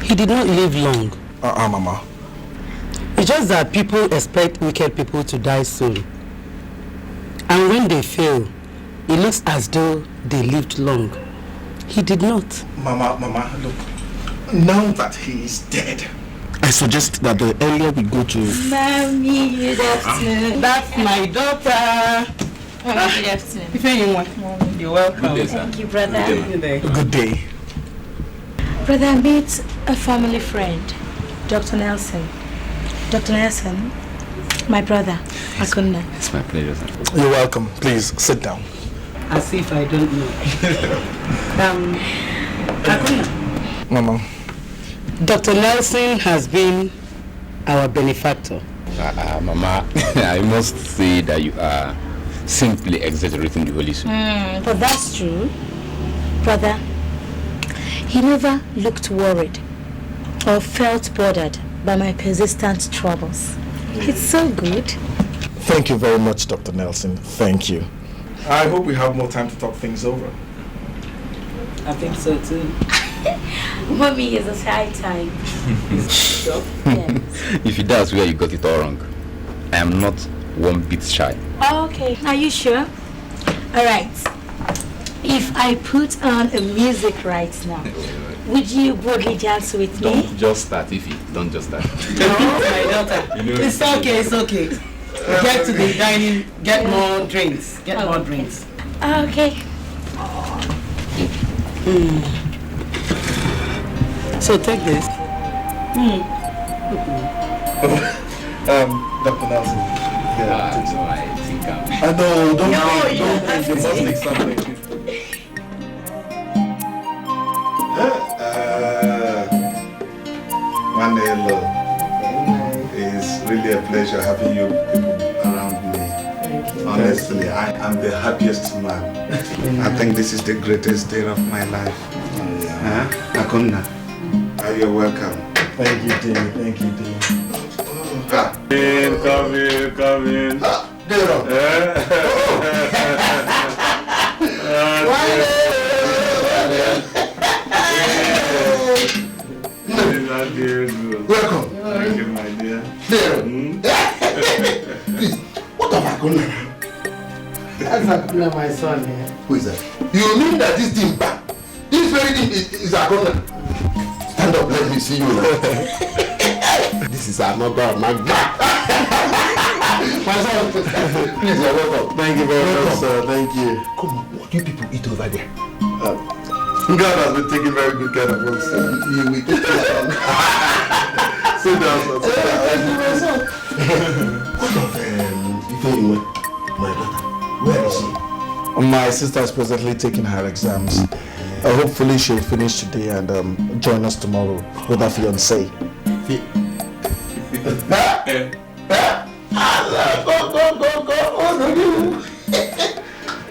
He did not live long. Mama. It's just that people expect wicked people to die soon. And when they fail, it looks as though they lived long. He did not. Mama, look. Now that he is dead, I suggest that the earlier we go to... Mommy, good afternoon. That's my daughter. Good afternoon. If anyone, you're welcome. Good day, sir. Thank you, brother. Good day. Good day. Brother, I meet a family friend, Dr. Nelson. Dr. Nelson, my brother, Akuna. It's my pleasure, sir. You're welcome. Please, sit down. As if I don't know. Akuna. Mama. Dr. Nelson has been our benefactor. Mama, I must say that you are simply exaggerating the Holy Spirit. But that's true. Brother, he never looked worried or felt bothered by my persistent troubles. It's so good. Thank you very much, Dr. Nelson. Thank you. I hope we have more time to talk things over. I think so too. Mommy is a shy type. Yes. If it does where you got it all wrong. I am not one bit shy. Okay, are you sure? Alright. If I put on a music right now, would you boldly dance with me? Don't just start, Ify. Don't just start. No, my daughter. It's okay, it's okay. Get to the dining, get more drinks. Get more drinks. Okay. So take this. Dr. Nelson. Yeah, no, I think I'm... I know, don't think, you must take something. Manelo, it's really a pleasure having you people around me. Honestly, I am the happiest man. I think this is the greatest day of my life. Akonna, you're welcome. Thank you, dear. Thank you, dear. Come in. Welcome. Thank you, my dear. Please, what have I done? That's Akuna, my son. Who is that? You mean that this thing back? This very thing is Akuna? Stand up, let me see you now. This is another of my back. My son, please, you're welcome. Thank you very much, sir. Thank you. Come on, what do you people eat over there? God has been taking very good care of us. You will take care of Sit down, sir. What of Ifeanyi, my daughter? Where is she? My sister is presently taking her exams. Hopefully she'll finish today and join us tomorrow with her fiancé. Go.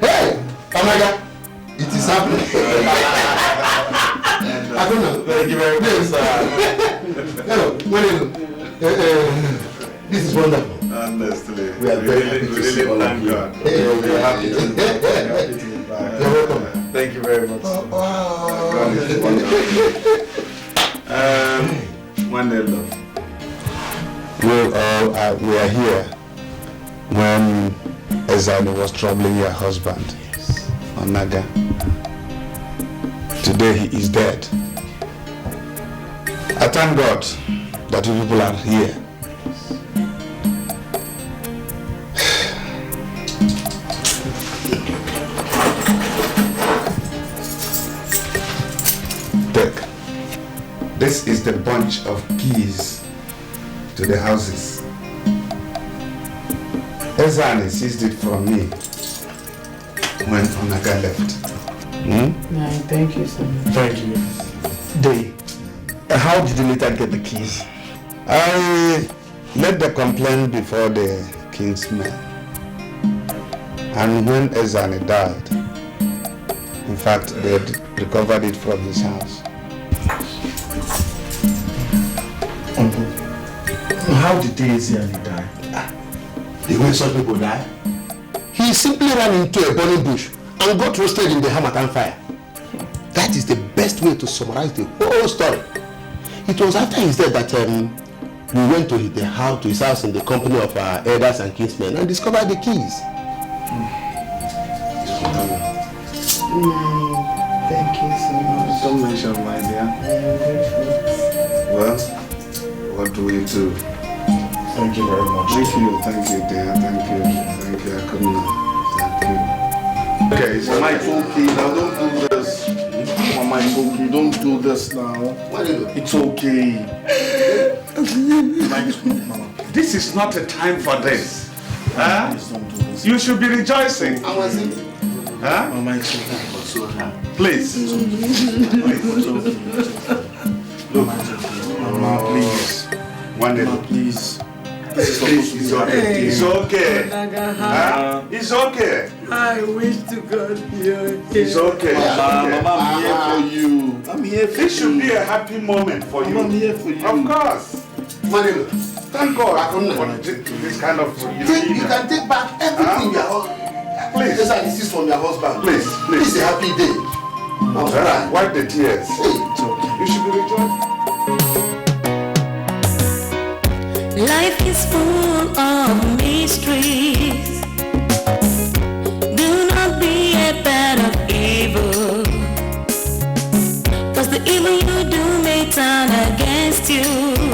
Hey, Amaga, it is happening. I don't know. Thank you very much, sir. Hello, this is wonderful. Honestly, We are very happy to see all of you. God. We are happy to be back. You're welcome. Thank you very much. One day, love. Well, we are here when Ezani was troubling your husband, Onaga. Today he is dead. I thank God that you people are here. Take. This is the bunch of keys to the houses. Ezani seized it from me when Onaga left. No, thank you so much. Thank you. Day, how did you later get the keys? I led the complaint before the king's men. And when Ezani died, in fact, they had recovered it from his house. How did Ezani die? The way some people die, he simply ran into a burning bush and got roasted in the Hamatan fire. That is the best way to summarize the whole story. It was after his death that we went to his house in the company of our elders and kinsmen and discovered the keys. Thank you so much. Don't mention, my dear. Well, what do we do? Thank you very much. Thank you, dear. Thank you. I couldn't. Thank you. Okay, so my Toki, now don't do this. My Toki, don't do this now. It's okay. this is not a time for this. Huh? You should be rejoicing. Huh? Please. Mama, please. One day. Please. It's okay. It's okay. Huh? It's okay. I wish to God you're here. It's okay. Mama, I'm here for you. I'm here for you. This should be a happy moment for you. I'm here for you. Of course. Manilo, Thank God for this kind of you can take back everything your husband. Please. This is from your husband. Please. It's a happy day. Wipe the tears. You should be rejoiced. Life is full of mysteries. Do not be a part of evil, 'cause the evil you do may turn against you.